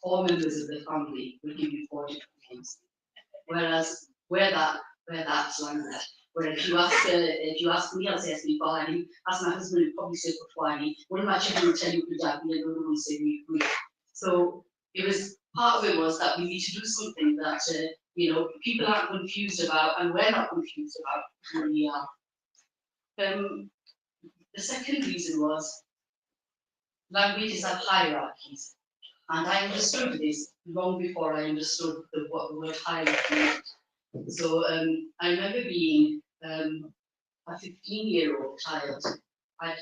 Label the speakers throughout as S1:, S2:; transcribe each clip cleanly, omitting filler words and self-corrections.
S1: 4 members of the family will give you 4 different names. Whereas that's language. Where if you ask me, I'll say I speak Pahari. Ask my husband, he'll probably say Pothwari. One of my children will tell you Punjabi, and the other will say me. So it was part of it was that we need to do something that people aren't confused about, and we're not confused about who we are. The second reason was languages have hierarchies, and I understood this long before I understood what the word hierarchy meant. So I remember being a 15-year-old child. My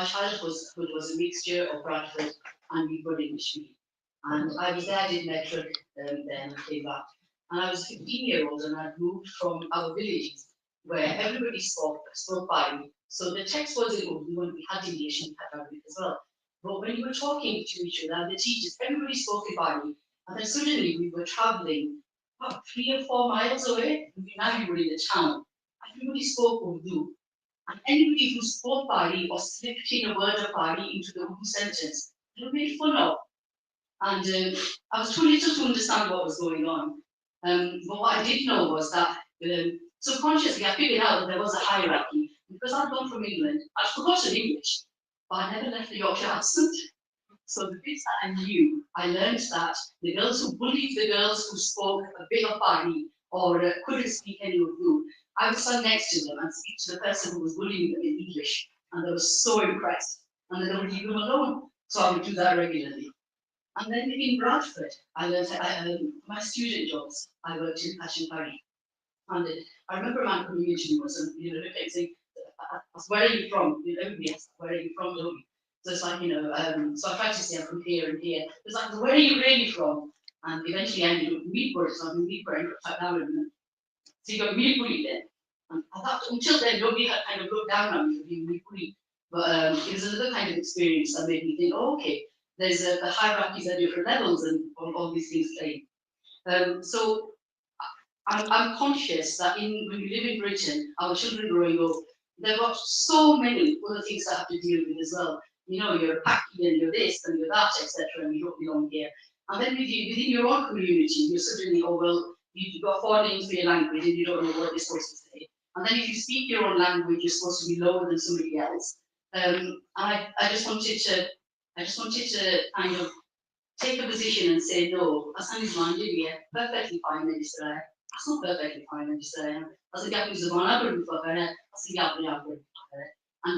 S1: childhood was a mixture of Bradford and Woodford English medium. And I was there, I did metric, then I came back. And I was 15-year-old, and I'd moved from our villages where everybody spoke Pahari. So the text was in Urdu, and we had English and Arabic as well. But when you were talking to each other, the teachers, everybody spoke Pahari. And then suddenly we were traveling about 3 or 4 miles away, and now we were in the town. Everybody spoke Urdu. And anybody who spoke Pahari or slipped in a word of Pahari into the Urdu sentence, they were made fun of. And I was too little to understand what was going on. But what I did know was that subconsciously I figured out that there was a hierarchy. Because I'd gone from England, I'd forgotten English, but I never left the Yorkshire accent. So the bits that I knew, I learned that the girls who bullied the girls who spoke a bit of Pahari or couldn't speak any Urdu, I would stand next to them and speak to the person who was bullying them in English. And they were so impressed. And then they would leave them alone. So I would do that regularly. And then in Bradford, I learned my student jobs. I worked in Pahari. And I remember a man coming into me once and saying, where are you from? Everybody asks, where are you from? So it's like, so I tried to say I'm from here and here. It's like, where are you really from? And eventually I ended up in Meadport, so I'm in Meadport, I ended up down in. So you got Meadpuri then. And I thought until then nobody had kind of looked down on me for being Meadpuri. But it was another kind of experience that made me think, oh, okay, there's the hierarchies at different levels and all these things playing. So I'm conscious that when we live in Britain, our children growing up, they've got so many other things to have to deal with as well. You're Paki and you're this and you're that, etc., and you don't belong here. And then within your own community, you're suddenly, oh, well, you've got 4 names for your language and you don't know what you're supposed to say. And then if you speak your own language, you're supposed to be lower than somebody else. And I just wanted to kind of take a position and say, no, Hassan is Mandiria, perfectly fine in Israel. That's not perfectly fine in Israel. And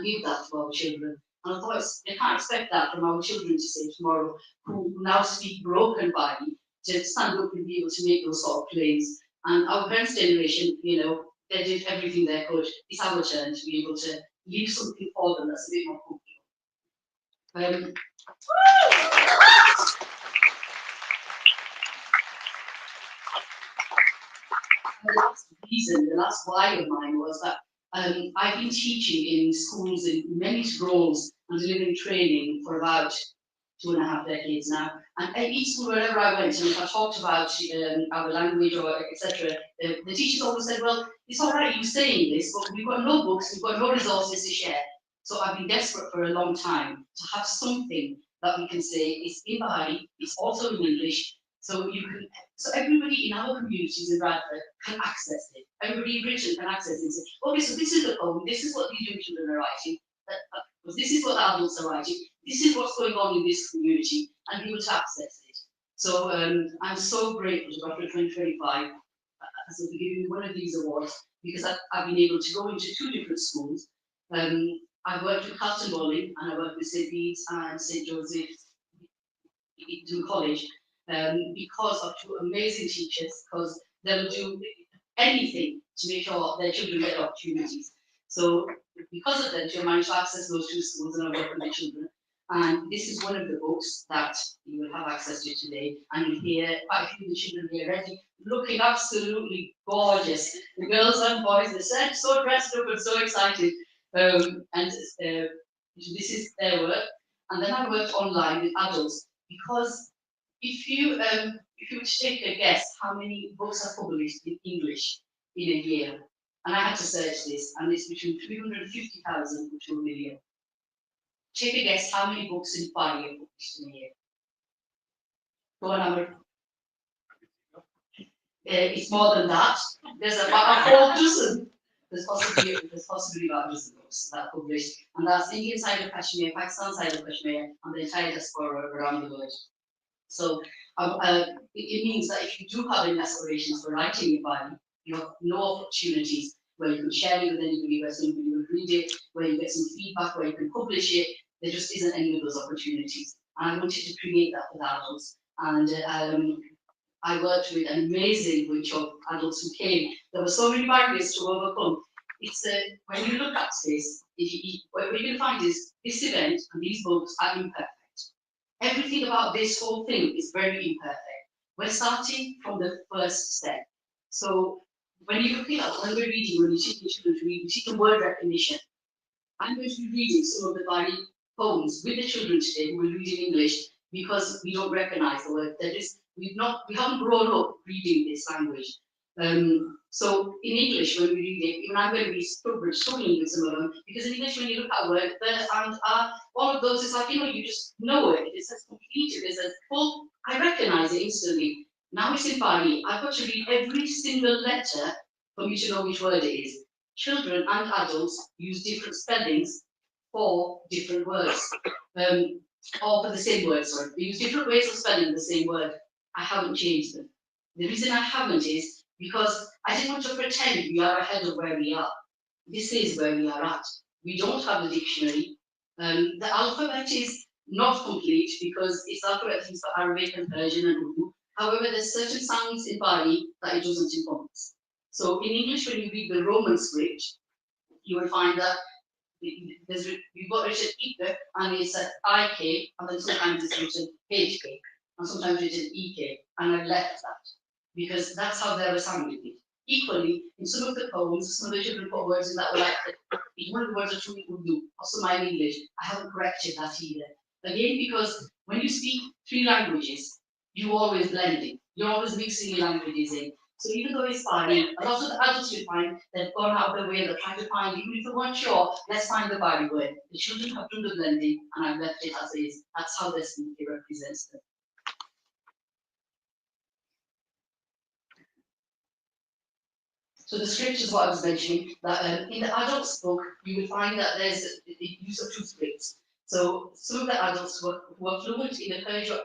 S1: give that to our children. And of course, they can't expect that from our children to say tomorrow, who now speak broken Pahari, to stand up and be able to make those sort of claims. And our parents' generation, they did everything they could. It's our turn to be able to leave something for them that's a bit more comfortable. The last why of mine was that I've been teaching in schools in many roles and delivering training for about 2.5 decades now. And at each school, wherever I went, and if I talked about our language or etc., the teachers always said, well, it's all right you saying this, but we've got no books, we've got no resources to share. So I've been desperate for a long time to have something that we can say is in Pahari, it's also in English, so everybody in our communities in Bradford can access it. Everybody in Britain can access it and say, okay, so this is the poem, this is what these young children are writing, this is what the adults are writing, this is what's going on in this community, and be able to access it. So I'm so grateful to Bradford 2025 as they'll be giving me one of these awards, because I've been able to go into 2 different schools. I've worked with Carlton Bowling, and I worked with St. Bede's and St. Joseph's Eton College, because of 2 amazing teachers, because they'll do anything to make sure their children get opportunities. So because of them, I managed to access those 2 schools, and I work with the children. And this is one of the books that you will have access to today. And you'll hear quite a few of the children here already looking absolutely gorgeous. The girls and boys, they're so dressed up and so excited. This is their work. And then I worked online with adults, because if you were to take a guess how many books are published in English in a year, and I had to search this, and it's between 350,000 and 2 million. Take a guess how many books in Pahari are published in a year. Go on, Amber. It's more than that. There's about 4 dozen. There's possibly about a dozen books that are published, and that's Indian side of Kashmir, Pakistan side of Kashmir, and the entire diaspora around the world. So it means that if you do have any aspirations for writing in Pahari, you have no opportunities where you can share it with anybody, where somebody will read it, where you get some feedback, where you can publish it. There just isn't any of those opportunities. And I wanted to create that for the adults. And I worked with an amazing bunch of adults who came. There were so many barriers to overcome. It's when you look at this, what you're going to find is this event and these books are imperfect. Everything about this whole thing is very imperfect. We're starting from the first step. So when you look it up, when we're reading, when you teach children to read, we teach them word recognition. I'm going to be reading some of the Pahari poems with the children today who will read in English because we don't recognize the word. We haven't grown up reading this language. So in English, when we read it, even I'm going to be struggling with some of them, because in English, when you look at a word, and one of those is like, you just know it. It says completed. It says, well, I recognize it instantly. Now it's in Pahari. I've got to read every single letter for me to know which word it is. Children and adults use different spellings for different words, or for the same word, sorry. They use different ways of spelling the same word. I haven't changed them. The reason I haven't is because I didn't want to pretend we are ahead of where we are. This is where we are at. We don't have a dictionary. The alphabet is not complete because it's alphabet things for Arabic and Persian and Urdu. However, there's certain sounds in Pahari that it doesn't encompass. So in English, when you read the Roman script, you will find that we've got written IK, and it's IK, and then sometimes it's written HK, and sometimes written EK, and I left that because that's how they were sounding it. Equally, in some of the poems, some of the children put words in that were like, one of the words are true Urdu, or some in English. I haven't corrected that either. Again, because when you speak 3 languages, you always blending, you're always mixing your languages in. So even though it's Pahari, a lot of the adults you find, they've gone out of their way, they're trying to find, even if they weren't sure, let's find the Pahari word. The children have done the blending, and I've left it as is. That's how their speaking represents them. So the script is what I was mentioning, that in the adults book, you will find that there's the use of 2 scripts. So some of the adults who are fluent in the Persian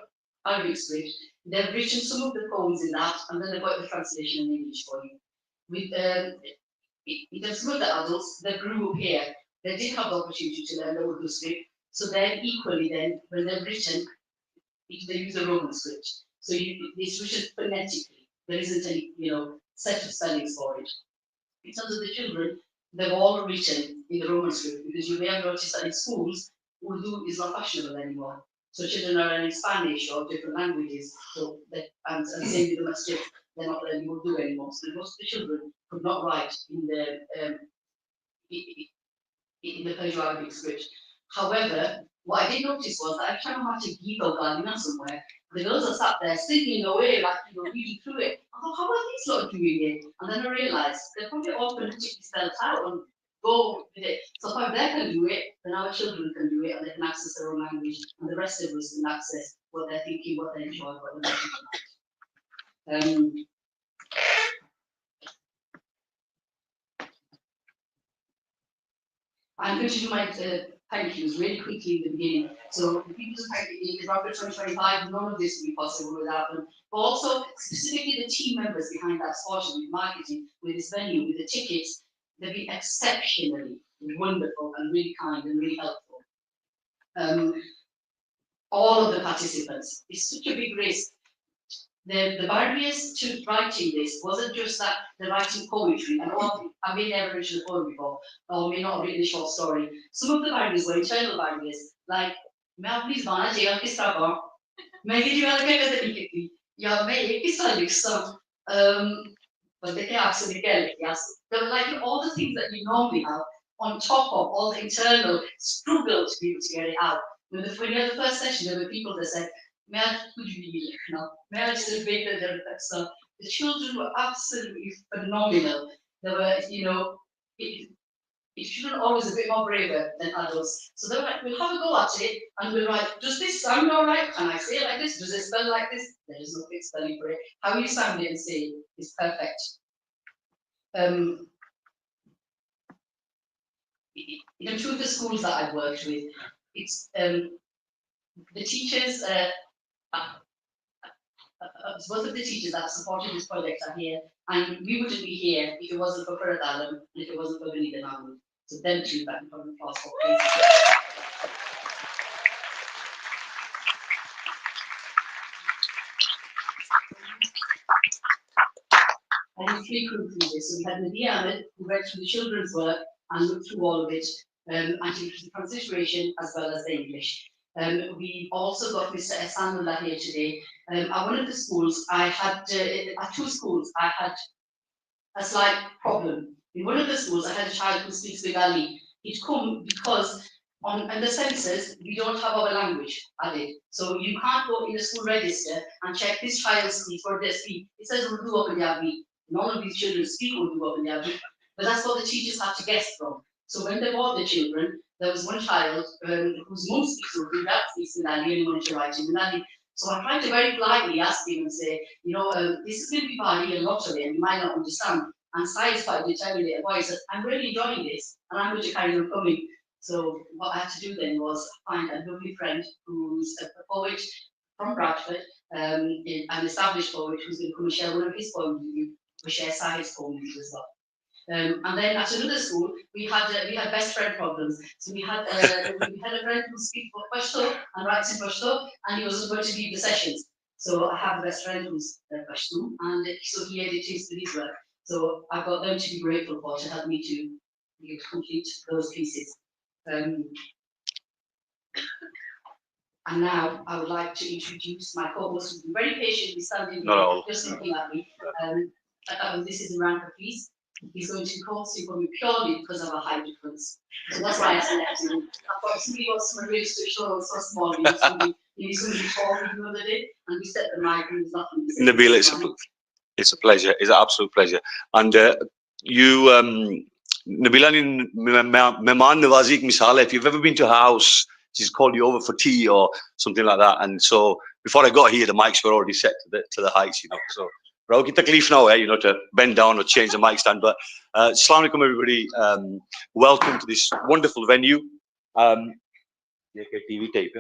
S1: Arabic script, they've written some of the poems in that, and then they've got the translation in English for you. With some of the adults that grew up here, they did have the opportunity to learn the Urdu script, so then equally then, when they're written, they use the Roman script. So it's written phonetically. There isn't any, set of spellings for it. In terms of the children, they've all written in the Roman script, because you may have noticed that in schools, Urdu is not fashionable anymore. So children are learning Spanish or different languages, and same with the masjid, they're not learning Urdu anymore. So most of the children could not write in the Persian Arabic script. However, what I did notice was that every time I had to give or Gardina somewhere, the girls are sat there singing away, like, reading through it. I thought, how are these lot doing it? And then I realized they're probably all phonetically spelled out and go with it. So if they can do it, then our children can do it, and they can access their own language, and the rest of us can access what they're thinking, what they enjoy, what they're thinking. I'm going to do my thank yous really quickly in the beginning. So the people who thank you, Bradford 2025, none of this would be possible without them. But also specifically the team members behind that sporting, with marketing, with this venue, with the tickets, they've been exceptionally wonderful and really kind and really helpful. All of the participants, it's such a big risk. The barriers to writing this wasn't just that they're writing poetry, and I may never written a poem before, or may not have written a short story. Some of the barriers were internal barriers, like, मैं अपनी ज़बान jail किस तरह कहूँ, मैं ये जो अलग कैसे लिखती, या मैं ये किस तरह लिखता, but they can't actually get yes. They're like all the things that you normally have on top of all the internal struggle to be able to get it out. When you had the first session, there were people that said, so the children were absolutely phenomenal. There were, children are always a bit more braver than adults. So they're like, we'll have a go at it and we'll write, does this sound all right? Can I say it like this? Does it spell like this? There is no fixed spelling for it. How you sound it and say it is perfect. In two of the schools that I've worked with, it's the teachers, both of the teachers that have supported this project are here, and we wouldn't be here if it wasn't for Pahari and if it wasn't for Benita Namu. So them two back in front of the class for please. I have three crew through this. So we had Nadia Ahmed, who read through the children's work and looked through all of it, and she did the transliteration as well as the English. We also got Mr. Ehsanullah here today. At one of the schools, I had, at two schools, I had a slight problem. In one of the schools, I had a child who speaks Bengali. He'd come because on the census, we don't have our language added. So you can't go in the school register and check this child speaks or they speak. It says Urdu or Punjabi. None of these children speak Urdu or Punjabi, but that's what the teachers had to guess from. So when they brought the children, there was one child whose mum speaks Urdu, that speaks Bengali, and wanted to write in Bengali. So I tried to very politely ask him and say, you know, this is going to be Pahari, a lot of it, and you might not understand. And Sai is quite determined in a voice that I'm really enjoying this, and I'm going to carry on coming. So what I had to do then was find a lovely friend who's a poet from Bradford, an established poet who's going to come and share one of his poems with you, or share Sai's poem with you as well. And then at another school, we had best friend problems. So we had a friend who speaks Pashto and writes in Pashto, and he was going to lead the sessions. So I have a best friend who's Pashto, and so he edits his work. So I've got them to be grateful for to help me to complete those pieces. And now I would like to introduce my co-host, who's been very patiently standing here, just looking at me. This is Imran Hafiz. He's going to be hosting for me purely because of a height difference. So that's why I selected him. I thought somebody wants someone really to show so small. He's going to be tall the other day, and we set the mic and he's not going to be
S2: Nabila, it's a pleasure. It's an absolute pleasure. And you, Nabila, Mehman Nawazi misal, if you've ever been to her house, she's called you over for tea or something like that. And so before I got here, the mics were already set to the heights, you know. So Rauki taklif now, you know, to bend down or change the mic stand. But Assalamu alaikum, everybody. Welcome to this wonderful venue. TV tape,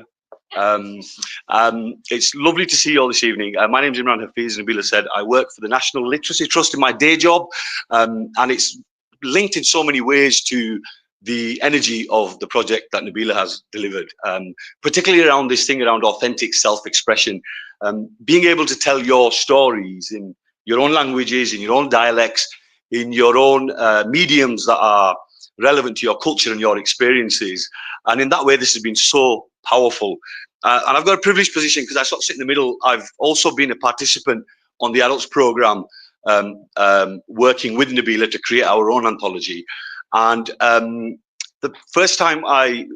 S2: it's lovely to see you all this evening. My name is Imran Hafiz, and Nabila said I work for the National Literacy Trust in my day job, and it's linked in so many ways to the energy of the project that Nabila has delivered, particularly around this thing around authentic self-expression, being able to tell your stories in your own languages, in your own dialects, in your own mediums that are relevant to your culture and your experiences. And in that way, this has been so powerful. And I've got a privileged position because I sort of sit in the middle. I've also been a participant on the adults program, working with Nabila to create our own anthology. And the first time I've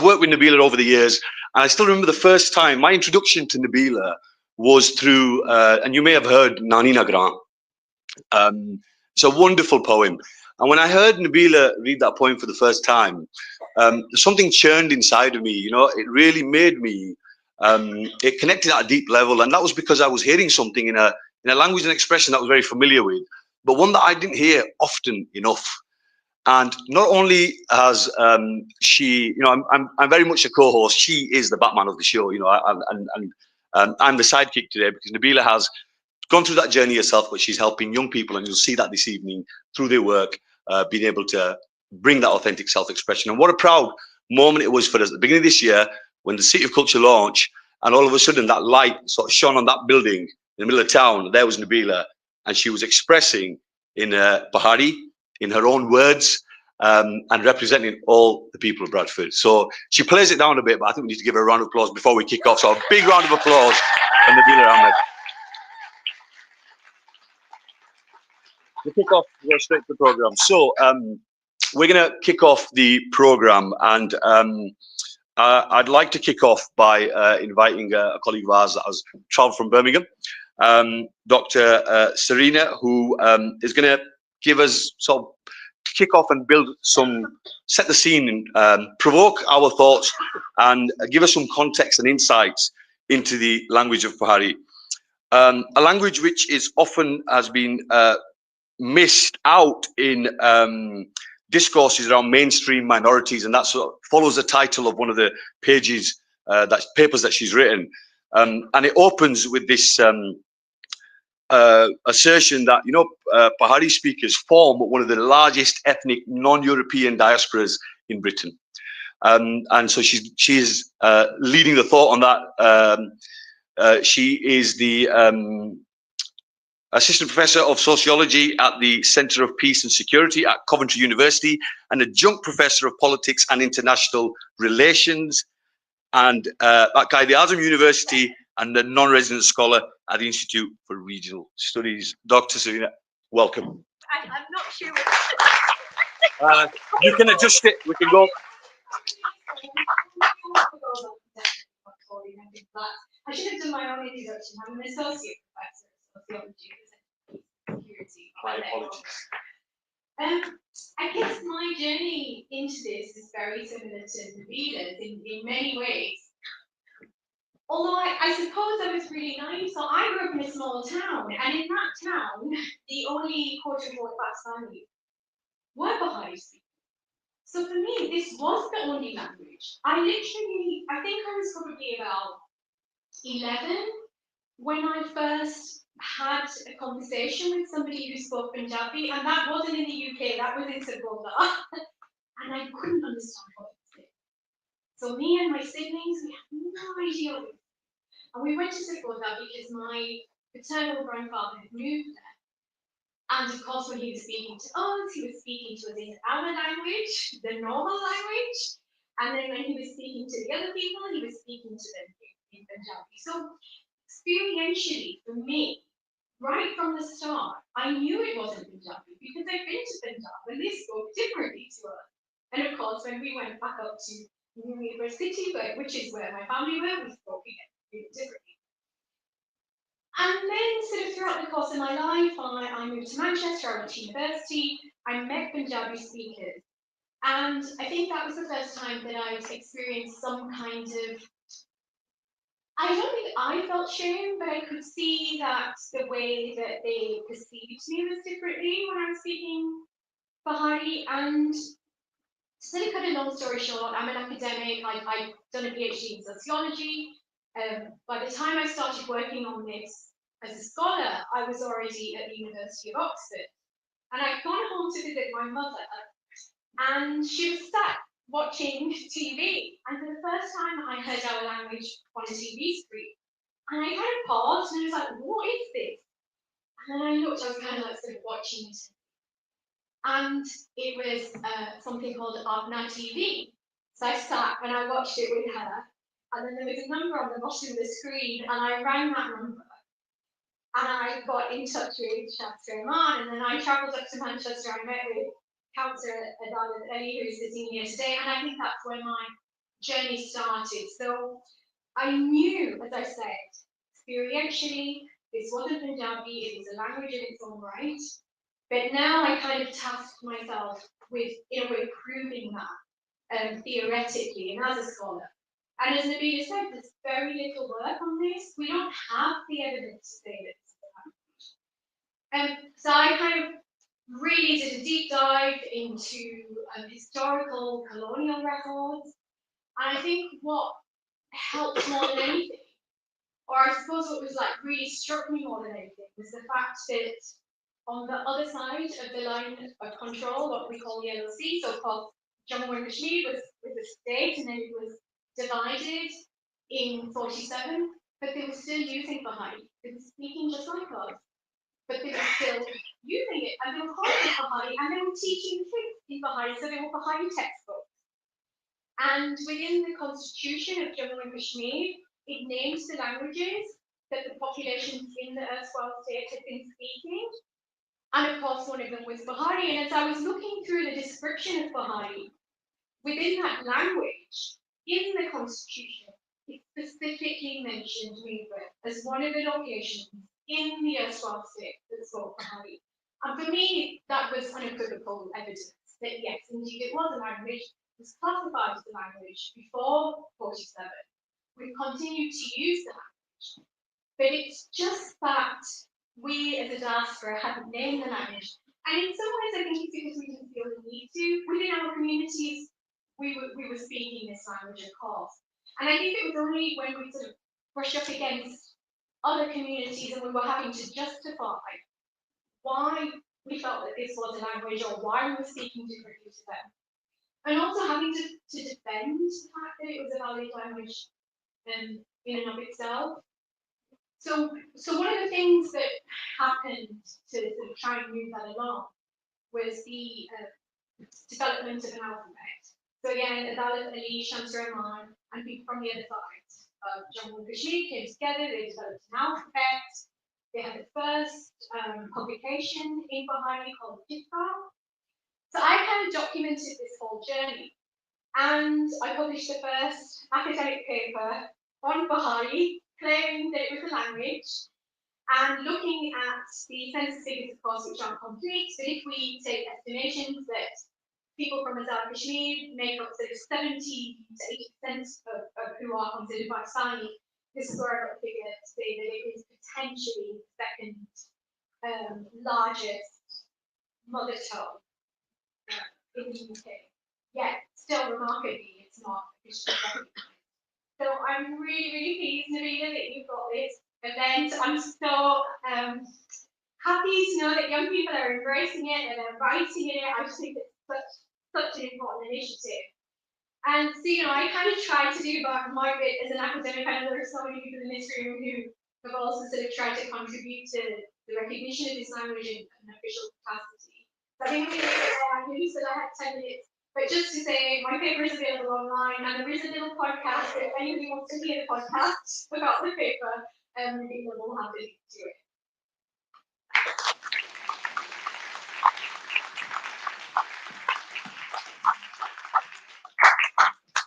S2: worked with Nabila over the years, and I still remember the first time, my introduction to Nabila was through, and you may have heard Nani Nagran. It's a wonderful poem. And when I heard Nabila read that poem for the first time, something churned inside of me, you know, it really made me, it connected at a deep level. And that was because I was hearing something in a language and expression that I was very familiar with, but one that I didn't hear often enough. And not only has she, you know, I'm very much a co-host. She is the Batman of the show, you know, and I'm the sidekick today because Nabila has gone through that journey herself, but she's helping young people, and you'll see that this evening through their work, being able to bring that authentic self-expression. And what a proud moment it was for us at the beginning of this year when the City of Culture launched, and all of a sudden that light sort of shone on that building in the middle of town. There was Nabila, and she was expressing in Pahari, in her own words, and representing all the people of Bradford. So she plays it down a bit, but I think we need to give her a round of applause before we kick off. So a big round of applause for Nabila Ahmed. We kick off, go straight to the program. So we're going to kick off the program, and I'd like to kick off by inviting a colleague of ours that has travelled from Birmingham, Dr. Serena, who is going to give us kick off and set the scene and provoke our thoughts and give us some context and insights into the language of Pahari. A language which is often has been missed out in discourses around mainstream minorities, and that sort of follows the title of one of the papers that she's written, and it opens with this assertion that Pahari speakers form one of the largest ethnic non-European diasporas in Britain, and so she's leading the thought on that. She is the Assistant Professor of Sociology at the Centre of Peace and Security at Coventry University, and Adjunct Professor of Politics and International Relations and at Qaid Azam University, and a non-resident scholar at the Institute for Regional Studies. Dr. Serena, welcome.
S3: I'm not sure.
S2: You can adjust it. We can go.
S3: I should have done my own introduction. I'm an associate professor of sociology and security. I guess my journey into this is very similar to Nabila's in many ways. Although I suppose I was really naive, so I grew up in a small town, and in that town, the only quote-unquote Pakistani were Pahari speakers. So for me, this was the only language. I think I was probably about 11 when I first had a conversation with somebody who spoke Punjabi, and that wasn't in the UK, that was in Sabota, and I couldn't understand what it was. So me and my siblings, we had no idea what it was. And we went to Sabota because my paternal grandfather had moved there. And of course, when he was speaking to us, he was speaking to us in our language, the normal language. And then when he was speaking to the other people, he was speaking to them in Punjabi. So experientially, for me, right from the start, I knew it wasn't Punjabi because I'd been to Punjab and they spoke differently to us. And of course, when we went back up to New York City, which is where my family were, we spoke again differently. And then sort of throughout the course of my life, I moved to Manchester, I went to university, I met Punjabi speakers. And I think that was the first time that I'd experienced some kind of, I don't think I felt shame, but I could see that the way that they perceived me was differently when I was speaking Pahari. And to sort of cut a long story short, I'm an academic, I'd done a PhD in sociology. By the time I started working on this as a scholar, I was already at the University of Oxford. And I'd gone home to visit my mother, and she was sat watching TV. And for the first time, I heard our language on a TV screen. And I kind of paused and I was like, what is this? And then I looked, I was kind of like sort of watching it. And it was something called Agna TV. So I sat and I watched it with her. And then there was a number on the bottom of the screen, and I rang that number. And I got in touch with Shasta Rahman, and then I travelled up to Manchester. I met with Councillor Adalat Ali, who's sitting here today, and I think that's where my journey started. So I knew, as I said, experientially, this wasn't Punjabi, it was a language in its own right. But now I kind of tasked myself with, in a way, proving that theoretically and as a scholar. And as Nabila said, there's very little work on this. We don't have the evidence to say that it's a language. So I kind of really did a deep dive into historical colonial records. And I think what helped more than anything, or I suppose what was like really struck me more than anything, was the fact that on the other side of the line of control, what we call the LLC, so called Jammu and Kashmir was a state, and then it was divided in 47, but they were still using Pahari. They were speaking just like us, but they were still using it, and they were calling it Pahari, and they were teaching kids in Pahari, so they were Pahari textbooks. And within the constitution of Jammu and Kashmir, it names the languages that the populations in the erstwhile state had been speaking. And of course, one of them was Pahari. And as I was looking through the description of Pahari, within that language, in the constitution, it specifically mentioned Mewbray as one of the locations in the erstwhile state that spoke Pahari. And for me, that was unequivocal evidence. that yes, indeed it was a language, it was classified as a language before 47. We've continued to use the language, but it's just that we as a diaspora haven't named the language. And in some ways I think it's because we didn't feel the need to. Within our communities, we were speaking this language, of course. And I think it was only when we sort of brushed up against other communities and we were having to justify why we felt that this was a language or why we were speaking differently to them. And also having to defend the fact that it was a valid language in and of itself. So one of the things that happened to sort of try and move that along was the development of an alphabet. So again, Adalat Ali, Shams Rahman, and people from the other side of Jammu and Kashmir came together, they developed an alphabet. They had the first publication in Pahari called Jifra. So I kind of documented this whole journey. And I published the first academic paper on Pahari, claiming that it was a language, and looking at the census figures, of course, which aren't complete, but if we take estimations that people from Azad Kashmir make up sort of 70 to 80% of who are considered Pakistani, this is where I got a figure to say that it is potentially the second largest mother tongue in the UK. Yet, still remarkably, it's not officially recognized. So I'm really, really pleased, Nabila, that you've got this event. I'm so happy to know that young people are embracing it and are writing in it. I just think it's such an important initiative. And so, you know, I kind of tried to do my bit as an academic. I know there are so many people in this room who have also sort of tried to contribute to the recognition of this language in an official capacity. So I think I knew that I had 10 minutes. But just to say, my paper is available online, and there is a little podcast. If anybody wants to hear the podcast about the paper, we'll have a link to it.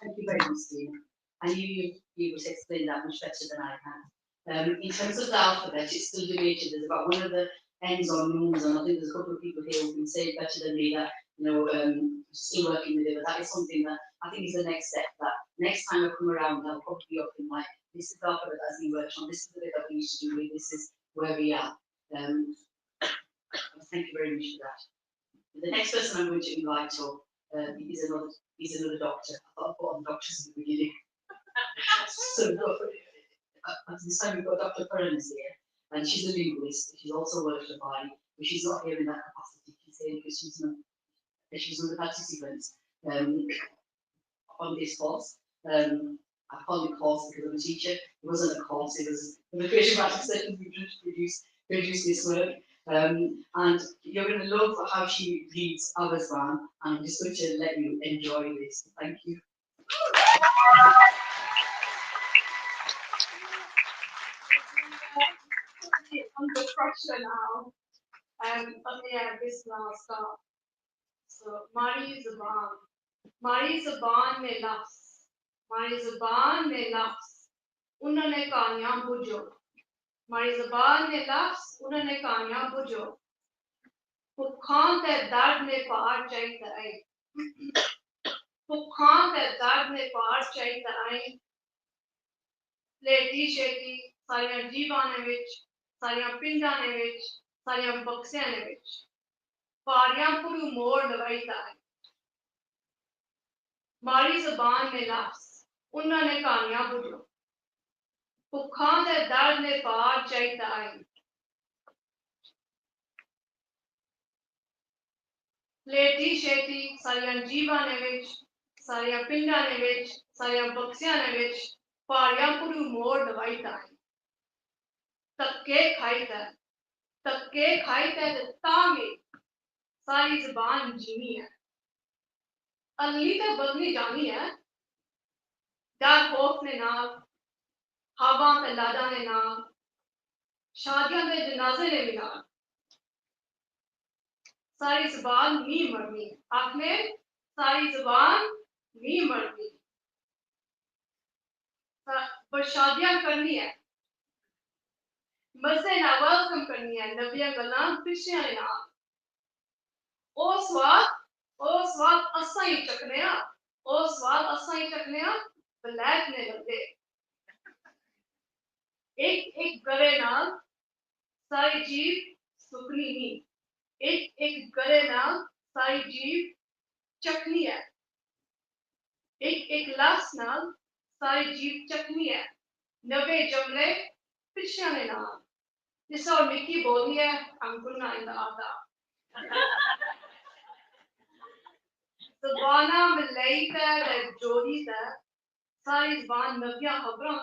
S1: Thank you very much, Steve. I knew you would explain that much better than I can. In terms of the alphabet, it's still debated. There's about one of the ends on rooms, and I think there's a couple of people here who can say it better than me that, you know, still working with it, but that is something that I think is the next step. That next time I come around, I'll probably be up in like, this is the alphabet that's been worked on, this is the bit that we need to do with, this is where we are. Thank you very much for that. The next person I'm going to invite up is another doctor. I thought I'd put on doctors at the beginning. So this time we've got Dr. Perrins here, and she's a linguist. She's also worked at Bali, but she's not here in that capacity. She's here because she's one of the participants on this course. I call it course because I'm a teacher. It wasn't a course, it was the creative writing session we produced this work. And you're going to love how she reads Avazvan, and I'm just going to let you enjoy this. Thank you.
S3: Under pressure now. Yeah, this now start. So, Mari Zaban mein lafz, unhone kaanyab bujo. Mari Zaban mein lafz, unhone kaanyab bujo. Phukhan te dard mein paar chaita aaye. Phukhan te dard mein paar chaita aaye. Leti sheti, sariyan jeevaane vich, sariyan pindaane vich, sariyan baksiyaane vich. Paariyan puru mor lagaita aaye. Mari Zaban mein lafz, unhone kaanyab bujo. Phukhan te dard mein paar chaita aaye. Leti sheti, sariyan jeevaane vich, sariyan pindaane vich, sariyan baksiyaane vich. Paariyan puru mor lagaita aaye. Takke khaita te taange सारी ज़बान जीनी है अगली तक बदली जानी है डर खौफ ने नाल हवा ते लादा ने नाल शादियां ते जनाजे ने भी नाल सारी ज़बान नहीं मरनी आपने सारी ज़बान नहीं मरनी पर शादियां करनी है मज़े ना वेलकम करनी है नबियां गल्लां खुशियां ने नाल ओ स्वाद ओ स्वाद असा ही चखने ओ स्वाद असा ही चखने बलैक ने लगे एक गरे नाल सारी जीव सुखनी नहीं एक गरे नाल सारी जीव चखनी है एक लफ्ज़ नाल सारी जीव चखनी है नवे जुमले पिछले ने नाल जिस और मिकी बोली है अंकुर ना इंदा आता ज़बाना मिलाई ता जोड़ी ता सारी ज़बान नबिया खबरों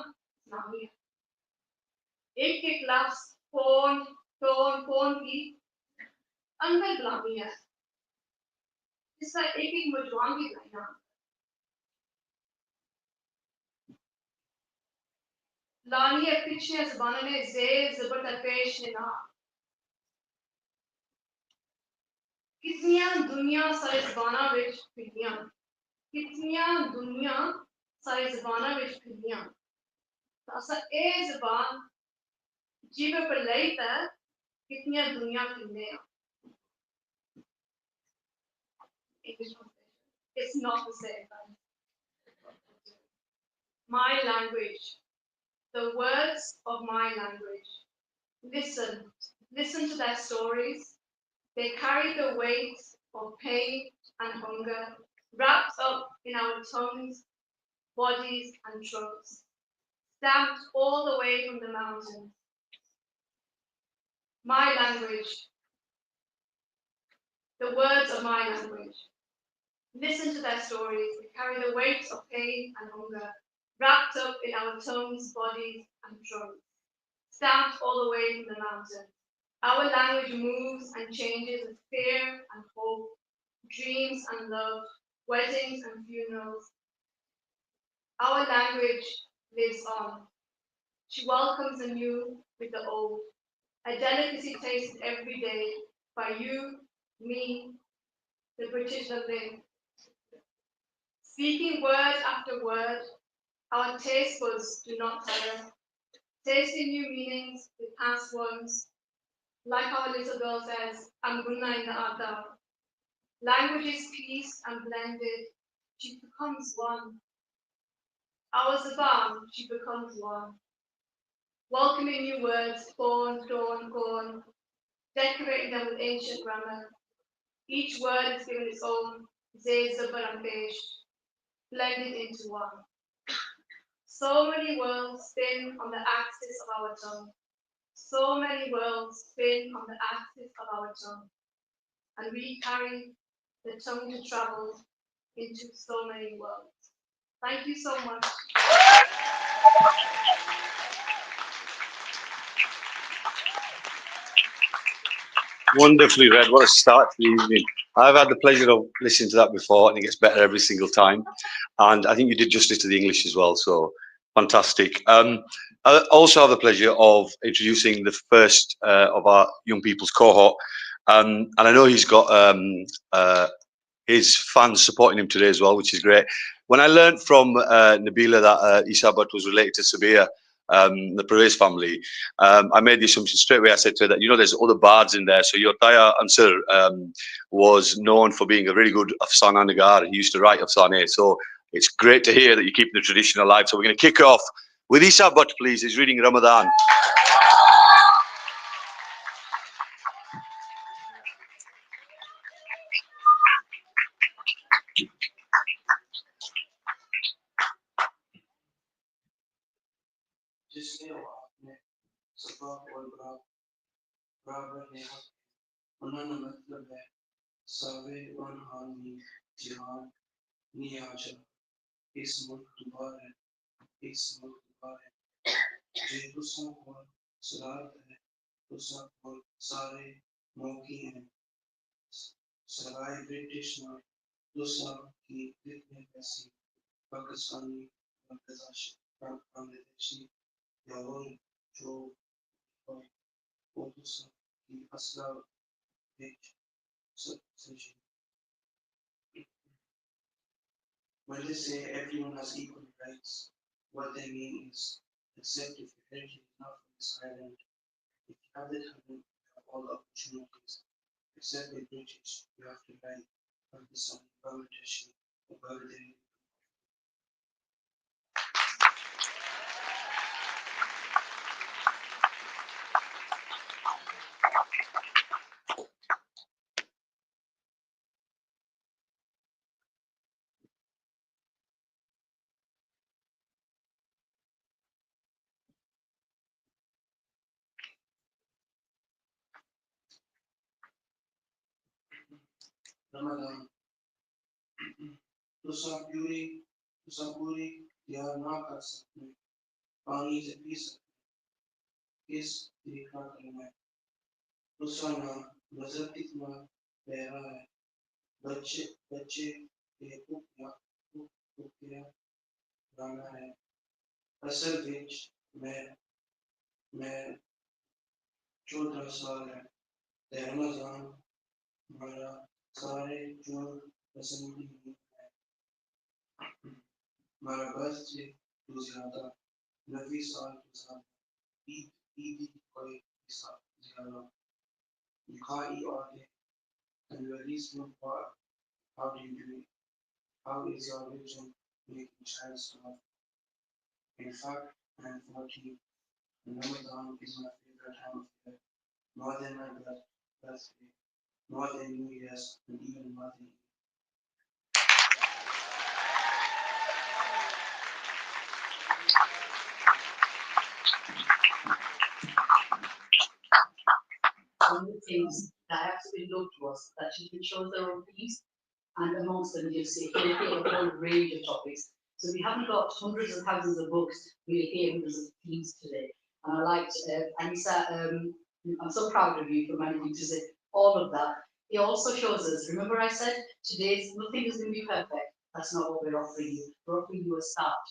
S3: नामी है एक लफ्ज़ फोन टोन की अंदर गुलामी है इसका एक मजवान की लाइना लानी है पिछले ज़बान ने ज़बर पेश ने ना कितनियां दुनिया सारे ज़बाना विच फिरदियां कितनियां दुनिया सारे ज़बाना विच फिरदियां असा ए ज़बान जीवे पर लई ता कितनियां दुनिया फिरने It's not the same. My language, the words of my language. Listen to their stories. They carry the weight of pain and hunger, wrapped up in our tongues, bodies, and throats, stamped all the way from the mountains. My language, the words of my language. Listen to their stories. They carry the weight of pain and hunger, wrapped up in our tongues, bodies, and throats, stamped all the way from the mountains. Our language moves and changes with fear and hope, dreams and love, weddings and funerals. Our language lives on. She welcomes the new with the old, a delicacy tasted every day by you, me, the British living. Speaking word after word, our taste buds do not tire, tasting new meanings with past ones. Like our little girl says, I'm guna in the Ada. Language is pieced and blended. She becomes one. Our Zaban, she becomes one. Welcoming new words, corn, corn, decorating them with ancient grammar. Each word is given its own zay, zabar, and besh, blended into one. So many worlds spin on the axis of our tongue. So many worlds spin on the axis of our tongue. And we carry the tongue to travel into so many worlds. Thank you so much.
S2: Wonderfully read. What a start to the evening. I've had the pleasure of listening to that before, and it gets better every single time. And I think you did justice to the English as well, so fantastic. I also have the pleasure of introducing the first of our young people's cohort. And I know he's got his fans supporting him today as well, which is great. When I learned from Nabila that Isabat was related to Sabir, the Perez family, I made the assumption straight away. I said to her that, you know, there's other bards in there. So your Taya Ansar was known for being a really good Afsana Nagar. He used to write Afsane. So it's great to hear that you keep the tradition alive. So we're going to kick off with Isabat, please. He's reading Ramadan.
S4: जिसने आपने सफा और बराबर ने उन्होंने मतलब है Save one हानी जिहान नियाजा इस मुल्क दोबारा जे दूसरों को सलात है दूसरों को सारे मौकी हैं सराय ब्रिटिश में दूसरों की कितने पैसे पाकिस्तानी बांग्लादेशी यारों जो दूसरों की असला When they say everyone has equal rights, what they mean is, except if your heritage is not from this island, if you have the talent, you have all the opportunities. Except with British, you have to lie. Pakistan competition birthday. Ramadan. तुसा पूरी यार ना कर सकते पानी से P सकते किस तरीका करना है तुसा ना मजहब कितना गहरा है बच्चे बच्चे के कुकिया गाना है असल विच मैं 14 साल है ते रमजान हमारा सारे जो पसंद है हमारा बस से तो ज्यादा नबी साल के साथ ईद कोई साथ ज्यादा दिखाई और and release from what how do you do it how is your religion making child stuff in fact I'm 14 and Ramadan is my favorite time of year more than my birthday more than New Year's and even more than
S1: one of the things that I absolutely loved was that she chose their own themes, and amongst them you'll see a whole range of topics. So we haven't got hundreds of thousands of books, we'll hear hundreds of themes today. And I liked, Anissa, I'm so proud of you for managing to say all of that. It also shows us, remember I said, today's nothing is going to be perfect. That's not what we're offering you. We're offering you a start.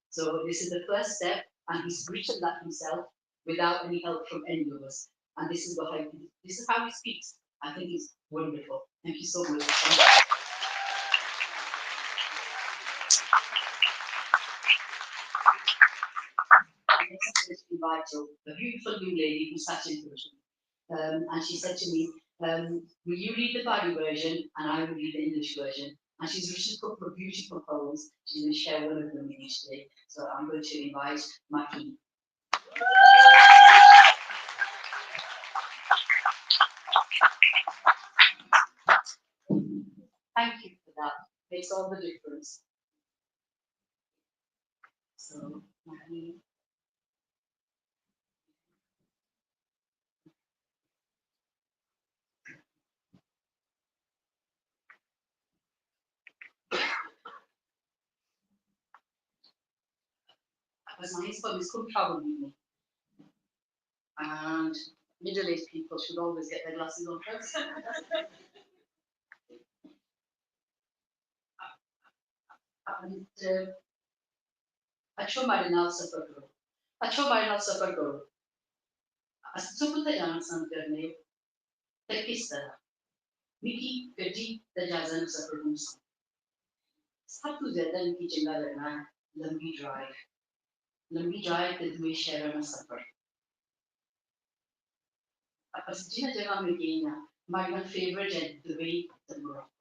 S1: So this is the first step, and he's written that himself without any help from any of us. And this is how he speaks. I think it's wonderful. Thank you so much. Next, invite you, a beautiful new lady who sat in front of me. And she said to me, will you read the Pahari version and I will read the English version? And she's written a couple of beautiful poems. She's going to share one of them with you today. So I'm going to invite Maki. Thank you for that. Makes all the difference. So, Maki. As my poems come travel with me. And middle-aged people should always get their glasses on first. And अच्छो मारे नाल सफर करो सुबह तक जाना पसंद करने ते किस तरह मिकी गड्डी ते जहाज़ में सफर करना सब तो ज्यादा मिकी चंगा लगना है लंबी ड्राइव ते दूए शहरों में सफर बस जिन जगह में गई ना my favorite है दुबई ते मोरक्को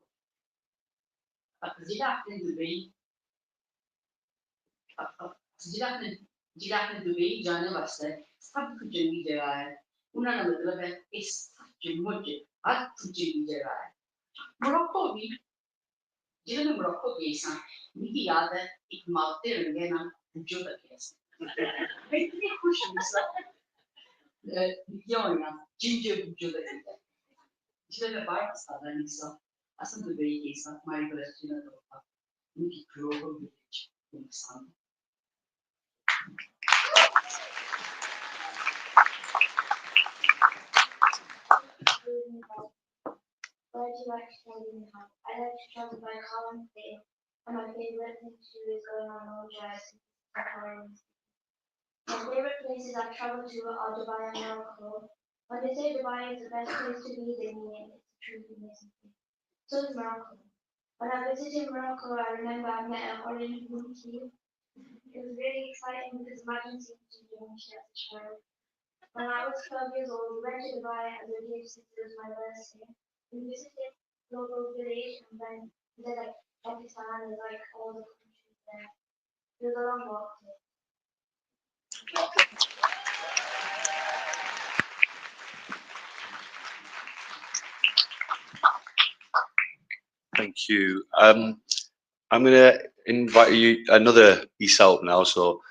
S1: जिला आपने दुबई जाने वास्ते सब कुछ चंगी जगह है उन्होंने मतलब है इस मुझे हर चंगी जगह है मोरक्को भी जिले में मोरक्को गई सा मुझे याद है एक माउते रंगे ना जो तक ऐसे मैं इतनी खुश हुई सा क्यों ना जिंजर जो तक जिले में बाहर सादा नहीं सा असल दुबई गई सा हमारी बरस जिला तो मुझे ग्लोबल विलेज इंसान
S5: Where do you like to travel in how? I like to travel by car and plane, and my favorite thing to do is going on long drives and safaris. My favorite places I've traveled to are Dubai and Morocco. When they say Dubai is the best place to be, they mean it. It's a truly amazing place. So is Morocco. When I visited Morocco, I remember I met an orange monkey. It was really exciting because imagine seeing such a monkey as a child. When I was 12 years old, we went to Dubai as a gift since it was my birthday. We visited local village, and then there's like Pakistan, there's like all the countries there. There's a long walk to it.
S2: Thank you. I'm going to invite you another Isa up now. So,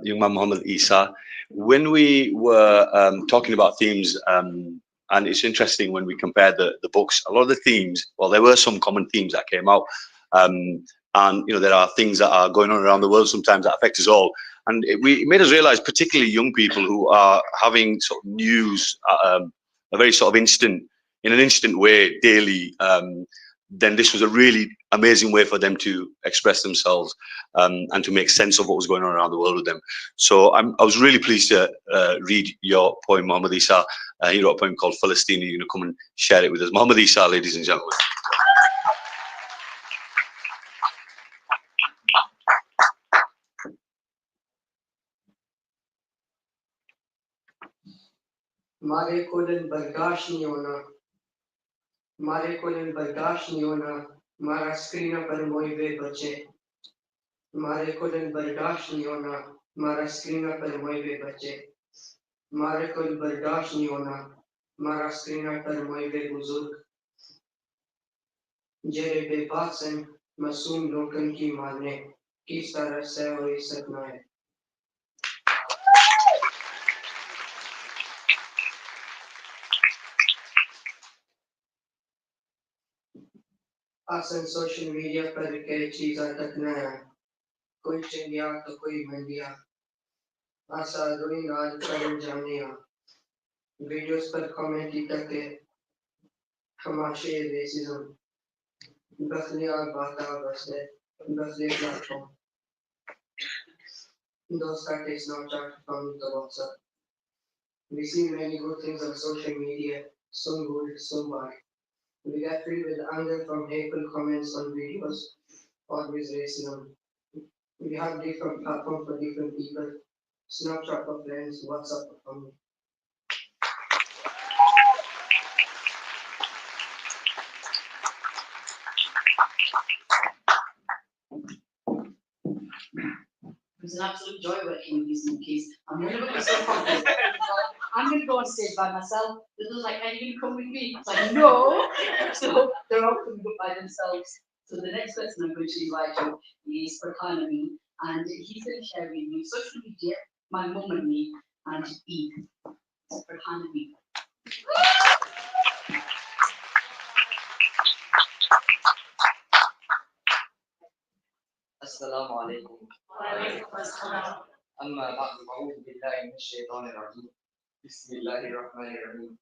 S2: young man Muhammad Isa. When we were talking about themes, and it's interesting when we compare the books, a lot of the themes, well, there were some common themes that came out. And, you know, there are things that are going on around the world sometimes that affect us all. And it made us realize, particularly young people who are having sort of news, a very sort of in an instant way daily, then this was a really amazing way for them to express themselves and to make sense of what was going on around the world with them. So I was really pleased to read your poem, Muhammad Isa. He wrote a poem called Palestine. You're going to come and share it with us. Muhammad Isa, ladies and gentlemen.
S4: मारे colon बर्दाश्त नहीं होना मारे colon बर्दाश्त नहीं होना मारा screen पर मोइवे बचे मारे कोलन बर्दाश्त नहीं होना मारा स्क्रीन पर मोइवे बचे मारे कोलन बर्दाश्त नहीं होना मारा स्क्रीन पर मोइवे बुजुर्ग जेरे बेपासन मासूम लोगन की मारने किस तरह से हो सकना है आसन सोशल मीडिया पर कई चीज़ें तकना है कोई चंगिया तो कोई मंदिया आशा दोई नाल कर जाने आ वीडियोस पर कमेंट की तके हमाशे रेसिज्म बखलिया बाता बसले Bakhle platform those that takes Snapchat from the WhatsApp. We see many good things on social media, some good, some bad. We get filled with anger from hateful comments on videos or with racism. We have different platforms for different people. Snapchat for friends, WhatsApp for family.
S1: It was an absolute joy working with these monkeys. I'm never going to be so confident. I'm going to go on stage by myself. They're just like, are you going to come with me? It's like, no. So they're all coming up by themselves. So the next person I'm going to invite you is Pahari, and he's going to share with me social media, my mum and me, and Eid. Pahari.
S6: السلام عليكم. أما بعد أعوذ بالله من الشيطان الرجيم. بسم الله الرحمن الرحيم.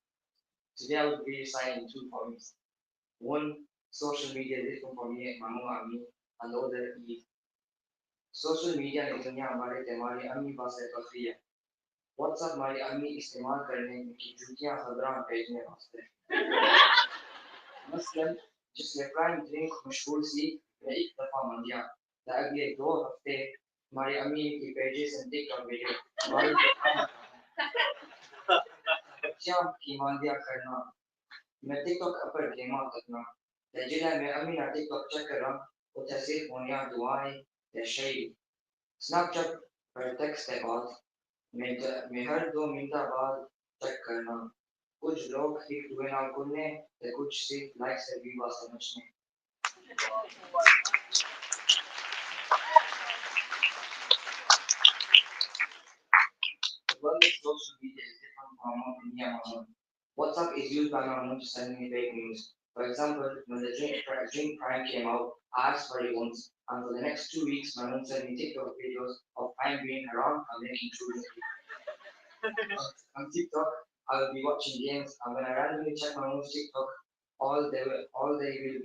S6: Today I will be reciting 2 poems. One, social media is different for me, my mom and me, and the other Eid. Social media ने दुनिया हमारे हमारी अम्मी पास है काफी है. WhatsApp हमारी अम्मी इस्तेमाल करने की जूतियां खबरां भेजने वास्ते. मसलन जिसने प्राइम ड्रिंक मशहूर सी मैं एक दफा मन गया. अगले 2 हफ्ते हमारी अम्मी की पेजेस एंड टिकटॉक वीडियो हमारी क्या की मांदिया करना मैं टिकटॉक पर गेम करना जिला में अम्मी ना टिकटॉक चेक कर रहा वो तहसील होनिया दुआएं या शेयर स्नैपचैट पर टेक्स्ट के बाद मैं हर 2 मिनट बाद चेक करना कुछ लोग हिट हुए ना करने तो कुछ सिर्फ लाइक से भी बात समझने social media is different from India. WhatsApp is used by my mom to send me fake news. For example, when the drink crime came out, I asked for it once, and for the next 2 weeks, my mom sent me TikTok videos of crime being around and making children. On TikTok, I will be watching games, and when I randomly check my mom's TikTok, all they will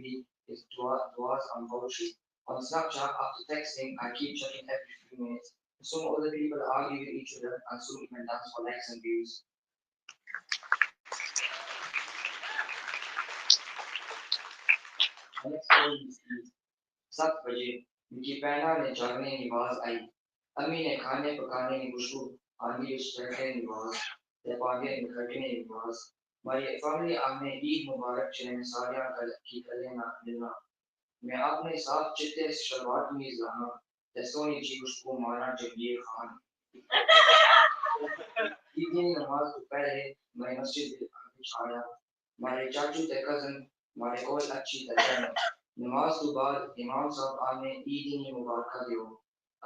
S6: be is duas and poetry. On Snapchat, after texting, I keep checking every few minutes. Some other people argue with each other and some even dance for likes and views. The next poem is 7 बजे उनकी पहना ने जागने की आवाज आई अम्मी ने खाने पकाने की खुशबू आंधी उस चढ़ने की आवाज ते पागे निकलने की आवाज हमारी फैमिली आपने ईद मुबारक चले सारियां की गले ना मिलना मैं आपने साथ चित्ते शलवार में जाना दस्तोनी जी उसको मारा जगीर खान ईद की नमाज तो पहले मैं मस्जिद आया हमारे चाचू ते कजन हमारे कोल अच्छी तरह नमाज तो बाद इमाम साहब आपने ईद की मुबारक दियो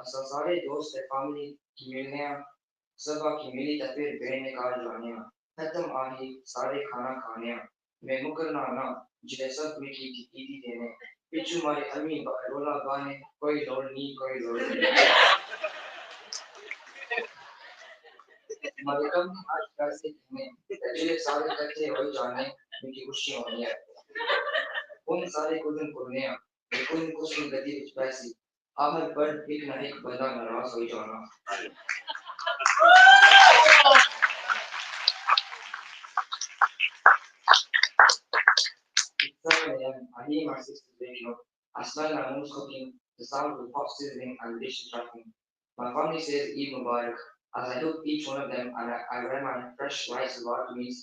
S6: असा सारे दोस्त ते फैमिली की मिलने सबा की मिली ते फिर बहन निकाल जाने खत्म आही सारे खाना खाने मैं मुकरना ना जिले सब मिठी की ईदी देने पिछू मारे अम्मी रोला बाने कोई लोड़ नहीं हमारे कम आज कैसे कहने जिले सारे कच्चे हो जाने मिठी खुशी होनी है उन सारे कुदन कुरने उन कुछ गति विच पैसी आमर पर एक ना एक बंदा नाराज हो जाना I hear my sister waking up. I smell my mom's cooking, the sound of the pot sizzling and the dishes rattling. My family says Eid Mubarak as I look each one of them and I wear my fresh white salwar kameez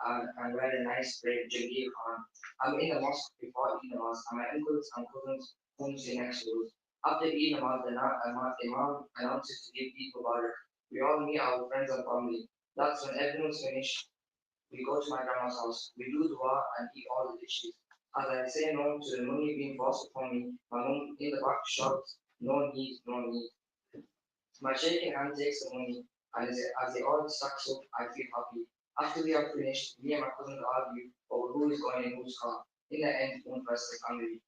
S6: and wear a nice red jagir on. I'm in the mosque before Eid Namaz and my uncles and cousins home stay next to us. After Eid Namaz, the Imam announces to give Eid Mubarak. We all meet our friends and family. That's when everyone's finished. We go to my grandma's house. We do dua and eat all the dishes. As I say no to the money being forced upon me, my mom in the back shouts, no need, no need. My shaking hand takes the money, and as they all stacks up, I feel happy. After we are finished, me and my cousin argue over who is going in whose car. In the end, one person is angry.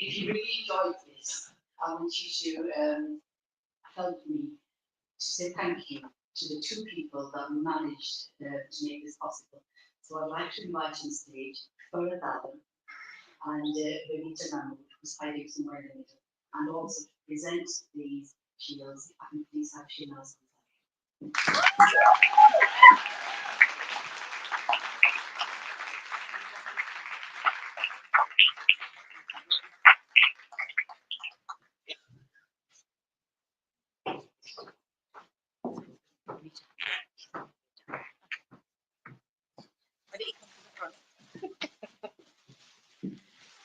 S1: If you really enjoyed this, I want you to help me to say thank you to the two people that managed to make this possible. So I'd like to invite on stage Furad Adam and Renita Mahmood, who's hiding somewhere in the middle, and also to present these shields. If I can please have Shields.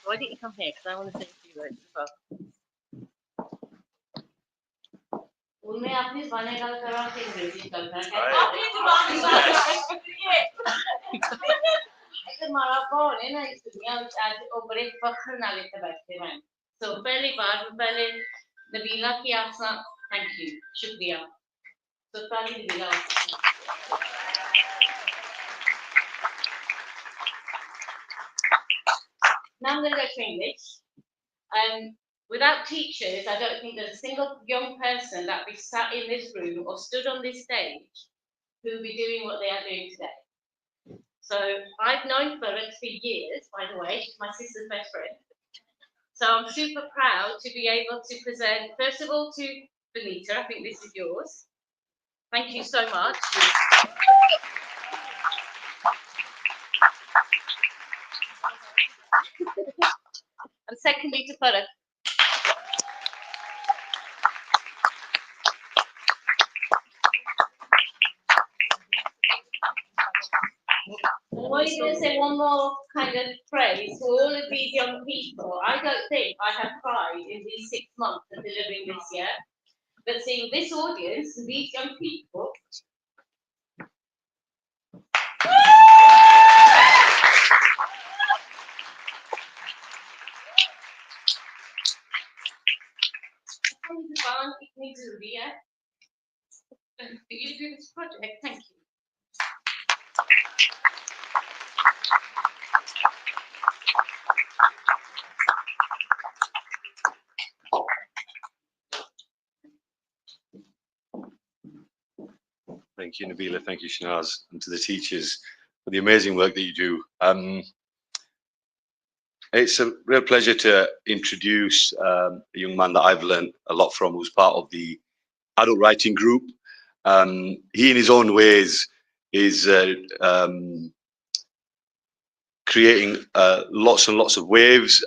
S7: Why didn't you come here? Because I want to say a few words as well.
S8: उनमें अपनी ज़बान गल करा के अंग्रेजी गल करा
S7: अपनी ज़बान गल
S8: इधर मारा कौन है ना इस दुनिया में आज वो बड़े फख्र नाले पे बैठे हैं तो पहली बार पहले नबीला की आपसे थैंक यू शुक्रिया तो पहली Nabila Now I'm going to go to English. Without teachers, I don't think there's a single young person that be sat in this room or stood on this stage who will be doing what they are doing today. So I've known Furad for years, by the way, she's my sister's best friend. So I'm super proud to be able to present, first of all, to Benita, I think this is yours. Thank you so much. And secondly to Furad. I'm only going to say one more kind of phrase to all of these young people. I don't think I have cried in these 6 months of delivering this year, but seeing this audience and these young people. For you to do this project, thank you.
S2: Thank you, Nabila. Thank you, Shanaz, and to the teachers for the amazing work that you do. It's a real pleasure to introduce a young man that I've learned a lot from, who's part of the adult writing group. He, in his own ways, is creating lots and lots of waves,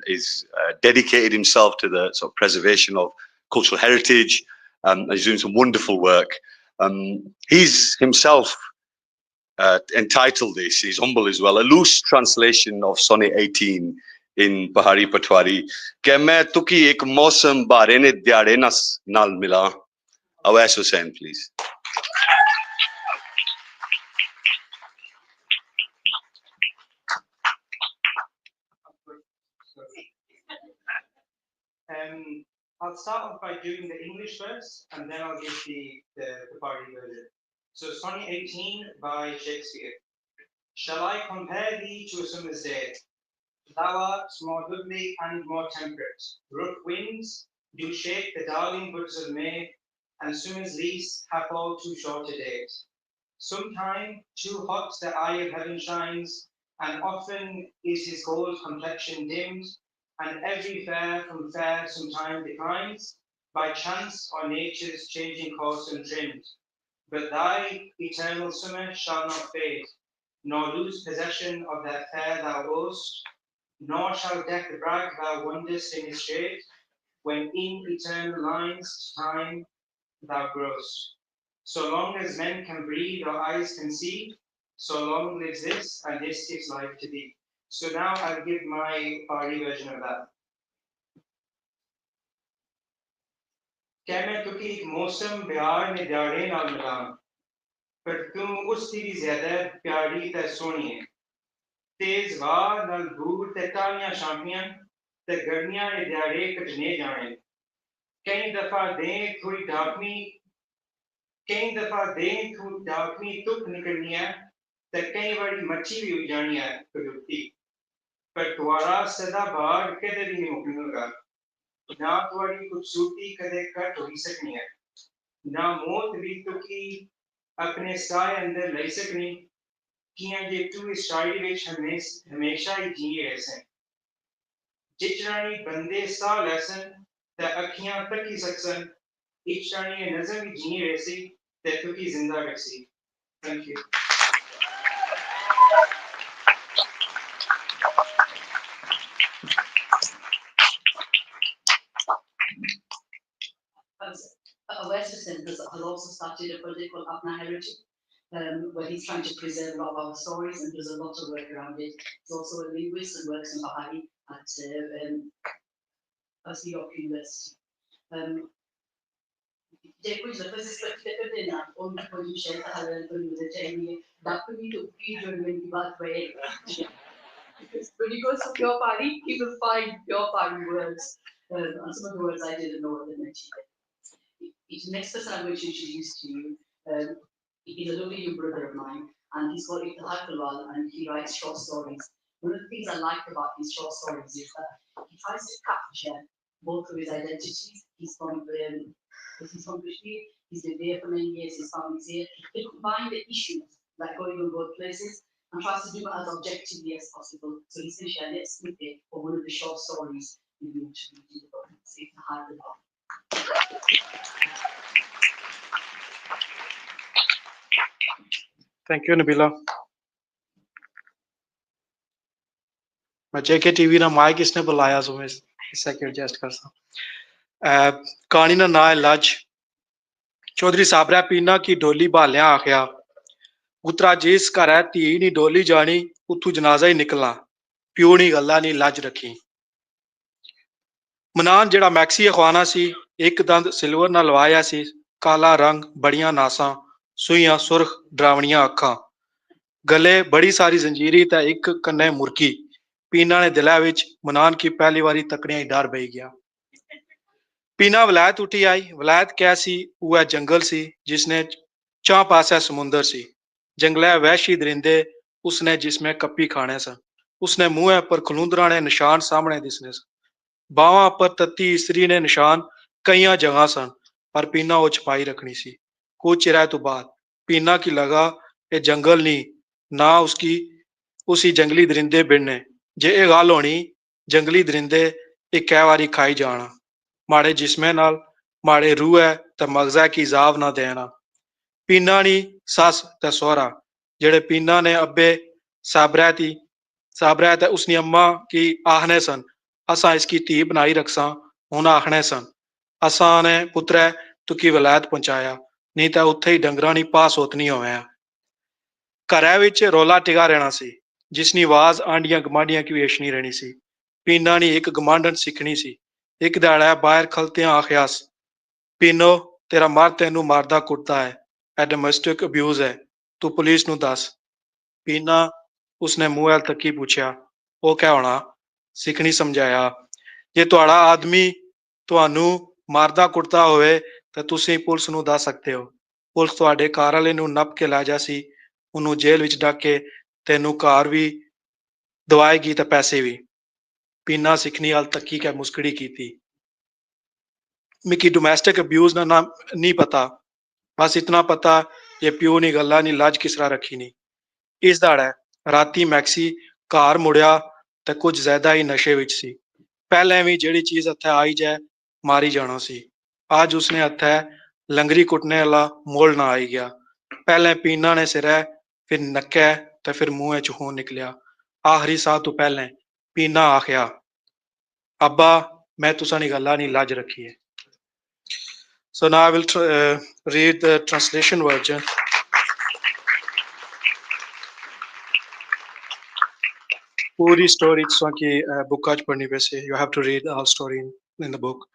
S2: is dedicated himself to the sort of preservation of cultural heritage, and he's doing some wonderful work. He's himself entitled this, he's humble as well, a loose translation of Sonnet 18 in Pahari-Pothwari, ke main tuki ek mausam baare ne dyade nal mila. Awais Hussain, please.
S9: I'll start off by doing the English verse, and then I'll give the Pahari version. So, Sonnet 18 by Shakespeare. Shall I compare thee to a summer's day? Thou art more goodly and more temperate. Rough winds do shake the darling buds of May, and summer's lease hath all too short a date. Sometime too hot the eye of heaven shines, and often is his gold complexion dimmed, and every fair from fair sometime declines, by chance or nature's changing course untrimmed. But thy eternal summer shall not fade, nor lose possession of that fair thou owest, nor shall death brag thou wondest in his shade, when in eternal lines to time thou growest. So long as men can breathe or eyes can see, so long lives this, and this gives life to thee. So now I'll give my Pahari version of that. क्या मैं तुकी एक मौसम बिहार ने जाड़े नाल मिलां, पर तू उस दी भी ज्यादा प्यारी ते सोहनी है. तेज वाह नाल दूर ते टालियां शामियां ते गर्मियां ने जाड़े कटने जाने. कई दफा दें थोड़ी डाकनी धुप निकलनी है, ते कई बारी मच्छी भी हो जानी है कदुक्ती. पर तुम्हारा सदा बार कदे भी नहीं मुकनी होगा. ना तुम्हारी खूबसूरती कदे कट हो सकनी है, ना मौत भी तुकी अपने साए अंदर ले सकनी. कियां जे तू इस शायरी विच हमेशा ही जी रहे सन. जिचरानी बंदे सा लैसन ते अखियां तकी सकसन, इचरानी नजर भी जी रहे सी ते तुकी जिंदा रखसी. Thank you.
S1: Awais Hussain has also started a project called Apna Heritage, where he's trying to preserve a lot of our stories, and there's a lot of work around it. He's also a linguist and works in Pahari at York University. Depois da coisa que coordenar, onde depois o chefe está falando da Jamie, dá para mim o vídeo no meio do way. When he goes to Pure Pahari, he will find Pure Pahari words, and some of the words I didn't know what they meant. The next person I'm going to introduce to you is a lovely young brother of mine, and he's called Pahari-Pothwari, and he writes short stories. One of the things I like about his short stories is that he tries to capture both of his identities. He's from Kashmir, he's lived there for many years, his family's here. He combines the issues that going on both places and tries to do it as objectively as possible. So he's going to share a snippet of one of the short stories in the book. See if I have the book.
S10: Thank you, Nabila. मैं जेके TV ना mic इसने बुलाया सो मैं इससे के adjust कर सा. कहानी ना ना लाज चौधरी साबरा पीना की डोली बालियां आखिया उतरा जिस घर है धी नी डोली जानी उथू जनाजा ही निकलना प्यो नी गल्ला नी लाज रखी. मनान जेड़ा मैक्सी अखवाना सी एक दंद सिल्वर ना लवाया सी काला रंग बड़ियां नासां सुइयां सुर्ख डरावनियां अखां गले बड़ी सारी जंजीरी ते एक कन्ने मुर्की. पीना ने दिला विच मनान की पहली बारी तकड़ियां ही डर बही गया. पीना वलायत उठी आई. वलायत क्या सी? वह जंगल सी जिसने चां पासा समुंदर सी. जंगले वहशी दरिंदे उसने जिसमें कप्पी खाने सन. उसने मुंह पर खलूंदरा ने निशान सामने दिसने सन. बावां पर तत्ती स्त्री ने निशान कई जगह सन, पर पीना वो छपाई रखनी सी. कुछ चिर तो बाद पीना की लगा ये जंगल नहीं ना उसकी उसी जंगली दरिंदे बिड़ने. जे ये गल होनी जंगली दरिंदे एक कै वारी खाई जाना. माड़े जिसमें नाल माड़े रूह है ते मगजा की जाब ना देना. पीना नी सस ते सोहरा जेड़े पीना ने अब्बे साबरा दी साबरा ते उसनी अम्मा की आखने सन असा इसकी धी बनाई रखसा हुन आखने सन असा ने पुत्रै तुकी वलैत पहुंचाया नहीं तां उत्थे ही डंगरां नी पास होतनी होवे घरै विच रौला टिका रहना सी जिसनी आवाज आंडियां गमांडियां की वेशनी रहनी सी पीना नी एक गमांडन सिखनी सी एक ध्याड़ा बाहर खलतियां आखियास पीनो तेरा मर तेनू मारदा कुटदा है ए डोमेस्टिक अब्यूज है तू पुलिस नू दस पीना उसने मूंह अल तकी पूछया ओ क्या होना सिखनी समझाया जे तुहाड़ा आदमी तुहानू मारदा कुटदा होवे तां तुसीं पुलिस नू दस सकदे हो पुलिस तुहाडे घर वाले नू नप के लै जासी ਉਹਨੂੰ ਜੇਲ੍ਹ ਵਿੱਚ ਡੱਕ ਕੇ ਤੈਨੂੰ ਘਰ ਵੀ ਦਵਾਏਗੀ ਤੇ ਪੈਸੇ ਵੀ ਪੀਨਾ ਸਿੱਖਣੀ ਹਾਲ ਤੱਕੀ ਕੇ ਮੁਸਕੜੀ ਕੀਤੀ ਮਿਕੀ ਡੋਮੈਸਟਿਕ ਅਬਿਊਜ਼ ਦਾ ਨਾਮ ਨਹੀਂ ਪਤਾ ਬਸ ਇਤਨਾ ਪਤਾ ਇਹ ਪਿਓ ਨਹੀਂ ਗੱਲਾਂ ਨਹੀਂ ਲਾਜ ਕਿਸ ਤਰ੍ਹਾਂ ਰੱਖੀ ਨਹੀਂ ਇਸ ਦਾੜਾ ਰਾਤੀ ਮੈਕਸੀ ਘਰ ਮੁੜਿਆ ਤੇ ਕੁਝ ਜ਼ਿਆਦਾ ਹੀ ਨਸ਼ੇ ਵਿੱਚ ਸੀ ਪਹਿਲਾਂ ਵੀ ਜਿਹੜੀ ਚੀਜ਼ ਹੱਥੇ ਆਈ ਜਾਏ ਮਾਰੀ ਜਾਣਾ ਸੀ ਅੱਜ ਉਸਨੇ ਹੱਥੇ ਲੰਗਰੀ ਕੁੱਟਣੇ ਵਾਲਾ ਮੋਲ ਨਾ ਆਈ ਗਿਆ ਪਹਿਲੇ ਪੀਨਾ ਨੇ ਸਿਰੇ फिर नक्कै ते फिर मुंह च खून निकलिया आखिरी साह तो पहले पीना आखिया अब्बा मैं तुसा नी गल्ला नी लाज रखी है so now I will read the translation version पूरी स्टोरी तुसा की बुक च पढ़नी वैसे you have to read the whole story in the book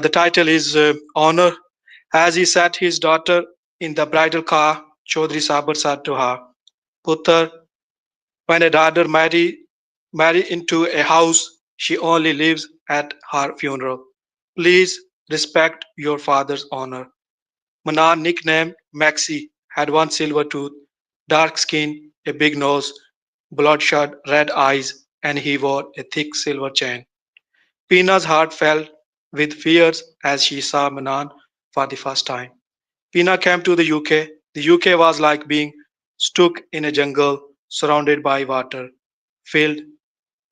S10: the title is honor as he sat his daughter in the bridal car Chaudhry Sabar said to her, Putter, when a daughter marry into a house, she only lives at her funeral. Please respect your father's honor. Manan, nicknamed Maxie, had one silver tooth, dark skin, a big nose, bloodshot red eyes, and he wore a thick silver chain. Pina's heart fell with fears as she saw Manan for the first time. Pina came to the UK. The UK was like being stuck in a jungle surrounded by water, filled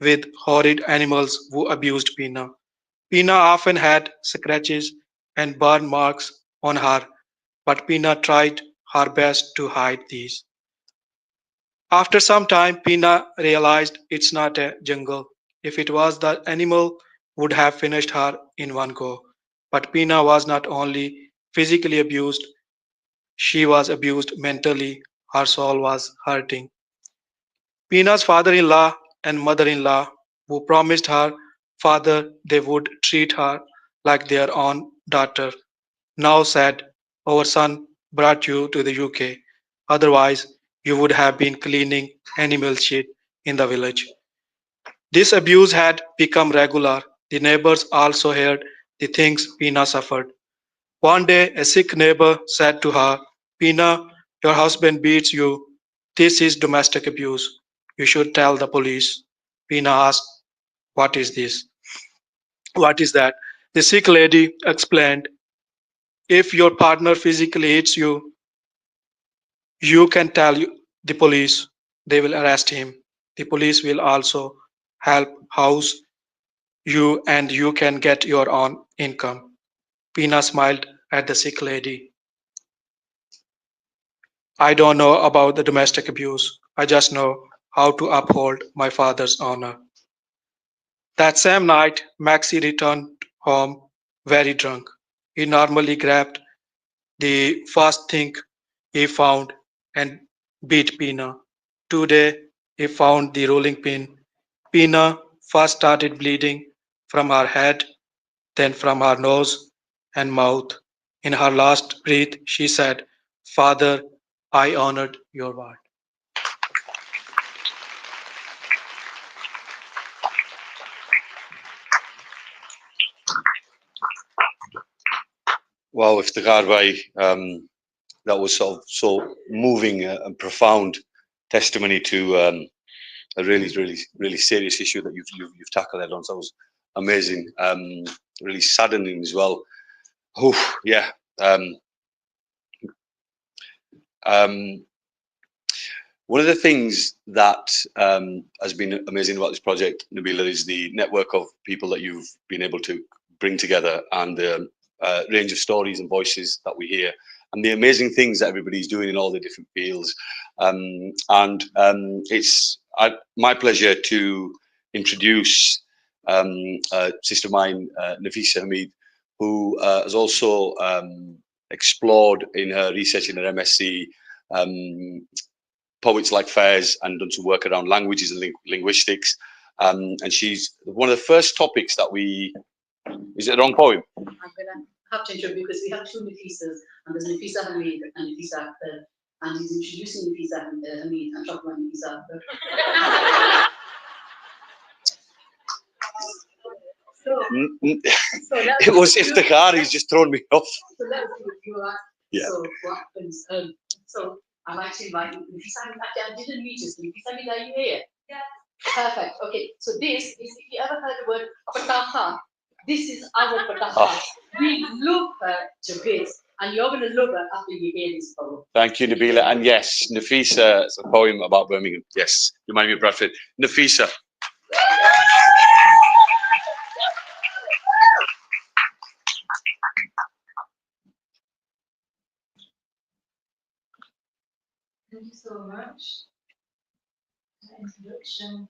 S10: with horrid animals who abused Pina. Pina often had scratches and burn marks on her, but Pina tried her best to hide these. After some time, Pina realized it's not a jungle. If it was, the animal would have finished her in one go. But Pina was not only physically abused, she was abused mentally. Her soul was hurting. Pina's father-in-law and mother-in-law, who promised her father they would treat her like their own daughter, now said, our son brought you to the UK. Otherwise, you would have been cleaning animal shit in the village. This abuse had become regular. The neighbors also heard the things Pina suffered. One day, a sick neighbor said to her, Pina, your husband beats you. This is domestic abuse. You should tell the police. Pina asked, what is this? What is that? The sick lady explained, if your partner physically hits you, you can tell the police. They will arrest him. The police will also help house you and you can get your own income. Pina smiled at the sick lady. I don't know about the domestic abuse. I just know how to uphold my father's honor. That same night, Maxie returned home very drunk. He normally grabbed the first thing he found and beat Pina. Today, he found the rolling pin. Pina first started bleeding from her head, then from her nose and mouth. In her last breath, she said, Father, I honored your word.
S2: Wow, Iftikhar Bhai, that was so moving and profound testimony to a really serious issue that you've tackled head on. So that was amazing, really saddening as well. Oh yeah. One of the things that has been amazing about this project, Nabila, is the network of people that you've been able to bring together and the range of stories and voices that we hear. and the amazing things that everybody's doing in all the different fields. It's my pleasure to introduce a sister of mine, Nafisa Hamid, who has also explored in her research in her MSc poets like fairs and done some work around languages and linguistics. And she's one of the first topics that we, is it the wrong poem?
S1: I'm going to have to interrupt because we have two Nafisas, and there's Nafisa Hamid and Nafisa Akhtar, and he's introducing Nafisa Hamid and talking about Nafisa Akhtar.
S2: It was Iftikhar, he's just thrown me off.
S1: So let's do it. You are.
S2: Yeah.
S1: So what happens? So I'd like to invite Nafisa Hamid. I didn't meet you. Nafisa Hamid, are you here?
S3: Yeah.
S1: Perfect. Okay. So this is, if you ever heard the word pataha, this is our pataha. We love her to bits, and you're going to love her after you hear this poem.
S2: Thank you, Nabila. And yes, Nafisa, it's a poem about Birmingham. Yes, remind me of Bradford. Nafisa.
S11: Thank you so much for the introduction.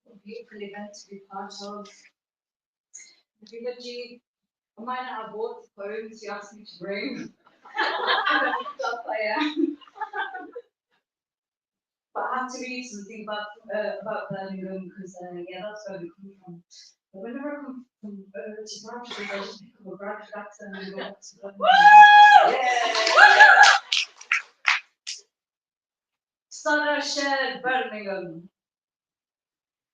S11: A beautiful event to be part of. Nabila ji, I might not have bought the poems you asked me to bring. I don't know if I am. But I have to read something about Birmingham because yeah, that's where we come from. But whenever I come from to Bradford, I just pick up a Bradford accent and go back to Birmingham. Yeah. Sara शहर Birmingham.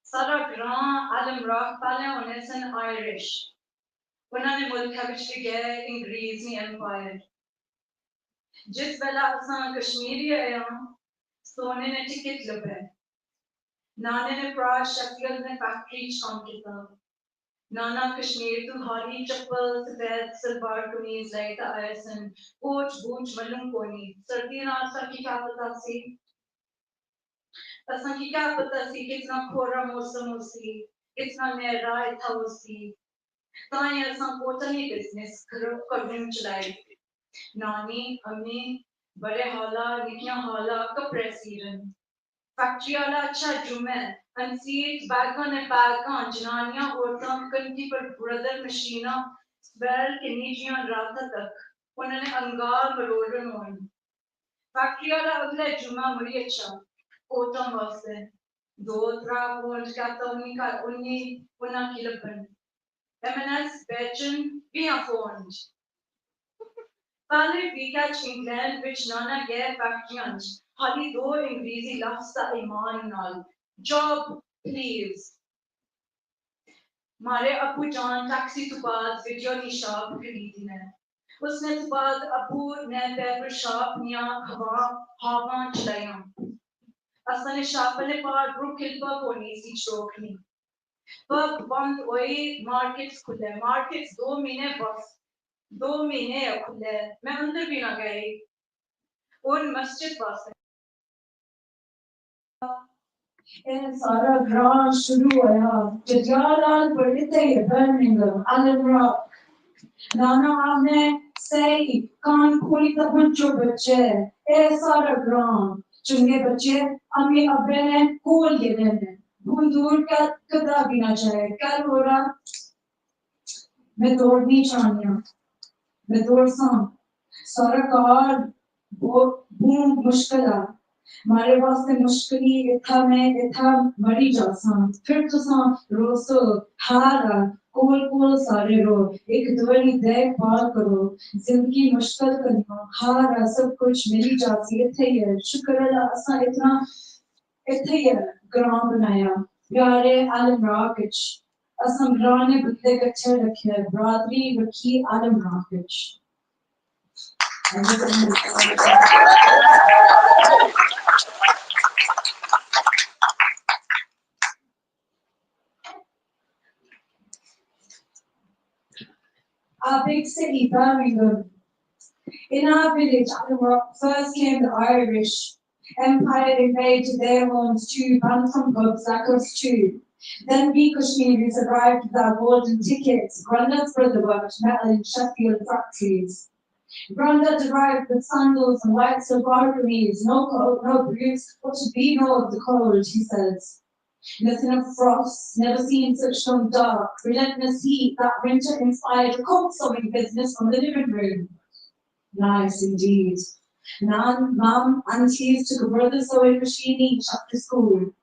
S11: Sara Grand Alam Rock pale hone sen Irish. उन्होंने मुल्क विच गए अंग्रेजी empire. जिस वेला असां कश्मीरी आया सोने ने टिकट लभे. नाने ने प्राज शक्ल ने फैक्ट्री काम किया. नाना कश्मीर तू हारी चप्पल सफेद सलवार कमीज लेता आया सन. कोच बूच मालूम कोनी. सर्दी ना असां की क्या पता सी. असां की क्या पता सी कितना खोरा मौसम होसी. कितना मेरा इथा होसी. ताई असां कोटनी बिजनेस करने चलाई. नानी अम्मी बड़े हाला निकियां हाला कपड़े सीरन. फैक्ट्री वाला अच्छा जुमे अनसीट बैगन ने बैगन जनानियां औरतां कंटी पर ब्रदर मशीना बैल के नीचियां रात तक उन्होंने अंगार मरोड़न होन. फैक्ट्री वाला अगले जुमा मुड़ी अच्छा कोटा वास्ते 2-3 पॉइंट का तो उन्नी उन्ना की लबन. M&S Belgian via Ford. Pale Vika England which Nana gave factions. Hali do English lafza iman nal. Job please. Mare Abu Jan taxi to baad video ni shop kharidi ne. Usne to baad Abu ne paper shop niya hawa chalaya. Asane shop ne par brook hilpa koni si chokni. But band oil markets खुले markets 2 महीने बस 2 महीने खुले मैं अंदर भी ना गई और मस्जिद पास है सारा ग्रां शुरू हुआ जजालाल पढ़ते हैं बर्मिंघम Allen Rock नाना आपने सही कान खोली तब बच्चों बच्चे ए सारा ग्रां चुंगे बच्चे अम्मी अब्बे ने खोल के देने दूर का कदा भी ना चाहे कल हो रहा मैं दौड़नी चाहिए मैं दौड़ सारा कार बहुत मुश्किल है हमारे वास्ते मुश्किली इथा मरी जासा फिर तो रोसो हारा कोल सारे रो एक दुआरी देखभाल करो जिंदगी मुश्किल करना हारा सब कुछ मिली जाती इथे ही है शुक्र अल्लाह असा इथे ही ग्रां बनाया प्यारे आलम राकिच असम ग्रां ने बदले कच्चे रखे बरादरी रखी आलम राकिच Our big city, Birmingham. In our village, first came the Irish. Empire invaded their homes too, Bantam pubs like us too. Then we Kashmiris arrived with our golden tickets. Grandad's brother worked metal in Sheffield factories. Grandad arrived with sandals and white silk orgreaves, no coat, no boots, what should we know of the cold, he says. Nothing of frost, never seen such strong dark, relentless heat that winter inspired a coat sewing business from the living room. Nice indeed. Nan, Mum, aunties took a brother's sewing machine each after school.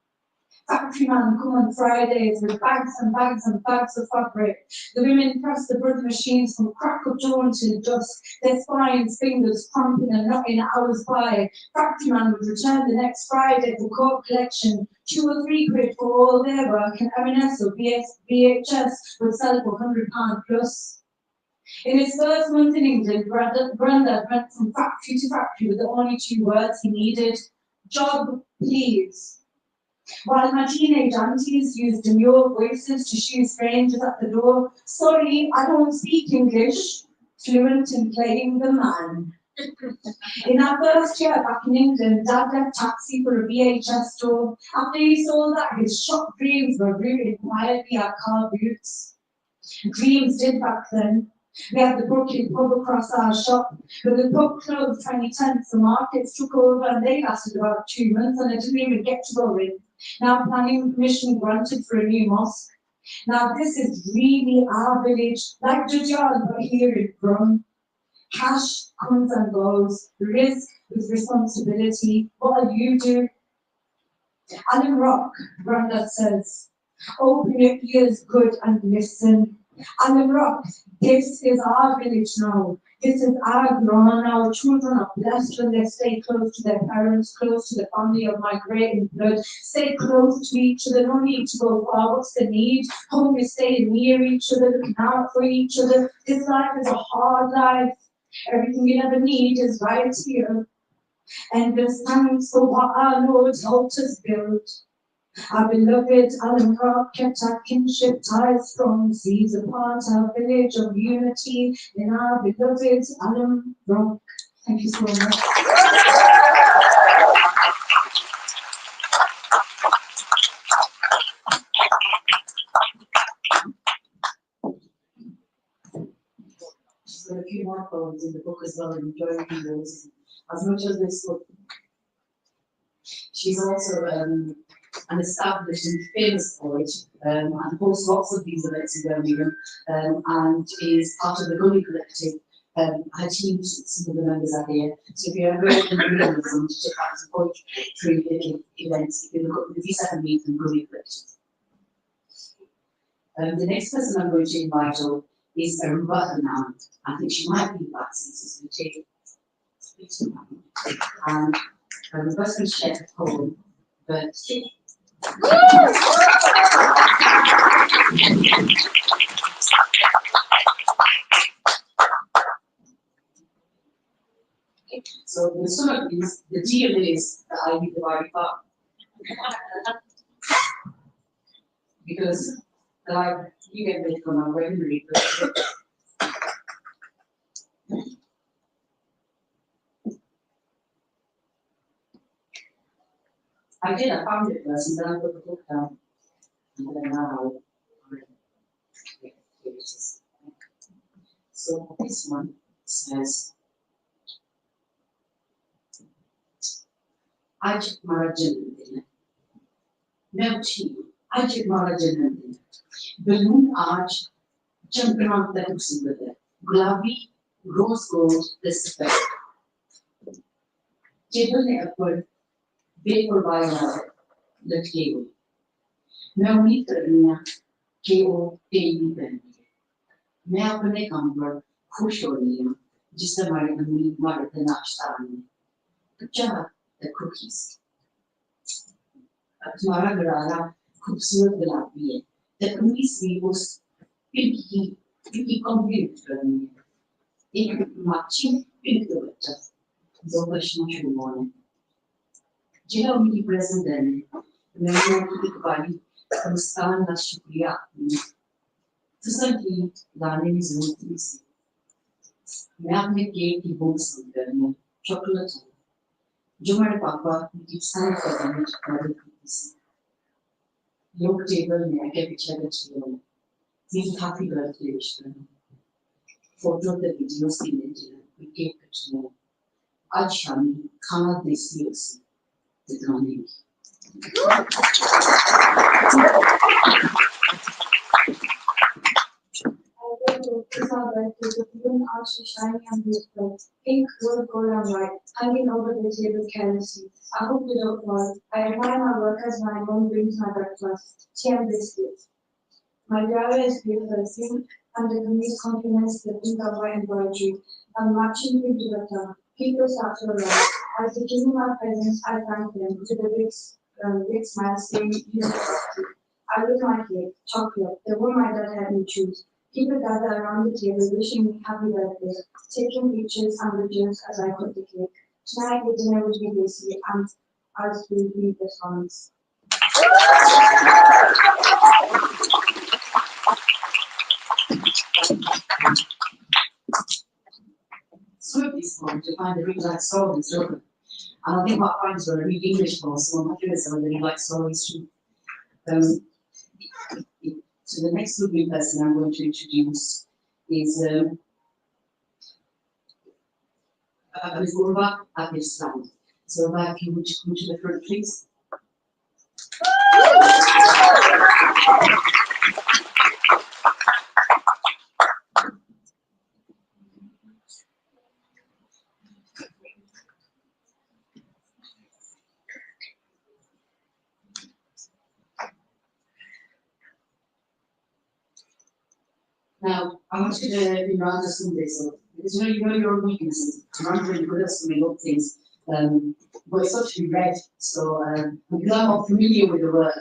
S11: Factory man come on Fridays with bags and bags and bags of fabric. The women press the brother machines from crack of dawn till dusk, their spines, fingers cramping and knotting hours by. Factory man would return the next Friday for coat collection, 2 or 3 quid for all their work, and M&S or VHS would sell for £100 plus. In his first month in England, Grandad went from factory to factory with the only 2 words he needed: job, please. While my teenage aunties used demure voices to shoo strangers at the door, sorry, I don't speak English, fluent in playing the man. In our first year back in England, Dad left taxi for a VHS store. After he saw that, his shop dreams were rooted quietly at car boots. Dreams did back then. We had the Brooklyn pub across our shop, but the pub closed 2010, so markets took over and they lasted about 2 months and I didn't even get to go in. Now planning permission granted for a new mosque. Now this is really our village, like Jujal, but here in Brum. Cash comes and goes, risk with responsibility. What will you do? Alan Rock, Grandad says, open your ears good and listen. Alan Rock, this is our village now. This is our grown. Our children are blessed when they stay close to their parents, close to the family of migrating blood. Stay close to each other, no need to go far. What's the need? Home is staying near each other, looking out for each other. This life is a hard life. Everything you ever need is right here. Endless thanks for what our Lord helped us build. Our beloved Alan Rock kept our kinship ties strong, sees apart our village of unity in our beloved Alan Rock. Thank you so much. She's got a few more poems in the book as well, and enjoying those as much as this book. She's also an established and famous poet, and hosts lots of these events in Birmingham, and is part of the Gully Collective. Her team, some of the members are here. So if you're ever in Birmingham to check out some poetry events, you can look up the V7 Meet and Gully Collective. The next person I'm going to invite up is Ruba now. I think she might be back since it's going to speak to her. And the person shared a poem, but so the sort of is the deal is the Ivy divided up because you get it from a regularly. I did, I found it first, and then I put the book down. And then now, so this one says, Aj Mara Janandina. Melchi, Aj Mara Janandina. Balloon Arch, jumping on the hooks with it. Gulabi, rose gold, this effect. Jebel upward. बेपर वाला लटके हुए मैं उम्मीद कर रही हूँ कि वो तेरी बहनी है मैं अपने काम पर खुश हो रही हूँ जिससे हमारी अम्मी हमारे नाश्ता में अच्छा द कुकीज अब तुम्हारा गरारा खूबसूरत गुलाबी है द कुकीज भी उस पिंकी कंप्लीट करनी है एक माची पिंक बच्चा दो बच्चों शुरू होने जिन्हें उनकी प्रेजेंट है मैं उनकी इकबाली मुस्कान का शुक्रिया फसल की लाने की जरूरत नहीं थी मैं अपने केक की बुक सुन रही हूँ चॉकलेट जो मेरे पापा की साइन करने में मदद की थी लोग टेबल में आगे पीछे बैठे हुए मेरी काफी गलत विश करना फोटो के वीडियोस की लेते हैं
S1: we gave it to more. आज शामी खाना देसी उसी दिखाने की.
S11: Pink, gold, and white, hanging over the table carelessly. I hope you don't mind. I admire my workers when my mom brings my breakfast, tea and biscuits. My diary is beautiful, pink, and the police compliments the pink of my embroidery. I'm matching with the people start to arrive. As they give me my presents, I thank them with a big smile saying, "You are lucky." I look my cake, chocolate, the one my dad had me choose. People gather around the table wishing me happy birthday, taking pictures and videos as I cut the cake. Tonight the dinner will be tasty and ours will be the songs.
S1: Swift is going to find the real life stories, and I think my friends will read English for us, so I'm not sure some of the real life stories too. So the next lovely person I'm going to introduce is Ms. Urva Abislam. So Urva, if you would come to the front, please. Now, I want you to be around us someday, so because you know your weaknesses. I'm not really good at so many other things, but it's such to be read. So, because I'm not familiar with the work,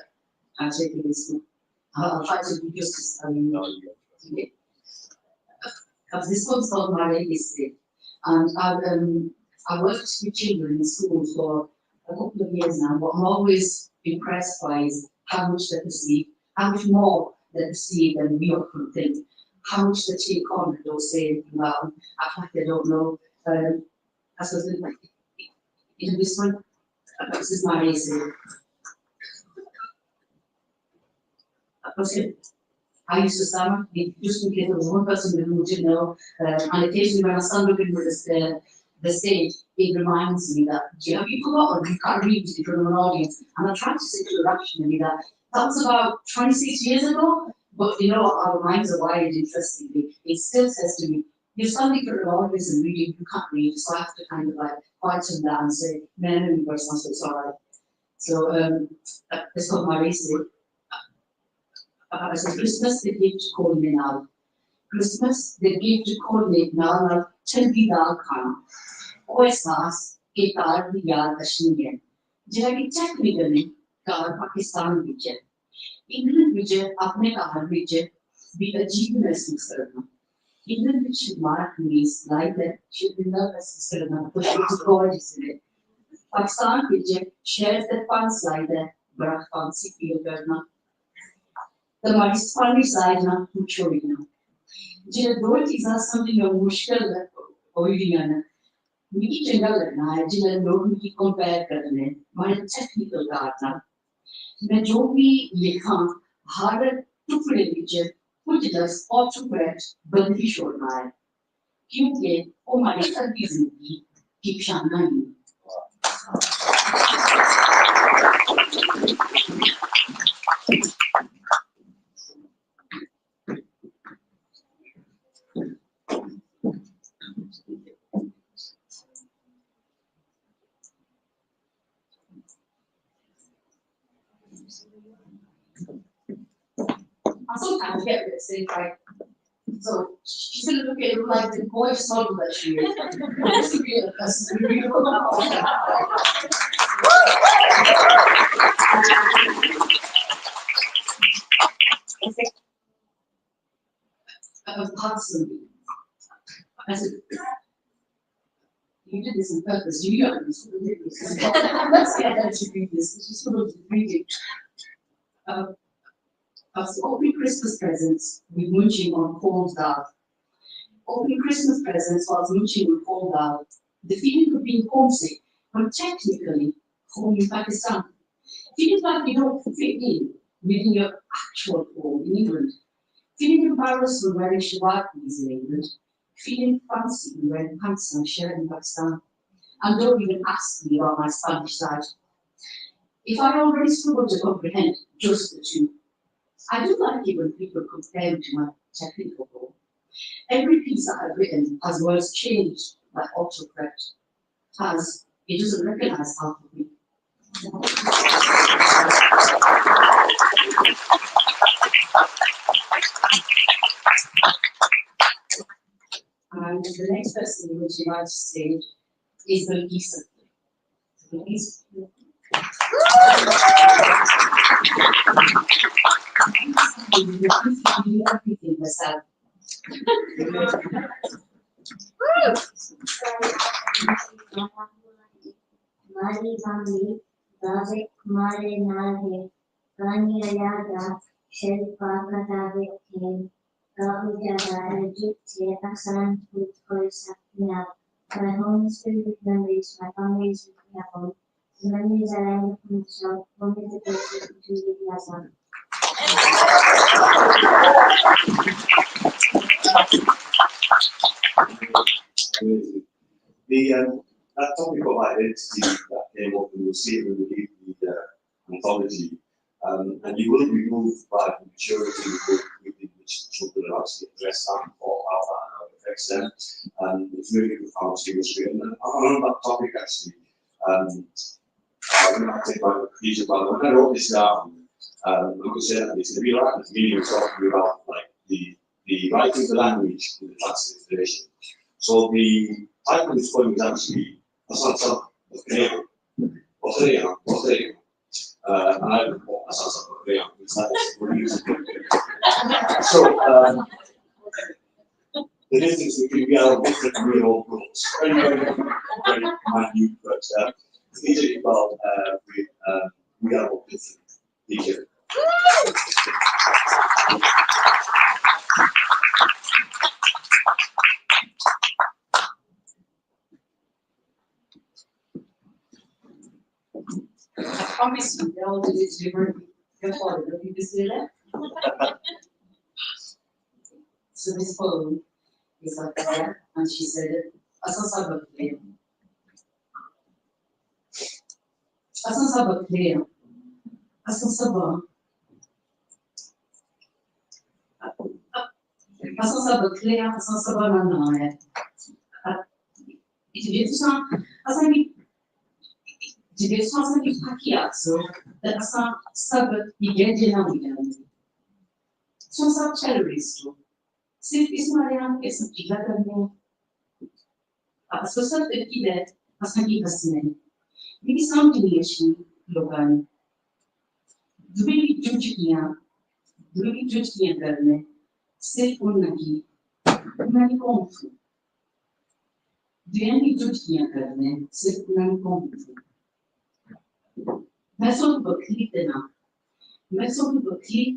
S1: I'm taking this one. I'll try to do justice. Okay. This one's called My Legacy, and I worked with children in school for a couple of years now. What I'm always impressed by is how much they perceive, how much more they perceive than we often think. How much they take on and don't say anything about them, act like they don't know. I suppose in this one, this is my essay. I used to stammer, just in case there was one person who didn't know, and occasionally when I stand up in the stage, it reminds me that, have you forgotten, you can't read in front of an audience, and I tried to say to rationally that was about 26 years ago. But you know, our minds are wired interestingly. It still says to me, you're standing for an audience and reading, you can't read, so I have to kind of like fight on that and say, no, person, so it's all right. So, it's not my race. I said, Christmas, the gift to call me now. Christmas, the gift to call me now, like, Chaldi Dal Khan. Oesas, Ketar, Yad, Kashmir. Jagi technically, Kar, Pakistan, Vijay. England विजय अपने कहार विजय भी अजीब महसूस करना England which mark मीस like that शिविंदा महसूस करना कुछ गॉर्जियस है पाकिस्तान विजय share that fun like that बड़ा फैंसी फील करना तुम्हारी स्पॉन्डी साइड ना कुछ छोड़ी ना जिन्हें दो चीज़ें समझना मुश्किल है कोई भी ना मुझे चंगा लगना है जिन्हें लोग मुझे कंपेयर करने मारे टेक्निकल करना मैं जो भी लिखा हर टुकड़े विच कुछ दस और टुकड़े बंदी छोड़ना है क्योंकि वो हमारी सारी जिंदगी की शान है I sometimes get this, like, so she's gonna look at it like the boy's model that she is. That's a real person. Possibly. I said, you did this on purpose. You don't understand this. Let's get her to read this. She's supposed to read it. Opening Christmas presents with munching on cold dal. Opening Christmas presents whilst munching on cold dal. The feeling of being homesick, but technically home in Pakistan. Feeling like you don't fit in within your actual home in England. Feeling embarrassed for wearing shalwar in England. feeling fancy wearing pants and a shirt in Pakistan, and don't even ask me about my Spanish side. If I already struggle to comprehend just the two, I do like it when people compare me to my technical role. Every piece that I've written has words changed by autocorrect, as it doesn't recognize half of me. And the next person who would you like to stage is the Lisa. Please. Everything myself.
S5: Mari Bambi, Dave Mare Nare, Rani Ayada, Shell Paka Dave King, Gabu Jada, Egypt, Asan, with voice of my home is filled with memories, my family is with me at home. The memories I am with myself, only the places to the Yazan.
S2: That topic of identity that came up when you see it when you read the anthology, and you will be moved by the maturity with which children are actually address that or how that affects them. It's really profound to was written. And on that topic, actually, when I take my conclusion, but when I wrote this down, like I said, it's a real art, it's really talking about like the writing of the language in the transliteration. So the title of this poem is actually Asansa Pothwari, Pothwari, and I would call Asansa Pothwari because we're using it. So the difference between we are different real old rules, very minute, but the teaching about we are all different. Teacher.
S1: I promise you, they all did it different. Before the people say that. So this poem is like that, and she said, Asansa Pothwari. Asansa Pothwari. Asansa Pothwari. Asansa Pothwari, Asansa Pothwari. Diversão, assim, diversão assim que paquiaço, essa sabe igreja não igreja. São só terroristas. Se isso não é essa diga também. A pessoa tem que ver assim que assim. Divisão de nicho local. Dubi judicinha carne. Se for naqui, não confu. Dubi judicinha carne. Se não confu. Mas o Buckley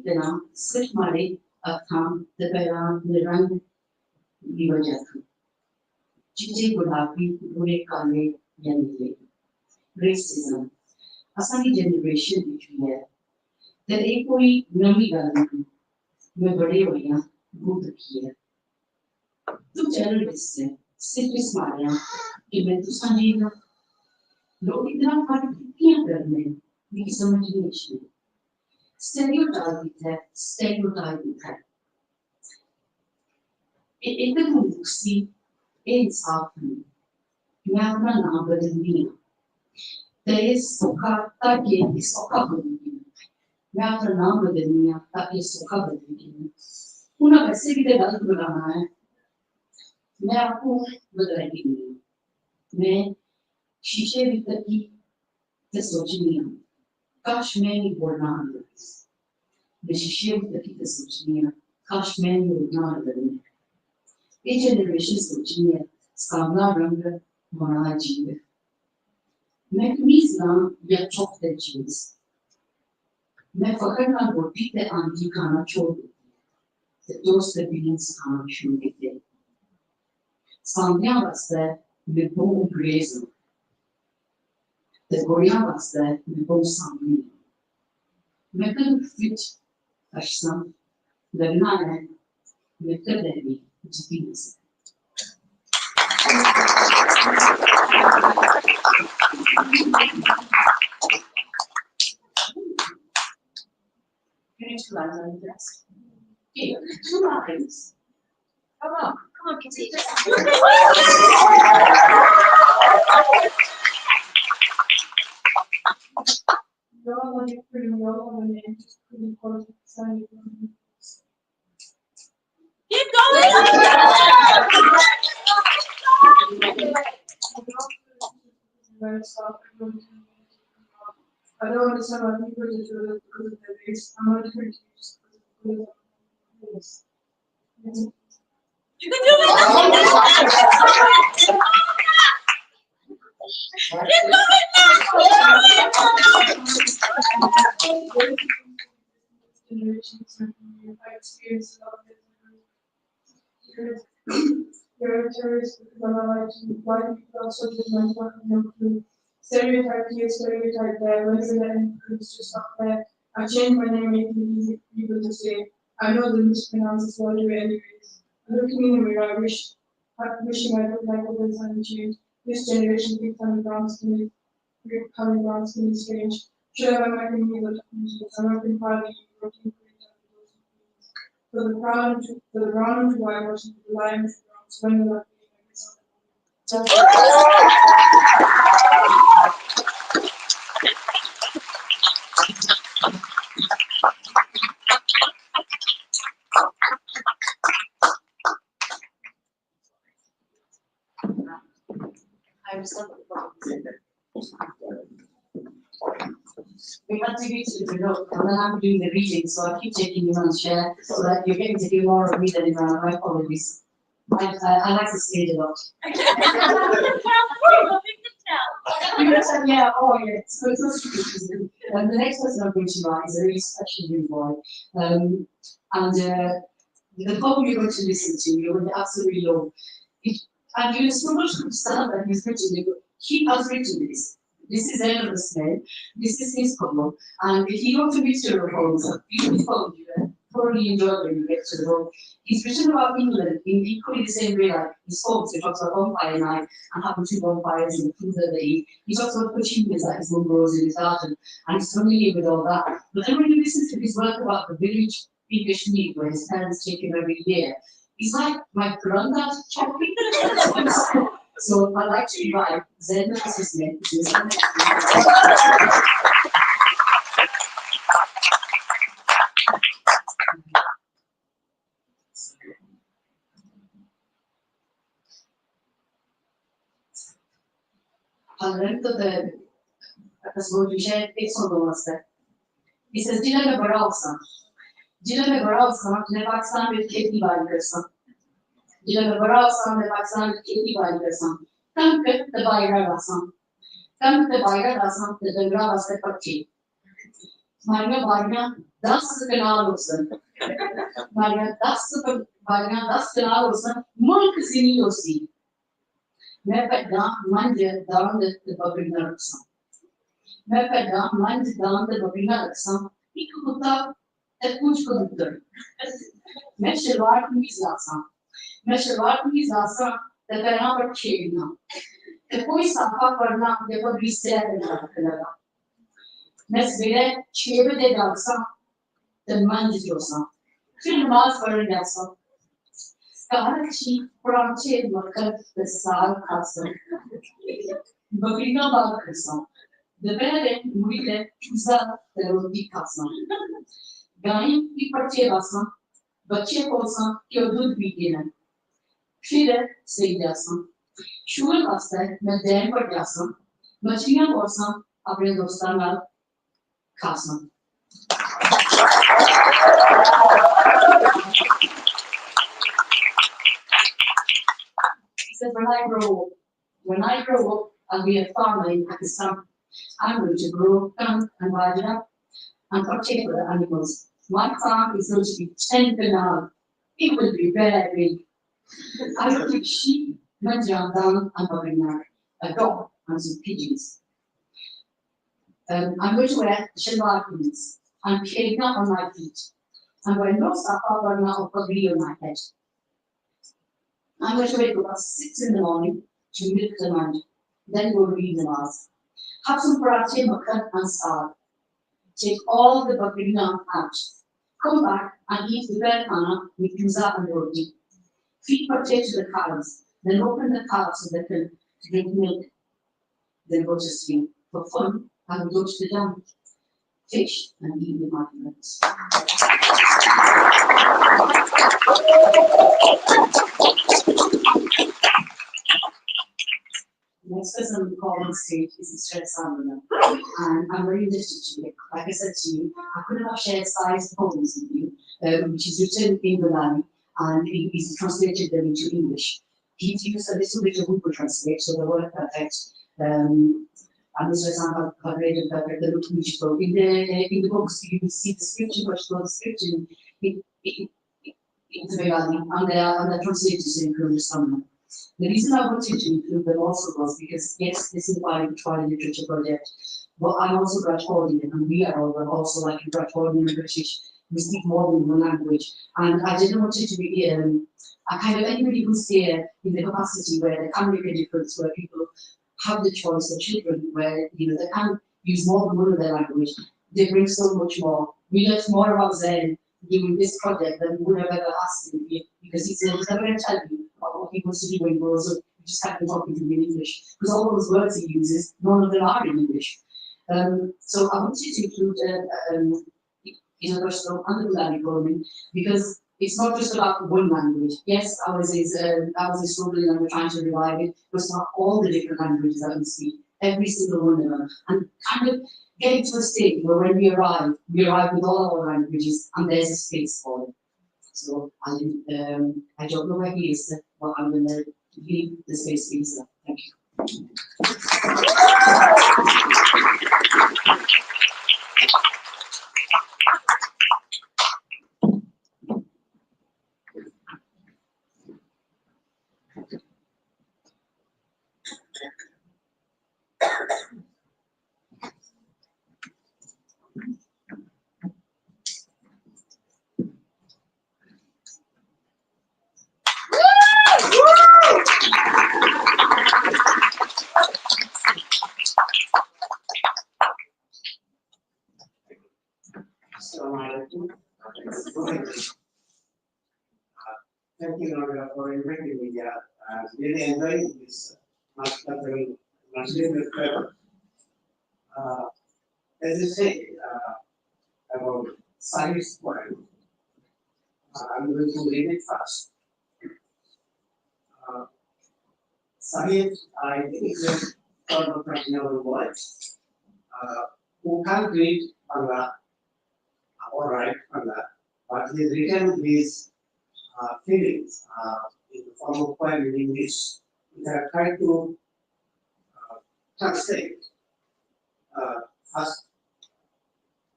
S1: तना सिर्फ हमारे अखाम दपहरान निरंग की वजह थी चिट्टे गुलाबी बुरे काले या नीले रेसिज्म असानी जनरेशन बिछी है ते एक कोई नवी गल नहीं मैं बड़े होया बुद्ध की है तू जर्नलिस्ट है सिर्फ इस मारिया कि मैं तू समझेगा लोग इतना फर्क क्यों करने मेरी समझ नहीं आई stereotype है एक मुक्सी इंसाफ में मैं अपना नाम बदलनी हूँ तेरे सुखा ताकि सुखा बदलनी मैं अपना नाम बदलनी हूँ ताकि सुखा बदलनी हूँ उन्हें वैसे भी गलत बनाना है मैं आपको बदलाएगी नहीं मैं शीशे भीतर की सोचनी हूँ काश मैं नहीं बोलना मैं शीशे भीतर की सोचनी हूँ काश मैं नहीं बोलना ये जनरेशन सोचनी है सामना रंग होना अजीब है मैं कमीज ना या चौकते जीन्स मैं फखर ना रोटी ते आंटी खाना छोड़ देती ते दोस्त बीन्स खाना शुरू देते सामने वास्ते मैं बहुत ग्रेज हूँ ते गोरियां वास्ते मैं बहुत सामने मैं कल फिट अशना लगना है मैं कल भी जीती नहीं सकती Finish two lines on the desk. Here, two lines. Come on, Kitty. Draw on it pretty well and then just pretty close to the side.
S8: Keep going.
S11: I don't understand why people just do it because of their race. I'm not different just because of their race.
S8: You can do it.
S11: Generations and I experienced a lot of it. You're a tourist because I'm not actually white people also just my fucking stereotype here, stereotype there, resident it's just not there. I changed my name, making it easy for people to say. I know the mispronounces what I do anyways. Looking in the mirror, wishing I looked like others and change. This generation keeps coming down to me, strange. Should have American music, American party, working for the brown and white, watching the lion, swinging like
S1: We had to reach the note, and then I'm doing the reading, so I keep taking you on share so that you're getting to do more of me than around. My apologies. I like to stage a lot. Yeah, oh yeah. So the next person I'm going to write is a really special young boy. The poem you're going to listen to, you're going to absolutely love. And you have so much good stuff that he's written. He has written this. This is Elvis name. This is his poem. And if you go to Mr. Holmes, a beautiful poem, you thoroughly enjoy when you get to the book. He's written about England in equally the same way like his poems. He talks about bonfire night and having two bonfires and the food that they eat. He talks about petunias that his mum grows in his garden. And he's familiar with all that. But then when you listen to his work about the village English meat where his parents take him every year, he's like my granddad chopping. So I'd like to invite Zen assistant to listen. Parlando del svolgimento e sono nostre. He says, Jina me barausa. Jina me barausa, ne Pakistan with खेती बारी करसा. Jina me barausa, ne Pakistan with खेती बारी करसा. Kam ke tabaira rasa. Kam tabaira rasa, the dangra was the pachi. Maria Barna, das canalosa. Maria das Barna, das canalosa, mulk siniosi. मैं पैदा मंज दान दे बकरीना रखसा मैं पैदा मंज दान दे बकरीना रखसा एक कुत्ता ते कुछ कबूतर मैं शलवार कमीज लासा ते पैना पर छेड़ना ते कोई साफा करना देखो रिश्ते लगा मैं सवेरे 6 बजे जागसा ते मंज जोसा फिर नमाज पढ़ने जासा Karachi, Pranche, Makar, the Sal Castle. Bagrina Balkerson. The Bere, Murile, Chusa, the Rodi Castle. Gaim, Pipache Vasa, Bache Posa, Kyodud Begin. Shire, say Jason. Shul Asta, Madame Jason. Machina Posa, Abredostana Castle. When I grow up, I'll be a farmer in Pakistan. I'm going to grow gun and bajra and protect the animals. My farm is going to be 10 canal. It will be very big. I will keep sheep, manjandam and babinar, a dog and some pigeons. I'm going to wear shalwar kameez and kegna on my feet. I'm going to safa barna or pagri on my head. I'm going to wake up at 6 in the morning to milk the land, then go read namaz. Have some parathe, makhan and sar. Take all the bakrina out. Come back and eat the bread khana with pizza and roti. Feed parathe to the cows, then open the calves so they can drink milk. Then go to sleep. For fun, I will go to the dam, fish and eat with my friends. The next person on the call on stage is Mr. Samana, and I'm very interested to it. Like I said to you, I couldn't have shared 5 poems with you, which is written in Bengali, and he's translated them into English. He's used a little bit of Google Translate, so they weren't perfect. And Mr. Samana had read it perfect, the English book. In the books, you can see the scripture, but the scripture in Bengali, and they're translated in Samana. The reason I wanted to include them also was because, yes, this is the Pahari-Pothwari Literature Project, but I'm also Bradfordian, and we are all also like Bradfordian and British. We speak more than one language, and I didn't want it to be a kind of anybody who's here in the capacity where there can make a difference, where people have the choice of children, where they can use more than one of their language. They bring so much more. We learned more about Zen doing this project than we would have ever asked him, because he's never going to tell you what he wants to do when he grows up. You just have to talk to him in English, because all those words he uses, none of them are in English. So I wanted to include Personal and the Bengali poem, because it's not just about one language. Yes, ours is struggling and we're trying to revive it, but it's not all the different languages that we speak, every single one of them, and kind of getting to a state where when we arrive with all our languages, and there's a space for it. So I don't know where he is, but I'm going to leave the space for you. Thank you.
S12: Thank you, Nora, for inviting me here. Really enjoying this much different travel. As you say about science poem, I'm going to read it first. Science, I think, is a sort of personal voice who can't read Bangla or write Bangla, but he's written his feelings in the form of poem in English. We have tried to translate first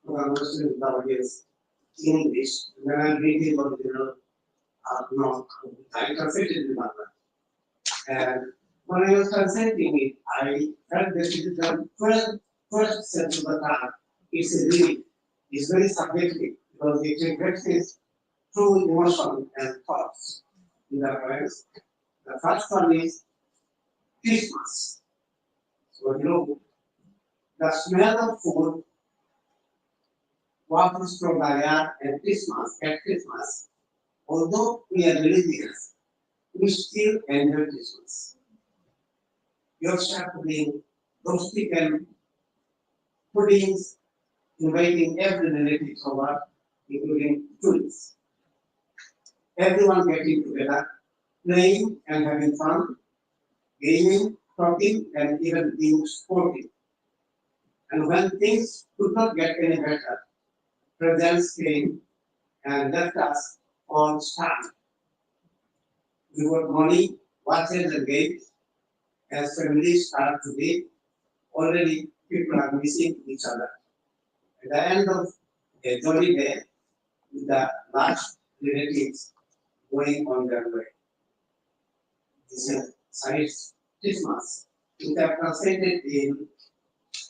S12: conversation with our audience in English, and then I'll read the original note. I translated the Bangla. And when I was translating it, I felt that it is the first sense of the term. It's very subjective, because it reflects true emotion and thoughts in the poems. The first one is Christmas. So the smell of food wafts from the air at Christmas. Although we are religious, we still enjoy Christmas. Yorkshire pudding, roast chicken, puddings, inviting every relative over, including twins. Everyone getting together, playing and having fun, gaming, talking, and even being sporty. And when things could not get any better, presents came and left us on stand. We got money, watches, and games. As families start to live, already people are missing each other. At the end of a jolly day, with the last relatives going on their way. This is Science Christmas. We have translated in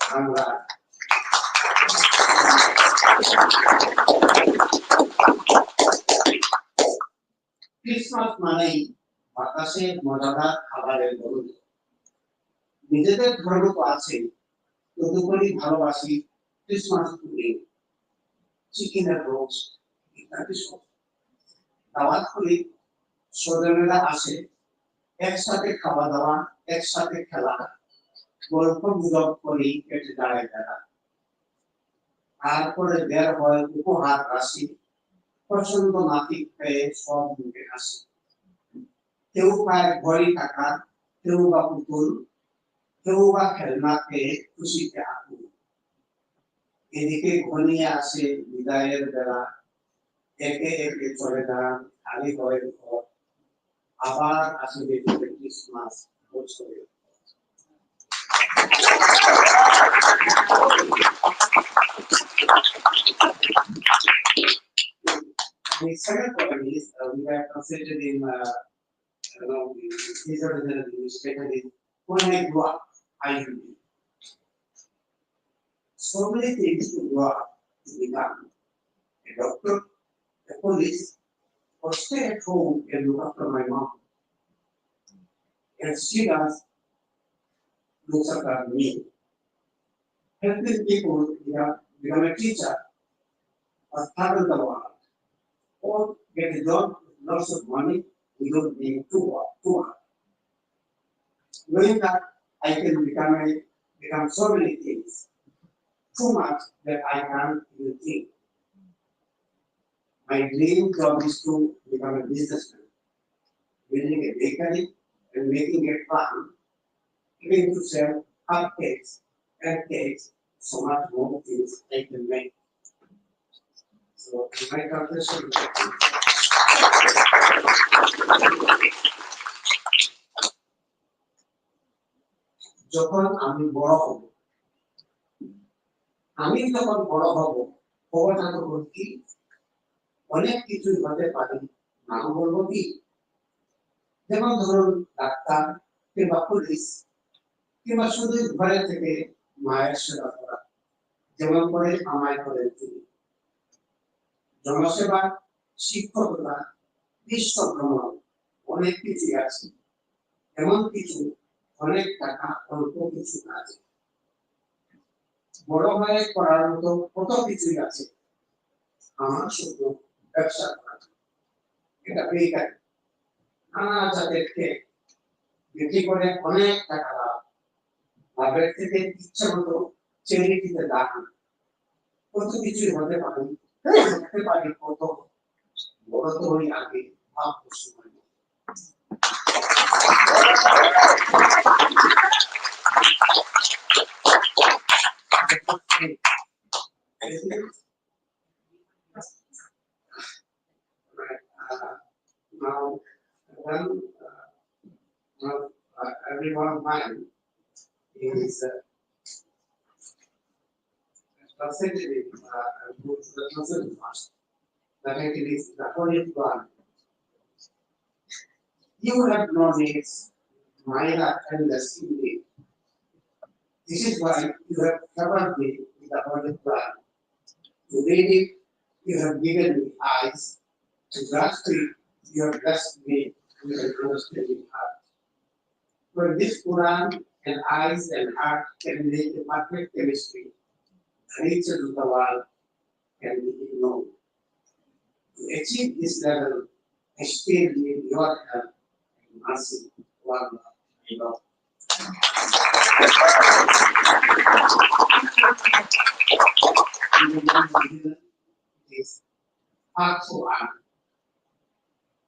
S12: Bangla. Christmas মানেই বাতাসে মজাদার খাবারের গন্ধ। নিজেদের ধর্ম তো আছে, তদুপরি ভালোবাসি ক্রিসমাস পুডিং, চিকেনের রোস্ট ইত্যাদি সব। দাওয়াত করি, স্বজনেরা আসে, একসাথে খাওয়া দাওয়া, একসাথে খেলা, গল্প গুজব করি কেটে দাঁড়ায় বেড়া। তারপরে বের হয় উপহার রাশি, পছন্দ মাফিক পেয়ে সব মুখে হাসি। কেউ পায় ঘড়ি টাকা, কেউ বা পুতুল, কেউ বা খেলনা পেয়ে খুশিতে আকুল। এদিকে ঘনিয়ে আসে বিদায়ের বেলা, একে একে চলে যান খালি ঘরের ঘর, আবার আসবে ক্রিসমাস বছরে। The second point is we have considered in these are the administrator is when I grow up, I will be. So many things to grow up to become a doctor, a police, or stay at home and look after my mom. And she does looks after me. Helping people become a teacher or travel the world or get a job with lots of money without being too hard. Knowing that I can become so many things, too much that I can't even think. My dream job is to become a businessman, building a bakery and making a farm, even to sell cupcakes and cakes, so much more things I can make. So my confession যখন আমি বড় হব, খবরটা তো কি অনেক কিছুই হতে পারে, নাম বলবো কি? যেমন ধরুন ডাক্তার কিংবা পুলিশ কিংবা শুধু ঘরে থেকে মায়ের সেবা করা, যেমন করে আমায় করেন তিনি। জনসেবা, শিক্ষকতা, বিশ্ব ভ্রমণ, অনেক কিছুই আছে। এমন কিছু অনেক টাকা অল্প কিছু কাজ, বড় হয়ে করার মতো কত কিছুই আছে। আমার শুধু ব্যবসা করা, এটা বেকার, নানা জাতের কেক বিক্রি করে অনেক টাকা লাভ, লাভের থেকে ইচ্ছা মতো চ্যারিটিতে দান, কত কিছুই হতে পারে। কত বড় তো হই আগে ভাববো সময়। Everyone of mine is concentrating to the concern first. That it is the Holy God. You have no needs, Maya and the Spirit. This is why you have covered me with the Holy God. To read it, you have given me eyes. To grasp it, you have blessed me with an understanding heart. For this Quran and eyes and heart can make a perfect chemistry, the riches of the world can be ignored. To achieve this level, I still need your help and mercy. One love.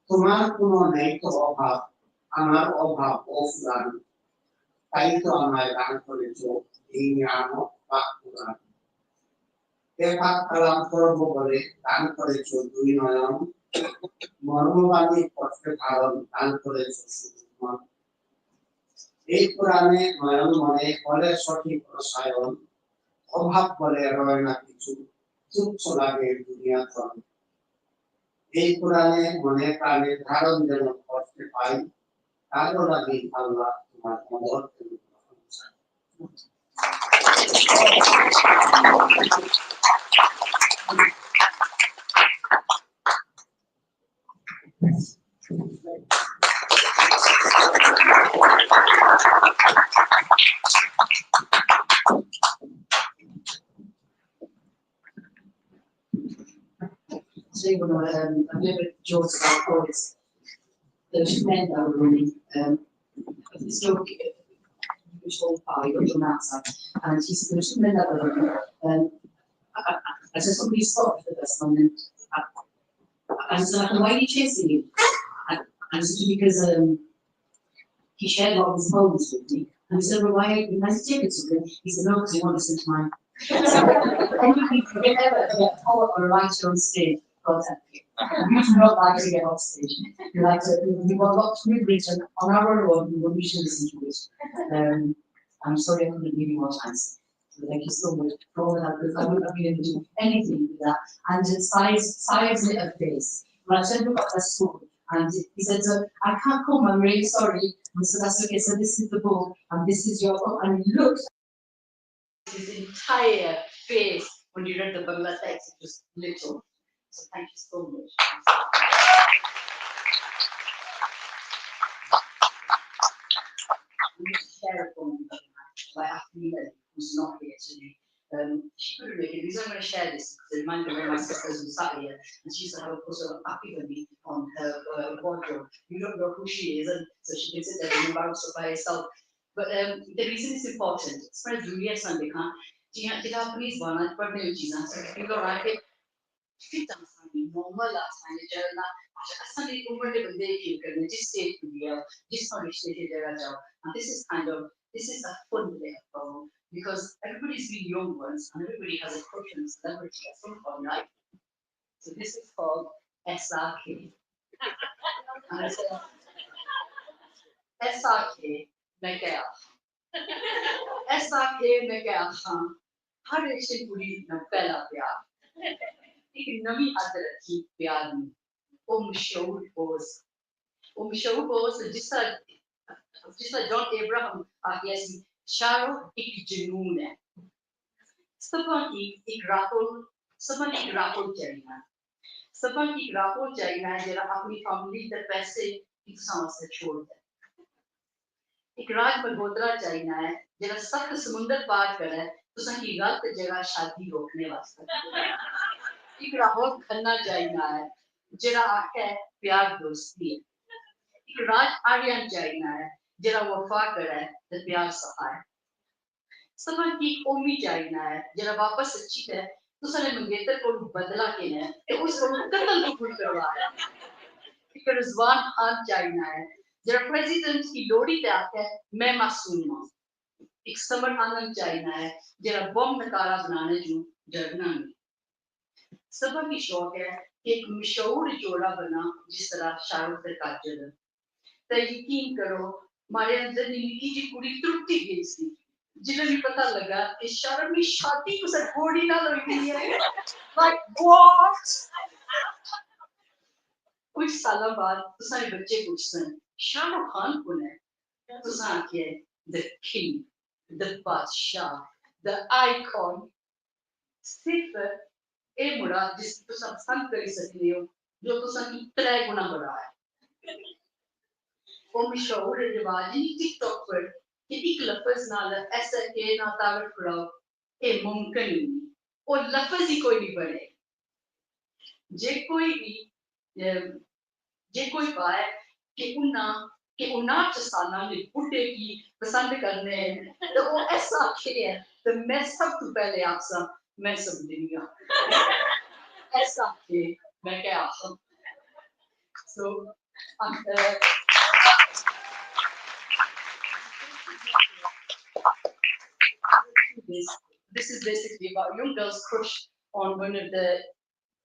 S12: তোমার কোনো নেই তো অভাব, আমার অভাব অফুরান, তাই তো আমায় দান করেছ এই নিয়ামত পাক কুরআন। এ পাক কালাম করব বলে দান করেছ দুই নয়ন, মর্মবাণী পথে ধারণ দান করেছ শুধু মন। এই কোরআনে নয়ন মনে বলে সঠিক রসায়ন, অভাব বলে রয় না কিছু, তুচ্ছ লাগে দুনিয়া ধন। এই কোরআনে মনে প্রাণে ধারণ যেন করতে পাই, তারও লাগে আল্লাহ তোমার মদত
S1: I've never joked about poets. There were two men that were running. This joke, which whole party, which on that side. And he said, there were two men that were running. I said, somebody stopped at this moment. I said, why are you chasing him? And I said, because he shared a lot of his poems with me. And I said, well, why are you taking something? He said, no, because you want to listen to mine. So, anything you ever get a poet or a writer on stage, contact you. You do not like to get off stage. You like to, we've got lots of written on our own, we should listen to it. I'm sorry I couldn't give you more time. So thank you so much for all that, because I wouldn't have been able to do anything with that. And the size it a face. When I said, look at that school, and he said, so I can't come, I'm really sorry. And so that's okay, so this is the book, and this is your book. And he looked at his entire face when you read the Bangla text, it was little. So thank you so much. I'm going to share a poem by Afnina, who's not here today. She couldn't make it because I'm going to share this because it reminded me of my sisters who sat here, and she used to have a poster of Afnina on her wardrobe. You don't know who she is, and so she can sit there and embarrass her by herself. But the reason it's important, it's for Julia Sunday, huh? Please, one, I'd probably you go right here. Normal last time, Sunday over the day, just stay to the just not stay there. And this is kind of this is a fun day because everybody's been young ones and everybody has a crush on a celebrity at some point, right? So this is called SRK. And it's SRK Miguel. SRK Miguel Khan. How did she put it in a fella? एक नवी आदत रखी प्यार में वो मशहूर pose जिसका John Abraham आगे ऐसी शारो एक जुनून है सबा की एक राहुल चाहिए जरा अपनी फैमिली के पैसे एक सांस से छोड़ दे एक राज मल्होत्रा चाहिए है जरा सख्त समुंदर पार करे तो सही गलत जगह शादी रोकने वास्ते एक राहुल खन्ना चाहिए है जरा आके प्यार दोस्ती है एक राज आर्यन चाहिए है जरा वफा करे तो प्यार सहाय समझ की ओमी चाहिए है जरा वापस अच्छी है तो सारे मंगेतर को बदला के ने तो उसको कत्ल को पूरी करवा है एक रिजवान खान चाहिए है जरा प्रेसिडेंट की लोड़ी पे आके मैं मासूम हूँ एक समर आनंद चाहिए है जरा बम नकारा बनाने जो डरना नहीं सबा की शौक है कि एक मशहूर जोड़ा बना जिस तरह शाहरुख और काजल तो यकीन करो हमारे अंदर निकी जी पूरी त्रुटि गई सी जिन्हें भी पता लगा कि शाहरुख की शादी को सर थोड़ी ना लगी है like what कुछ साल बाद तो सारे बच्चे पूछते हैं शाहरुख खान कौन है तो सारे के the king the बादशाह the icon सिर्फ ए मुड़ा जिस तो सब संग कर सकते हो जो तो संग इतना गुना बड़ा है वो मशहूर रिवाज ही टिकटॉक पर कि एक लफ्ज नाल ऐसा के ना ताकत करो ये मुमकिन नहीं और लफ्ज ही कोई नहीं बने जे कोई पाए कि उन्ना साला ने बुढ़े की पसंद करने तो वो ऐसा है तो मैं सब तो पहले आपसे मैं सब दुनिया ऐसा है मैं क्या so this is basically about young girls' crush on one of the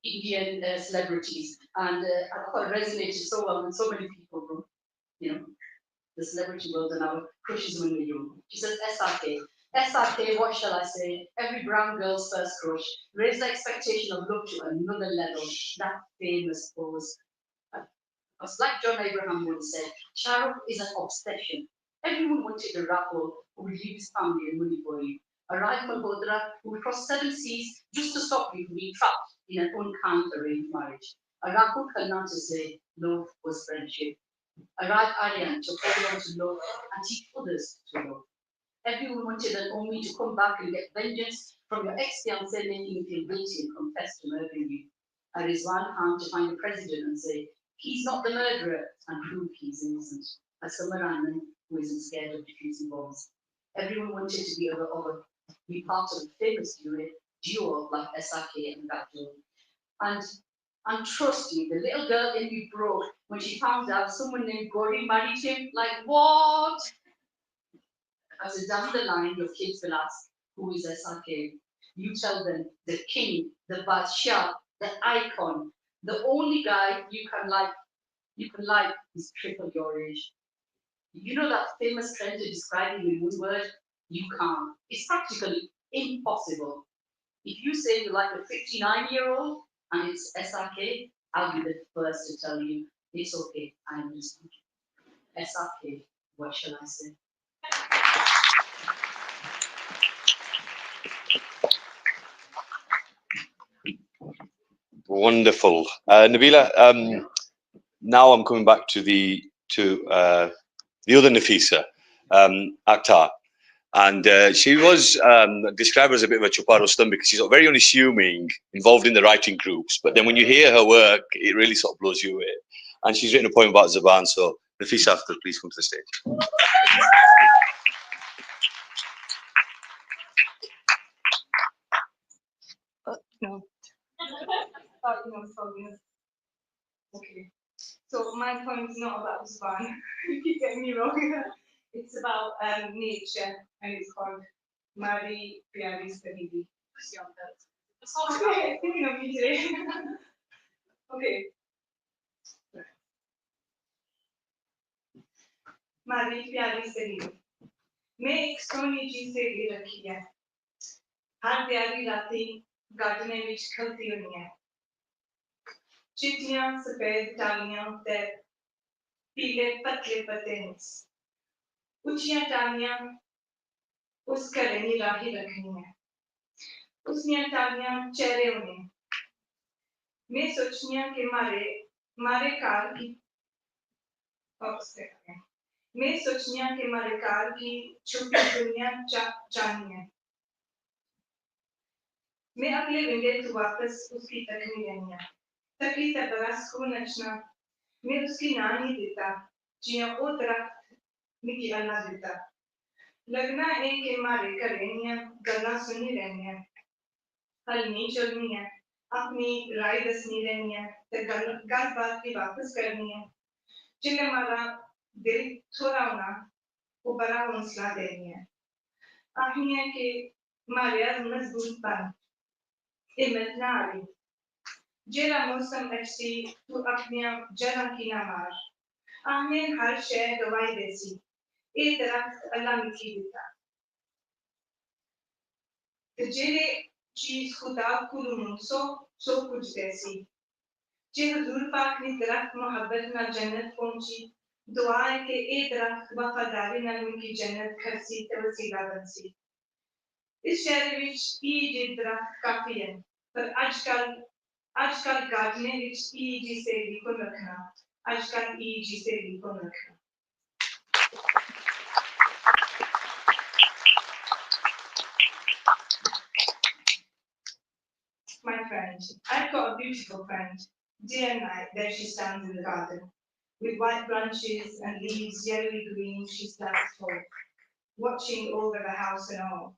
S1: Indian celebrities, and I thought it resonated so well with so many people from, the celebrity world and our crushes when we're young. She says, SRK, what shall I say? Every brown girl's first crush. Raise the expectation of love to another level. That famous pose. As like John Abraham once said, Shahrukh is an obsession. Everyone wanted a rapper who would leave his family and money for you. A Raj Malhotra who would cross 7 seas just to stop you from being trapped in an unkind arranged marriage. A Rahul Khanna to say love was friendship. A Raj Aryan to hold on to love and teach others to love. Everyone wanted an Omi to come back and get vengeance from your ex-fiancé making you feel guilty and confess to murdering you. a Rizwan Khan to find the president and say, he's not the murderer, and prove he's innocent. A Samaranan who isn't scared of defusing bombs. Everyone wanted to be part of a famous duo like SRK and Gabdo. And trust me, the little girl in me broke when she found out someone named Gordon married him. Like, what? I said, down the line, your kids will ask, who is SRK? You tell them, the king, the Badshah, the icon, the only guy you can like is triple your age. You know that famous trend to describe him in one word? You can't. It's practically impossible. If you say you like a 59-year-old and it's SRK, I'll be the first to tell you, it's okay, I understand. SRK, what shall I say?
S2: Wonderful. Nabila, now I'm coming back to the other Nafisa, Akhtar. And she was described as a bit of a chuparo stum because she's very unassuming, involved in the writing groups. But then when you hear her work, it really sort of blows you away. And she's written a poem about Zaban. So Nafisa, Akhtar, please come to the stage.
S13: No. Okay. So my poem is not about Zaban. You keep getting me wrong. It's about nature, and it's called Pahari-Pothwari Literature Project. Okay, thinking of me today. Okay. Pahari-Pothwari Literature. मैं एक सोनी जी से ले रखी है हर प्यारी राती गार्डने विच खलती होनी है चिट्टियां सफेद टालियां ते पीले पतले पत्ते ऊंचियां टालियां उस घरे नी राही रखनी है उसनियां टालियां चेहरे होने मैं सोचनिया कि मारे कार की मैं सोचनिया कि मारे कार की छुपी दुनिया जानी है मैं अगले विंडे तो वापस उसकी तकनी रहनी है तकली तबरस को नचना मैं उसकी ना नहीं देता जिया ओ दरख्त मिकी अल्लाह देता लगना है कि मारे घरेनियां गल्लां सुनी रहनियां हल नहीं चलनी है अपनी राय दसनी रहनी है ते गल बात की वापस करनी है जिले मारा दिल थोड़ा होना वो बड़ा हौसला देनी है आखनी है कि मारे मजबूत बन हिम्मत ना आ रही जेरा मौसम अच्छी तू अपनी जरा की ना मार आमें हर शय दवाई देसी ए दरख्त अल्लाह मिकी देता ते जेरे चीज खुदा कुलूम सो कुछ देसी जे हजूर पाक ने दरख्त मोहब्बत ना जन्नत पहुंची दुआ है कि ए दरख्त वफादारी ना उनकी जन्नत खरसी ते वसीला बनसी इस शहर विच जी दरख्त काफी है पर आजकल गार्डने विच जी से को रखना आजकल जी से को रखना My friend, I've got a beautiful friend. Day and night, there she stands in the garden. With white branches and leaves yellowy green, she stands tall, watching over the house and all.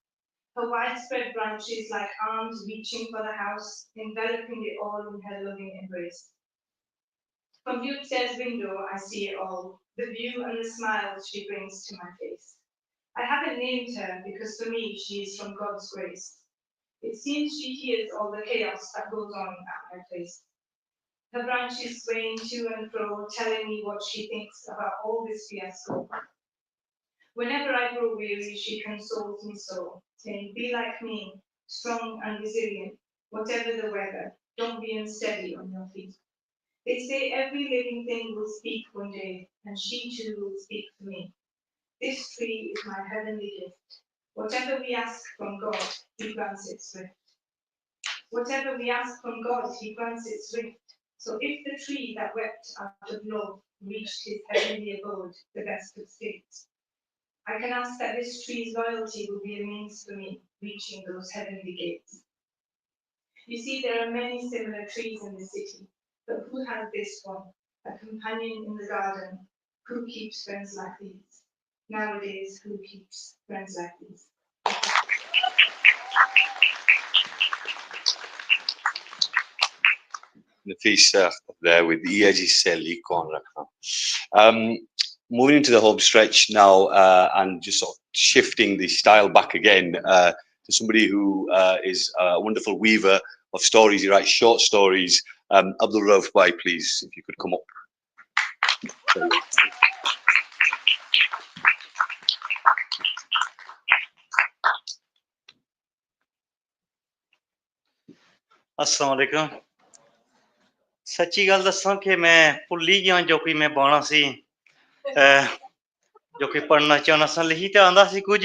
S13: Her widespread branches like arms reaching for the house, enveloping it all in her loving embrace. From the upstairs window, I see it all, the view and the smiles she brings to my face. I haven't named her because for me, she is from God's grace. It seems she hears all the chaos that goes on at my place. Her branches swaying to and fro, telling me what she thinks about all this fiasco. Whenever I grow weary, she consoles me so, saying, be like me, strong and resilient, whatever the weather, don't be unsteady on your feet. They say every living thing will speak one day, and she too will speak for me. This tree is my heavenly gift. Whatever we ask from God, He grants it swift. Whatever we ask from God, He grants it swift. So if the tree that wept out of love reached his heavenly abode, the best of states, I can ask that this tree's loyalty will be a means for me reaching those heavenly gates. You see, there are many similar trees in the city, but who has this one? A companion in the garden. Who keeps friends like these? Nowadays, who keeps friends like these?
S2: Nafisa there with the edges Sally moving into the home stretch now and just sort of shifting the style back again to somebody who is a wonderful weaver of stories. He writes short stories. Abdul Rauf Bhai, please, if you could come up.
S14: अस्सलाम वालेकुम सच्ची गल दसां कि मैं भुल्ली गया जो कोई मैं बाणा सी जो कोई पढ़ना चाहना सा लिखी तो आंदा सी कुछ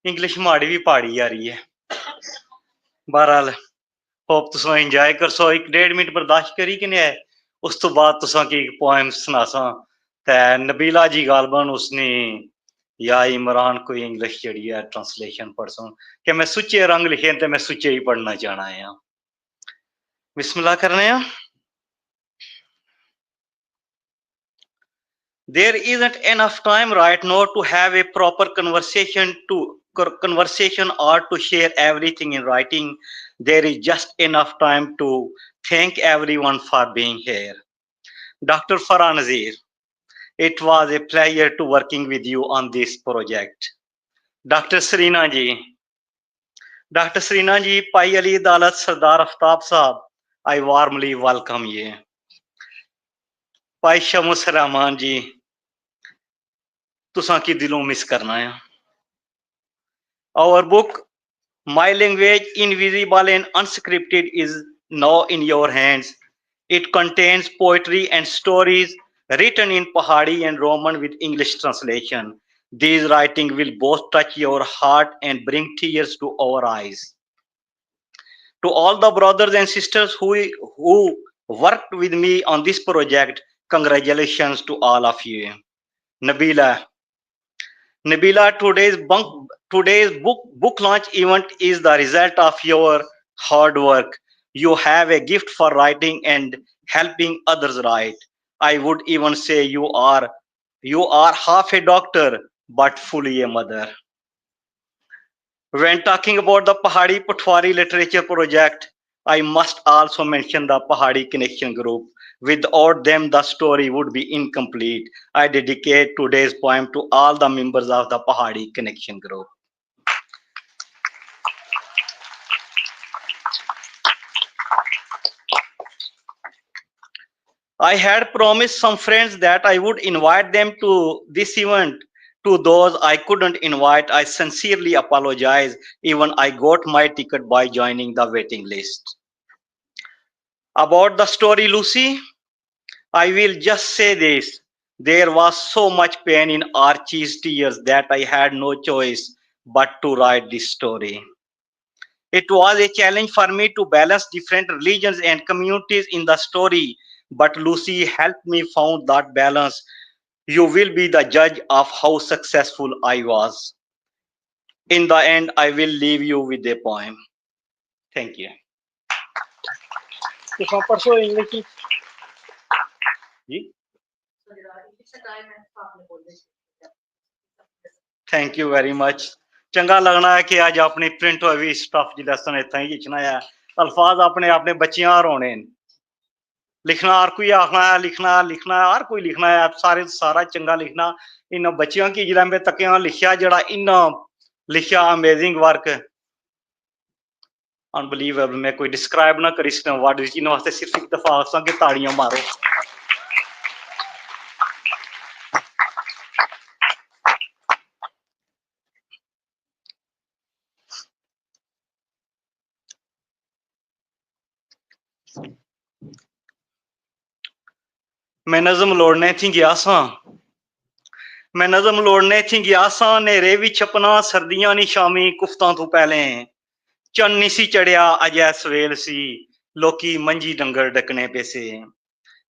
S14: इंग्लिश माड़ी भी पहाड़ी आ रही है बहरहाल होप तुसां इंजॉय करसो 1.5 मिनट बर्दाश्त करी कि नहीं उस तो बाद तुसां की एक पोएम सुनासा ते नबीला जी गालबन उसने या इमरान कोई इंग्लिश जड़ी है ट्रांसलेशन पढ़सो कि मैं सुच्चे रंग लिखे ते मैं सुच्चे ही पढ़ना चाहना है बिस्मिल्लाह करने हैं There isn't enough time right now to have a proper conversation or to share everything in writing. There is just enough time to thank everyone for being here. Dr. Farah Nazir, it was a pleasure to working with you on this project. Dr. Sarina ji, Pai Ali Dalat Sardar Aftab Sahab, I warmly welcome you. Pai Shamus Rahman ji, तुसां की दिलों miss करना है Our book My Language Invisible and Unscripted is now in your hands. It contains poetry and stories written in Pahari and Roman with English translation. These writings will both touch your heart and bring tears to our eyes. To all the brothers and sisters who worked with me on this project, congratulations to all of you. Nabila, today's book launch event is the result of your hard work. You have a gift for writing and helping others write. I would even say you are half a doctor, but fully a mother. When talking about the Pahari-Pothwari Literature Project, I must also mention the Pahari Connection Group. Without them, the story would be incomplete. I dedicate today's poem to all the members of the Pahari Connection Group. I had promised some friends that I would invite them to this event. To those I couldn't invite, I sincerely apologize. Even I got my ticket by joining the waiting list. About the story Lucy, I will just say this. There was so much pain in Archie's tears that I had no choice but to write this story. It was a challenge for me to balance different religions and communities in the story, but Lucy helped me found that balance. You will be the judge of how successful I was. In the end, I will leave you with a poem. Thank you. Thank you very much. चंगा लगना है कि आज अपनी print हुई stuff जिसने इतना ही लिखना है अल्फाज अपने अपने बच्चियां रोने लिखना हर कोई आखना है लिखना है हर कोई लिखना है सारा चंगा लिखना इन बच्चियों की जिला में तकिया लिखा जड़ा इन्ना लिखा अमेजिंग वर्क अनबिलीवेबल मैं कोई डिस्क्राइब ना करी सकता वर्ड इन वास्ते सिर्फ एक दफा आसां कि ताड़ियां मारो मैं नज़म लोड़ने थी गया सा नेरे भी छपना सर्दियां नी शामी कुफ्तां तू पहले चन्न नी सी चढ़िया अजै सवेल सी लोकी मंजी डंगर डकने पे से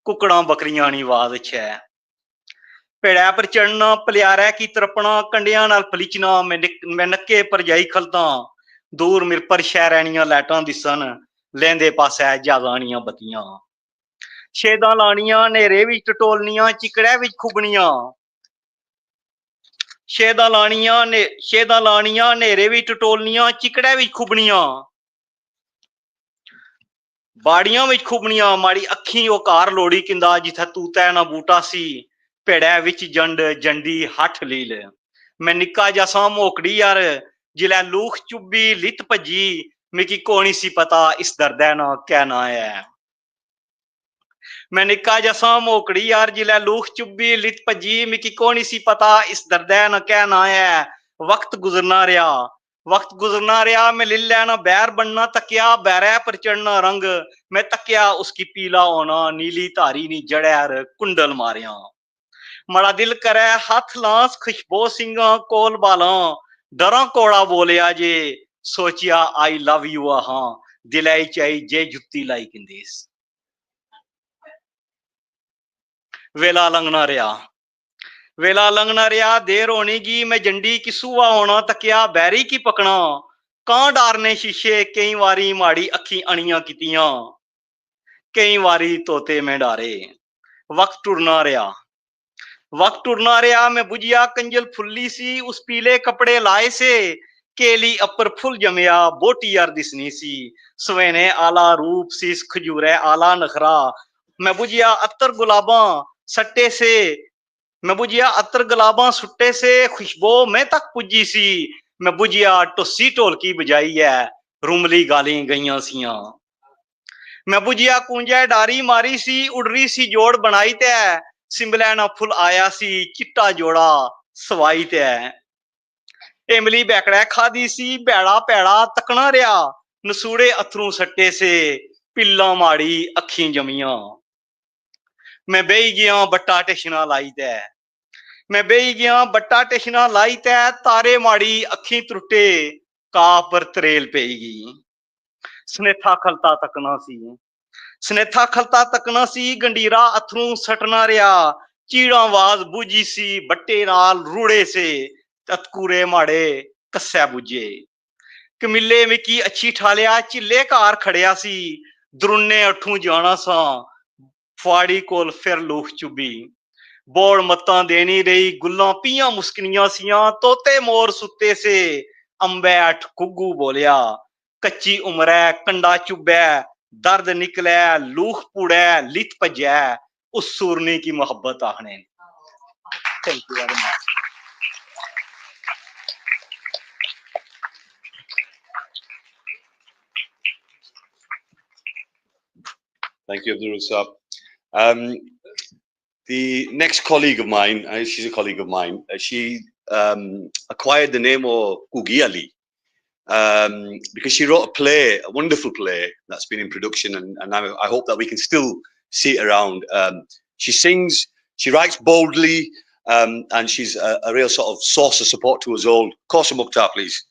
S14: कुकड़ा बकरियां नी आवाज छै पेड़ै पर चढ़ना पलियारै की तरपना कंडियां नाल पलिचना मैं नक्के पर जाई खलदा दूर मिर पर शहरैनियां लैटां दिसन ਲੈਂਦੇ ਪਾਸੇ ਜਾਗਾਣੀਆਂ ਬੱਤੀਆਂ ਛੇਦਾਂ ਲਾਣੀਆਂ ਨੇਰੇ ਵਿੱਚ ਟਟੋਲਨੀਆਂ ਚਿਕੜਿਆਂ ਵਿੱਚ ਖੁੱਬਣੀਆਂ ਛੇਦਾਂ ਲਾਣੀਆਂ ਨੇਰੇ ਵਿੱਚ ਟਟੋਲਨੀਆਂ ਚਿਕੜਿਆਂ ਵਿੱਚ ਖੁੱਬਣੀਆਂ ਬਾੜੀਆਂ ਵਿੱਚ ਖੁੱਬਣੀਆਂ ਮਾੜੀ ਅੱਖੀਂ ਉਹ ਘਰ ਲੋੜੀ ਕਿੰਦਾ ਜਿੱਥੇ ਤੂਤੈ ਨਾ ਬੂਟਾ ਸੀ ਭੇੜਿਆਂ ਵਿੱਚ ਜੰਡੀ ਹੱਠ ਲੀਲ ਮੈਂ ਨਿੱਕਾ ਜਿਹਾ ਸਾਂ ਮੋਕੜੀ ਯਾਰ ਜਿਲੇ ਲੂਖ ਚੁੱਬੀ ਲਿਤ ਭੱਜੀ ਮਿਕੀ ਕੋਣੀ ਸੀ ਪਤਾ ਇਸ ਦਰਦੈ ਨਾ ਕਹਿਣਾ ਹੈ ਮੈਂ ਨਿੱਕਾ ਜਿਹਾ ਸਾਂ ਮੋਕੜੀ ਯਾਰ ਜਿਲੇ ਲੂਖ ਚੁੱਬੀ ਲਿਤ ਭੱਜੀ ਮਿਕੀ ਕੋਣੀ ਸੀ ਪਤਾ ਇਸ ਦਰਦੈ ਨਾ ਕਹਿਣਾ ਹੈ ਵਕਤ ਗੁਜ਼ਰਨਾ ਰਿਹਾ मैं लिल्लै ना बैर बनना तकिया बैरै पर चढ़ना रंग मैं तकिया उसकी पीला होना नीली धारी नी जड़ैर कुंडल मारिया मड़ा दिल करे हथ लांस खुशबो सिंगा कोल बाला डरा कोड़ा बोलिया जे सोचिया आई लव यू हाँ दिलाई चाई जे जुत्ती लाई किंदेस वेला लंघना रहा देर होने की मैं जंडी की सुआ होना तकिया बैरी की पकना कां डारने शीशे कई वारी माड़ी अखी अणियां कितियां कई वारी तोते में डारे वक्त टुरना रहा मैं बुझिया कंजल फुल्ली सी उस पीले कपड़े लाए से केली अपर फुल जमिया बोटी यार दिसनी सी सवेने आला रूप सी खजूरे आला नखरा मैं बुझिया अतर गुलाबा सुट्टे से खुशबो मैं तक पुजी सी मैं बुझिया टुस्सी ढोलकी बजाई है रुमली गाली गईयां सियां मैं बुझिया कूंजा डारी मारी सी उड़री सी जोड़ बनाई ते सिंबलै ना फुल आया सी चिट्टा जोड़ा सवाई ते इमली बैकड़ा खादी सी भैड़ा तकना रहा नसूड़े अथरू सट्टे से पिल्ला माड़ी अखी जमियां मैं बेही गया बट्टा टेशना लाई तै तारे माड़ी अखी त्रुटे का पर तरेल पेगी सनेथा खलता तकना सी गंडीरा अथरू सटना रहा चीड़ा आवाज बूझी सी बट्टे नाल रूड़े से तत्कूरे माड़े कस्सै बुझे कमिले मिकी अच्छी ठालिया चिल्ले कार खड़िया सी दरुन्ने अठू जाना सा फाड़ी कोल फिर लूख चुबी बोड़ मत्तां देनी रही गुल्लां पियां मुस्कनियां सियां तोते मोर सुत्ते से अंबे अठ गुग्गू बोलिया कच्ची उमरै कंडा चुबै दर्द निकलै लूख पुड़ै लित भजै उस सूरनी की मोहब्बत आखने thank you very much
S2: Thank you, Abdul Saab. The next colleague of mine, she's a colleague of mine, she acquired the name of Kugi Ali because she wrote a play, a wonderful play that's been in production, and I hope that we can still see it around. She sings, she writes boldly, and she's a real sort of source of support to us all. Kosa Mukhtar, please.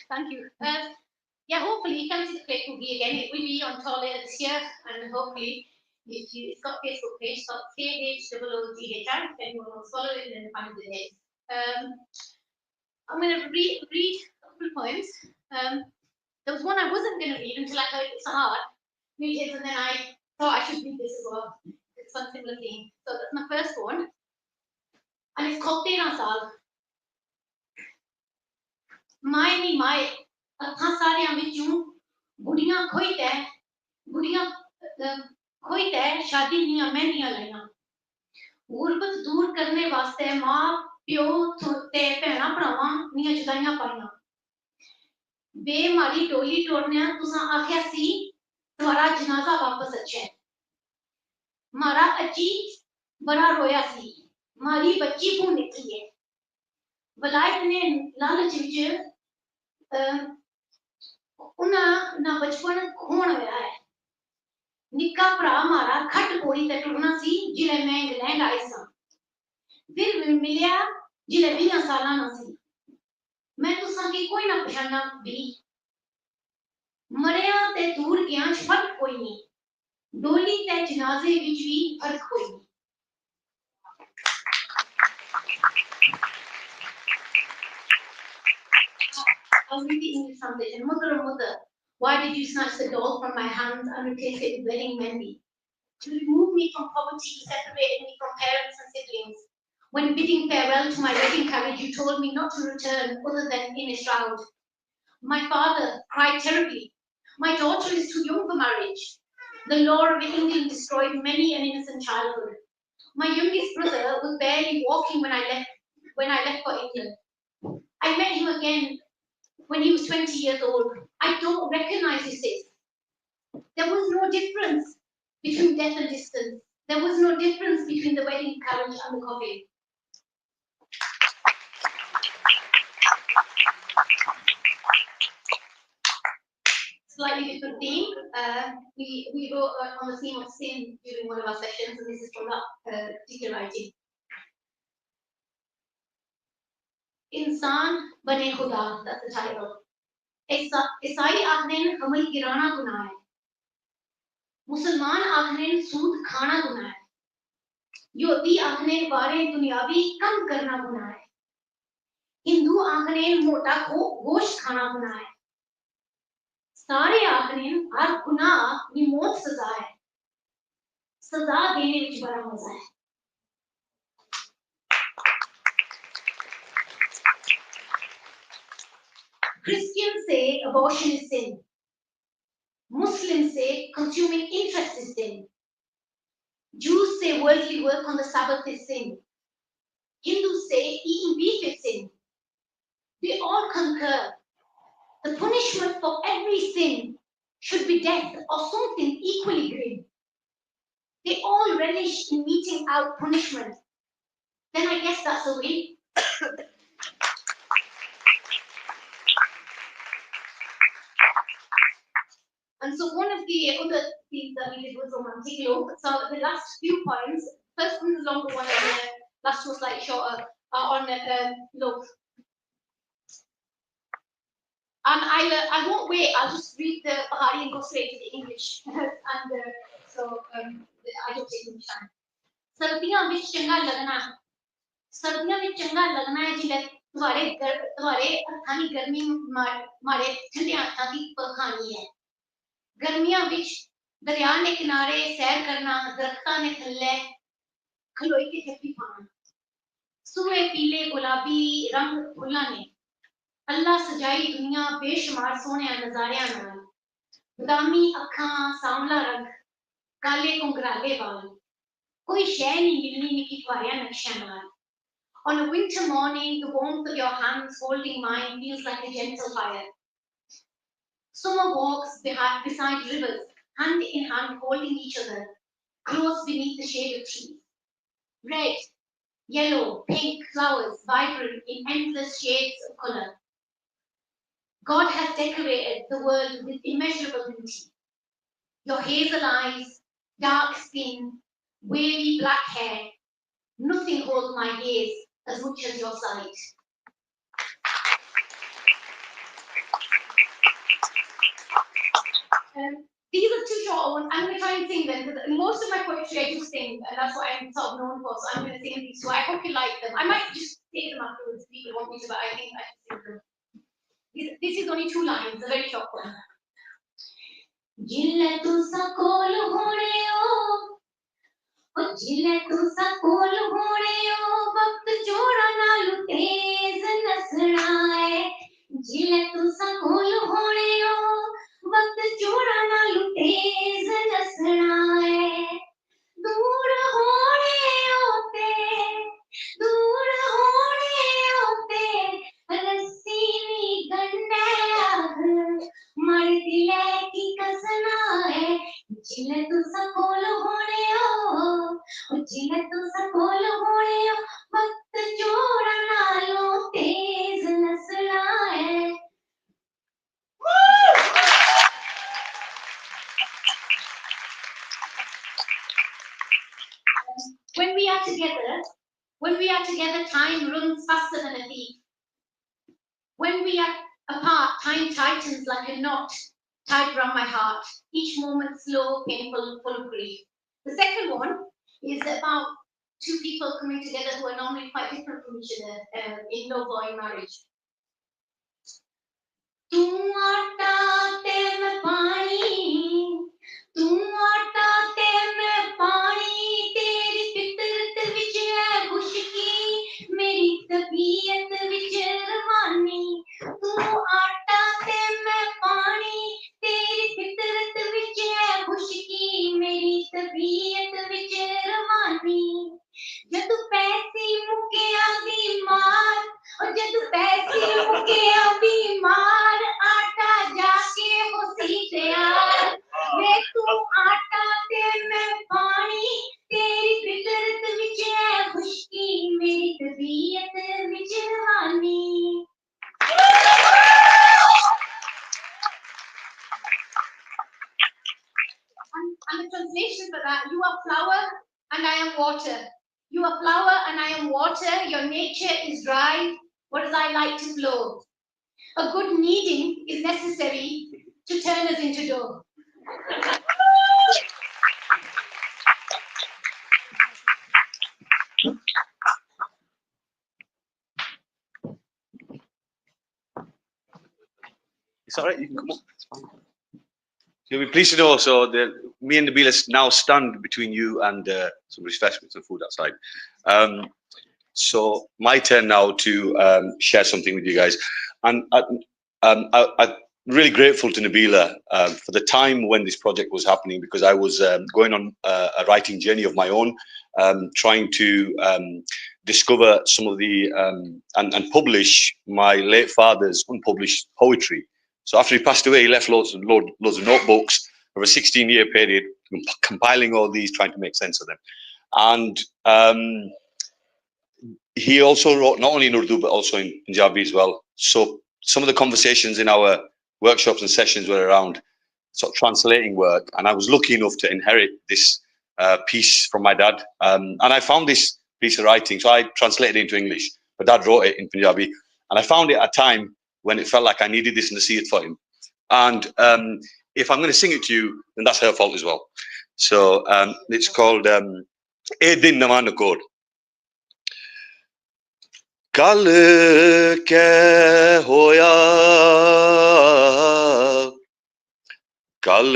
S8: Thank you. Yeah, hopefully you can see the play Coogie again. It will be on tour later this year, and hopefully it's got a Facebook page, it's got KHOOGHR, if anyone wants to follow it, then find the name. I'm going to read a couple of poems. There was one I wasn't going to read until I heard it's hard read, and then I thought I should read this as well. It's on a similar theme. So that's my first one, and it's called Tera Saal. माए नी माए अखां सारियां विचों गुड़ियां खोई तै शादी दियां मेहंदियां लाइयां गुरबत दूर करने वास्ते मां प्यो ते भैणा भरावां दियां जुदाइयां पाइयां बे मारी डोली टोड़ने तुसां आख्या सी तुम्हारा जनाजा वापस अच्छे मारा अची बड़ा रोया सी मारी बच्ची भू निकली है वलायत ने लालच विच उन्हां ना बचपन खोण होया है निक्का भरा मारा खट कोड़ी ते टुरना सी जिले मैं इंग्लैंड आई सां फिर मिलिया जिले 20 सालां ना सी मैं तुसां की कोई ना पछाना भी मरिया ते दूर गया फर्क कोई नहीं डोली ते जनाजे विच भी फर्क कोई नहीं
S15: I'll read the English translation. Mother, oh mother, why did you snatch the doll from my hands and replace it with wedding mehndi? To remove me from poverty, you separated me from parents and siblings. When bidding farewell to my wedding carriage, you told me not to return other than in a shroud. My father cried terribly. My daughter is too young for marriage. The law of England destroyed many an innocent childhood. My youngest brother was barely walking when I left for England. I met him again when he was 20 years old. I don't recognize his face. There was no difference between death and distance. There was no difference between the wedding carriage and the coffin. Slightly different theme. We wrote on the theme of sin during one of our sessions, and this is from that particular writing. Insan bane khuda, that's the title. Isai akhnen hamal kirana guna hai. Musalman akhnen sood khana guna hai. Yoti akhnen ware dunyavi kam karna guna hai. Hindu akhnen mota gosht khana guna hai. सारे आखने हर गुनाह की मौत सजा है सजा देने में बड़ा मजा है Christians say abortion is sin. Muslims say consuming interest is sin. Jews say worldly work on the Sabbath is sin. Hindus say eating beef is sin. They all concur. The punishment for every sin should be death or something equally grim. They all relish in meting out punishment. Then I guess that's a win. And so one of the other things that we did was romantic love. So the last few poems, first one is a longer one and the last one was slightly shorter, on love. And I won't wait, I'll just read the Pahari and go straight to the English. And so I don't take much time. Sardiyan vich changa lagna hai jile tumhare hatti garmi mare thande hatti di pakhani hai. Garmiyan vich darya ne kinare sair karna daraktan ne thalle khaloi ke chappi khana. Sue peele gulabi rang phulan ne अल्लाह सजाई दुनिया बेशुमार सोने नजारियां नाल बदामी अखां सांवला रंग काले कुंगराले वाल कोई शै नहीं मिलनी निकी थवारियां नक्शां नाल. On a winter morning the warmth of your hands holding mine feels like a gentle fire. Summer walks beside rivers hand in hand holding each other close beneath the shade of trees. Red, yellow, pink flowers vibrant in endless shades of color. God has decorated the world with immeasurable beauty. Your hazel eyes, dark skin, wavy black hair, nothing holds my gaze as much as your sight. These are two short ones. I'm going to try and sing them because most of my poetry I do sing, and that's what I'm sort of known for. So I'm going to sing these two. I hope you like them. I might just say them afterwards if people want me to, but I think I should sing them. This is only two lines, a very short one. Jille tu sakol hone o jille tu sakol hone o waqt joda na lutez nasna hai. Jille tu sakol hone o waqt joda na lutez nasna hai. Dur hone ote रस्सी गंडाग मर दिले की कसना है. जिले तू सकोल होने हो जिले तू सकोल होने हो वक्त जोड़ा ना लो तेज नसना है. When we are together, time runs faster than a thief. When we are apart, time tightens like a knot tied around my heart. Each moment slow, painful, full of grief. The second one is about two people coming together who are normally quite different from each other in love or in marriage. तू आटा ते मैं पानी, तू आटा ते मैं पानी, तेरी फितरत विच है खुशकी, मेरी तबीयत विच रवानी। तू आटा ते मैं पानी, तेरी फितरत विच है खुशकी, मेरी तबीयत विच रवानी। जदू पैसी मुकिया बीमार, और जदू पैसी मुकिया बीमार, आटा जाके होसी तैयार। वे तू आटा ते मैं पानी, तेरी फितरत विच है खुशकी, मेरी तबीयत विच रवानी। And the translation for that, you are flour and I am water. You are flour and I am water. Your nature is dry, whereas I like to flow. A good kneading is necessary to turn us into dough.
S2: It's all right, you can come up. It's fine. You'll be pleased to know, so that me and Nabila now stand between you and some refreshments and food outside. So my turn now to share something with you guys. And I'm really grateful to Nabila for the time when this project was happening, because I was going on a writing journey of my own, trying to discover some of the and publish my late father's unpublished poetry. So after he passed away, he left loads of notebooks over a 16-year period, compiling all these, trying to make sense of them. And he also wrote not only in Urdu, but also in Punjabi as well. So some of the conversations in our workshops and sessions were around sort of translating work. And I was lucky enough to inherit this piece from my dad. And I found this piece of writing. So I translated it into English, but Dad wrote it in Punjabi. And I found it at a time when it felt like I needed this nasihat for him. And if I'm going to sing it to you, then that's her fault as well. So it's called "E Din Nawa Nakor." Kal kya hoya, kal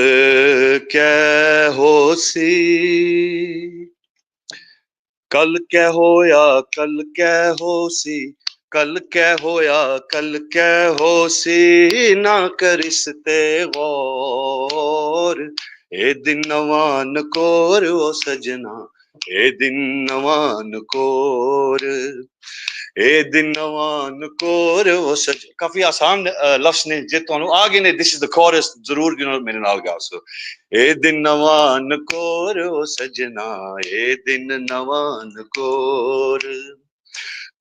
S2: kya hosi, kal kya hoya, kal kya hosi, कल क्या होया कल क्या होसी, ना करिस्ते गौर। ए दिन नवान core ओ सजना, ए दिन नवान कोर, ए दिन नवान कोर ओ सज। काफी आसान लफ्ज ने जे तुहानू आ गए ने, दिस इज द कोरस, जरूर मेरे नाल गाओ। सो ए दिन नवान कोर ओ सजना, ए दिन नवान कोर।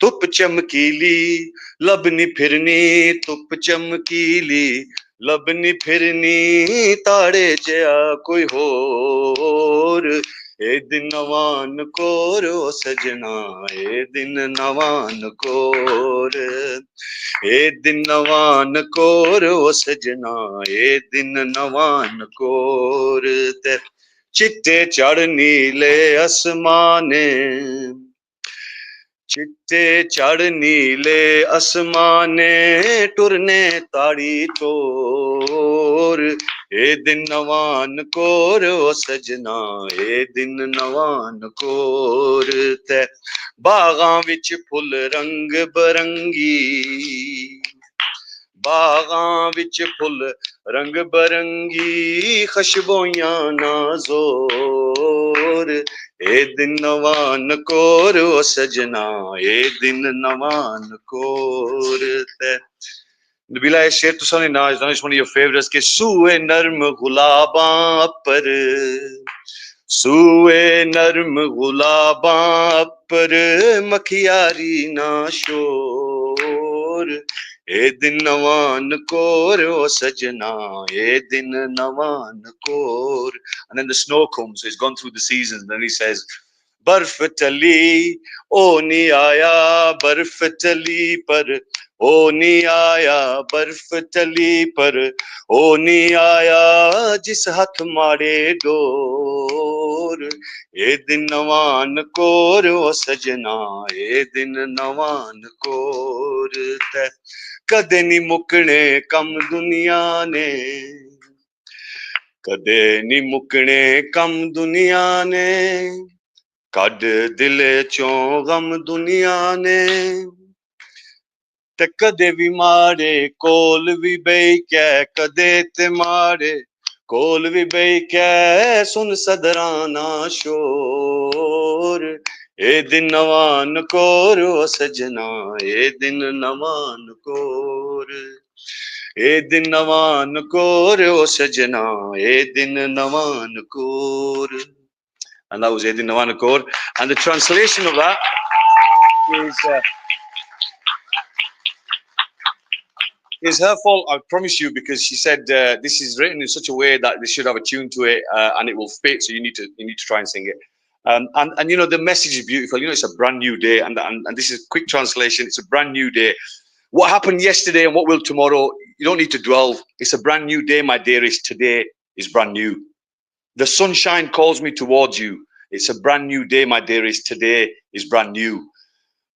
S2: धुप चमकीली लबनी फिरनी, धुप चमकीली लबनी फिरनी, ताड़े जया कोई होर। ए दिन नवान कोर ओ सजना, ए दिन नवान कोर, ए दिन नवान कोर ओ सजना, ए दिन नवान कोर। ते चिट्टे चढ़ नीले आसमाने, चिट्टे चढ़ नीले आसमाने, टुरने ताड़ी तोर। ए दिन नवान कोर ओ सजना, ए दिन नवान कोर। ते बागां विच फुल रंग बरंगी, बागां विच फुल रंग बरंगी, खुशबोइयां नाज़ोर। ए दिन नवान कोर ओ सजना, ए दिन नवान कोर। ते नबीला, ये शेर तुसां ने ना, is one of your favourites के सूए नरम गुलाबां पर, सूए नरम गुलाबां पर, मखियारी ना शोर। ए दिन नवान कोर ओ सजना, ए दिन नवान core. And then the snow comes, so he's gone through the seasons, and then he says, बर्फ टली ओ नी आया, बर्फ टली पर ओ नी आया, बर्फ टली पर ओ नी आया, जिस हथ मारे डोर। ए दिन नवान कोर ओ सजना, ए दिन नवान कोर। ते कदे नी मुकने कम दुनिया ने कदे नी मुकने कम दुनिया ने कद दिल चों गम दुनिया ने ते कदे भी मारे कोल भी बेई कै कदे ते मारे कोल भी बेई कै सुन सदराना शोर ए दिन नवान कोर ओ सजना ए दिन नवान कोर ए दिन नवान कोर ओ सजना ए दिन नवान core. And that was Edin Nawan Kaur. And the translation of that is her fault, I promise you, because she said this is written in such a way that this should have a tune to it and it will fit. So you need to try and sing it. And you know, the message is beautiful. You know, it's a brand new day, and this is quick translation. It's a brand new day. What happened yesterday and what will tomorrow, you don't need to dwell. It's a brand new day, my dearest. Today is brand new. The sunshine calls me towards you. It's a brand new day, my dearest. Today is brand new.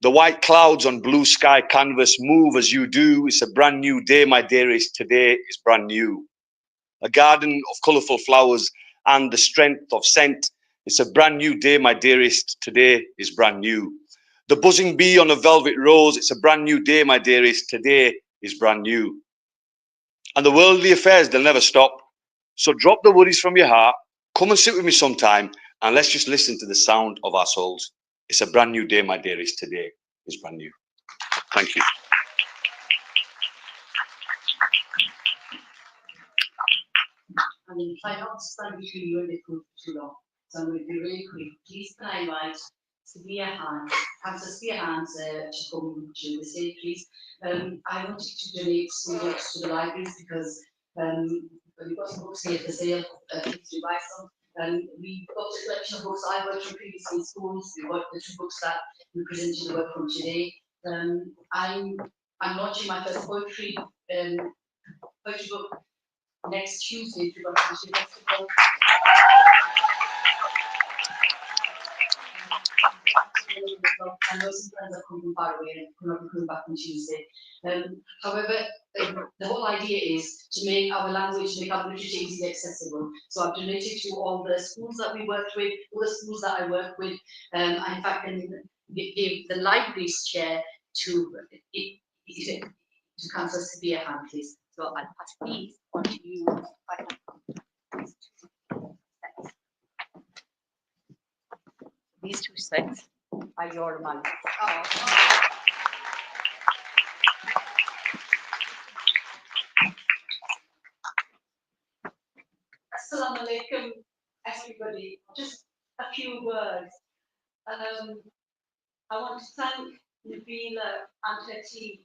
S2: The white clouds on blue sky canvas move as you do. It's a brand new day, my dearest. Today is brand new. A garden of colourful flowers and the strength of scent. It's a brand new day, my dearest. Today is brand new. The buzzing bee on a velvet rose. It's a brand new day, my dearest. Today is brand new. And the worldly affairs, they'll never stop. So drop the worries from your heart. Come and sit with me sometime and let's just listen to the sound of our souls. It's a brand new day, my dearest. Today is brand new. Thank you.
S1: And then try not to stand between you and the group for too long. So I'm going to be really quick. Please can I invite Sophia Hans, Sophia Hans to come to the stage, please. I want you to donate some books to the libraries because we've got some books here for sale. Please do buy some. We've got a collection of books I worked from previously in schools. We've got the two books that we presented the work from today. I'm launching my first poetry book next Tuesday. We've got Poetry Festival. I know some friends are coming from Pahari and coming back on Tuesday. However, the whole idea is to make our language, make our literature easily accessible. So I've donated to all the schools that we worked with, all the schools that I work with. In fact, I give the libraries chair to Councillor Sophia Hand, please.
S7: So I'll pass these on to you. These two sets are your money.
S16: Assalamu alaikum, everybody. Just a few words. I want to thank Nabila and her team.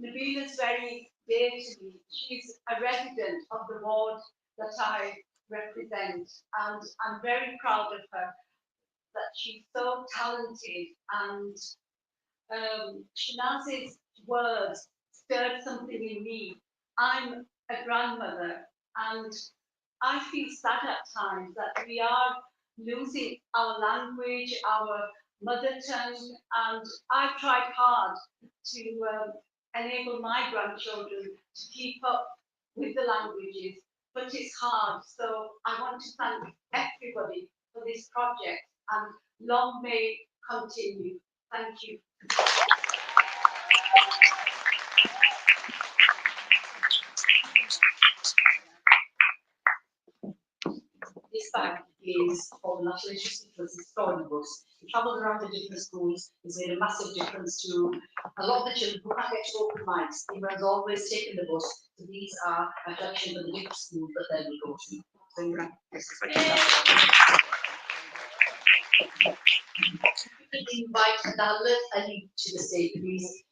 S16: Nabila is very dear to me. She's a resident of the ward that I represent, and I'm very proud of her, that she's so talented, and Shanaz's words stirred something in me. I'm a grandmother, and I feel sad at times that we are losing our language, our mother tongue, and I've tried hard to enable my grandchildren to keep up with the languages, but it's hard. So I want to thank everybody for this project, and long may it continue. Thank you.
S1: This bag is for the National Literacy Trust's storybooks. It travels around the different schools. It's made a massive difference to a lot of the children who can't get to open mics. Imran's always taken the bus. So these are a collection of the different schools that they will go to. So Imran, this is invite Dalit Ali to the stage, please.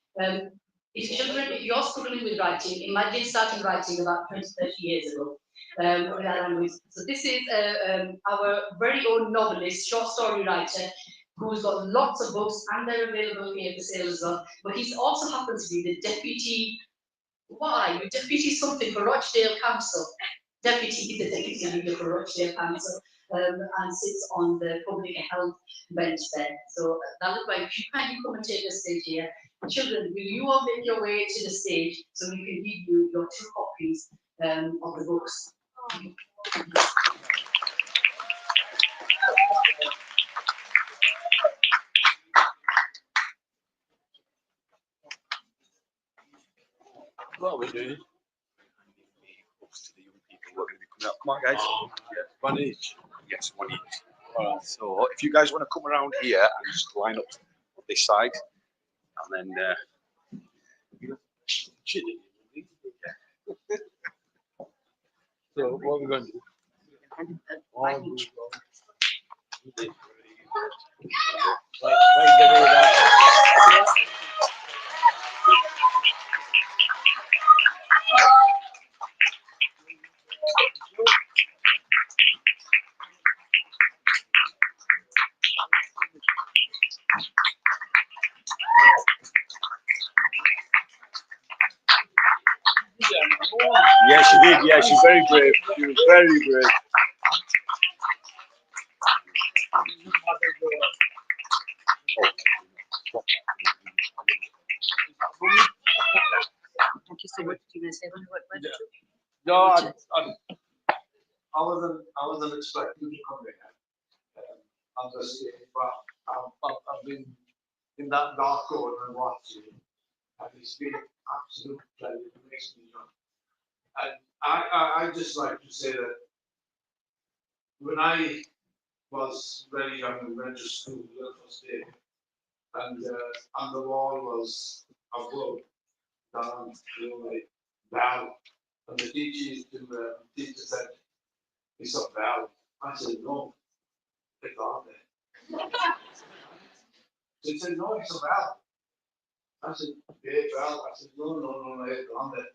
S1: If you're struggling with writing, imagine starting writing about 20, 30 years ago. So this is our very own novelist, short story writer, who's got lots of books and they're available here for sale as well. But he also happens to be the deputy, deputy something for Rochdale Council. The deputy leader for Rochdale Council, and sits on the public health bench there. So that looks like if you kindly come and take the stage here. Children, will you all make your way to the stage so we can give you your 2 copies of the books?
S2: What are we doing? Come on, guys. Yeah, 1 each. Yes, 1 each. So if you guys want to come around here and just line up on this side, and then so what are we going to do? Yeah, she did. Yeah, she's very brave. She was very brave.
S1: Thank you so much. Do you want to say what?
S17: No, I wasn't expecting to come here. I'm just saying, but I've been in that dark corner and watching, and it's been absolute pleasure. It makes me young. And I just like to say that when I was very young and went to school the first day, and the wall was above, down, like valley, and the teacher said, "It's a valley." I said, "No, it's on there." So he said, "No, it's a valley." I said, "Yeah, valley." I said, No, it's on there."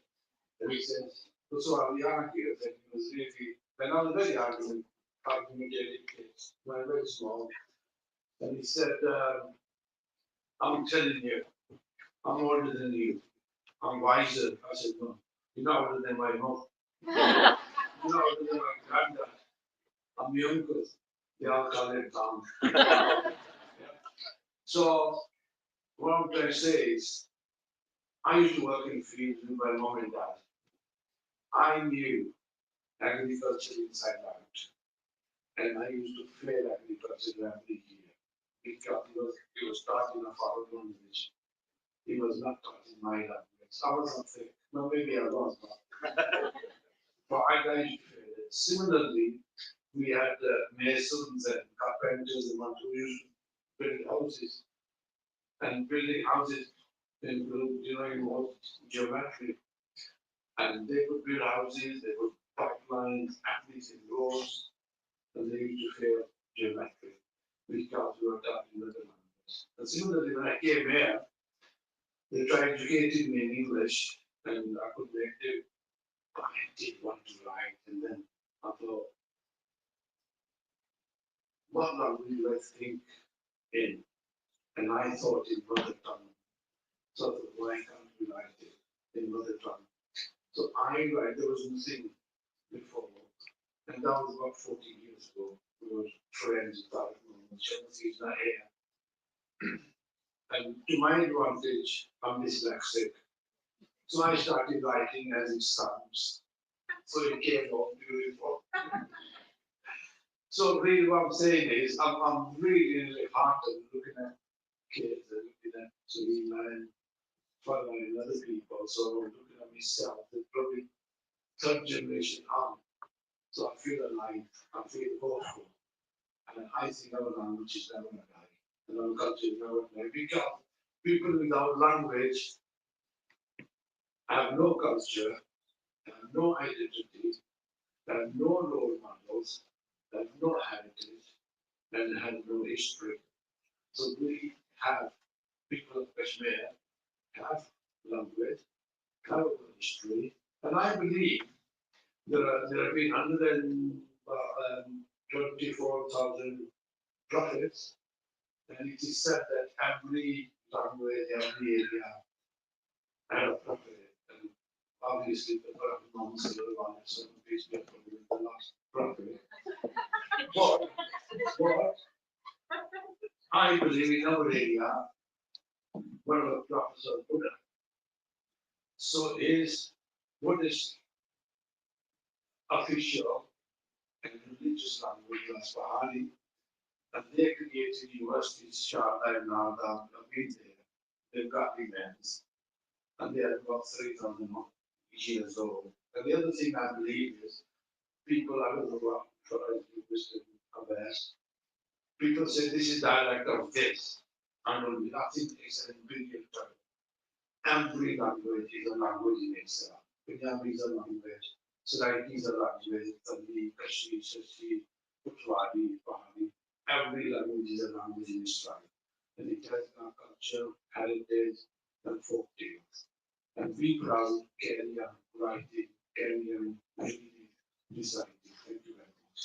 S17: And he said, "So are we arguing?" And he was really, when I was very argumentative kids, when I was very small. And he said, "I'm telling you, I'm older than you. I'm wiser." I said, "No, you're not older than my mom. You're not older than my granddad. I'm your uncle. They all call him Tom." So what I'm trying to say is, I used to work in fields with my mom and dad. I knew agriculture inside out, and I used to fail agriculture every year because it was taught in a foreign language. It was not taught in my language. I wasn't fail. No, maybe I was, but I used to fail it. Similarly, we had masons and carpenters and who used to build houses. And building houses include, involved geometry. And they could build houses, they could pipelines, everything, roads, and they used to fail geometry because we were taught in other languages. And similarly, when I came here, they tried educating me in English, and I could make it, but I didn't want to write. And then I thought, what language do I think in? And I thought in mother tongue. So why can't we write it in mother tongue? So there was nothing before. And that was about 40 years ago. We were friends without knowing. Chelsea is not here. And to my advantage, I'm dyslexic. So I started writing as it sounds. So it came out beautiful. So really what I'm saying is, I'm really heartened looking at kids and looking at Selena and following other people. So I'm looking at myself, it's probably third generation on. So I feel alive, I feel hopeful. And I think our language is never going to die. And our culture is never going to die. Because people without language have no culture, have no identity, have no role models, have no heritage, and have no history. So we have people of Kashmir have language, have history, and I believe there have been 124,000 prophets, and it is said that every language, every area had a prophet. And obviously, the Prophet Muhammad sallallahu alaihi wasallam, peace be upon him, the last prophet. But I believe in our area, one of the prophets of Buddha. So is Buddhist official and religious language as Pahari, and they created universities, Sharda and Nada, have been there. They've got events, and they are about 3,000 years old. And the other thing I believe is people, I don't know what wisdom of this, people say this is dialect of this, and I think it's an ingredient term. Every language is a language in itself. Punjabi is a language, Saraiki is a language, Tamil, Kashmir, Sarsi, Putwari, Pahari. Every language is a language in its right. And it has our culture, heritage, and folk tales. And we proud carry on writing, carry on reading, reciting. Thank you very much.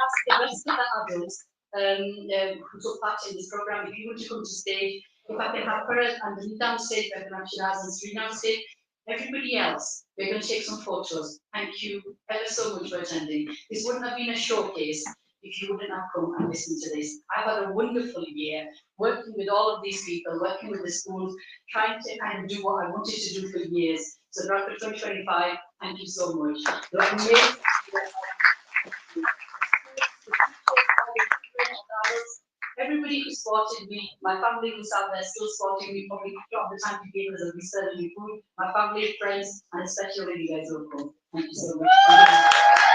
S1: Ask the rest of the adults who took part in this program, if you want to come to stage, if I can have Farah and the downstage, I can have Shiraz and Sri downstage. Everybody else, we're going to take some photos. Thank you ever so much for attending. This wouldn't have been a showcase if you wouldn't have come and listened to this. I've had a wonderful year working with all of these people, working with the schools, trying to kind of do what I wanted to do for years. So Bradford 2025, thank you so much. You're amazing. Everybody who supported me, my family who's out there still supporting me, probably not the time to be because I'll be serving you food, my family, friends, and especially you guys who have come. Thank you so much.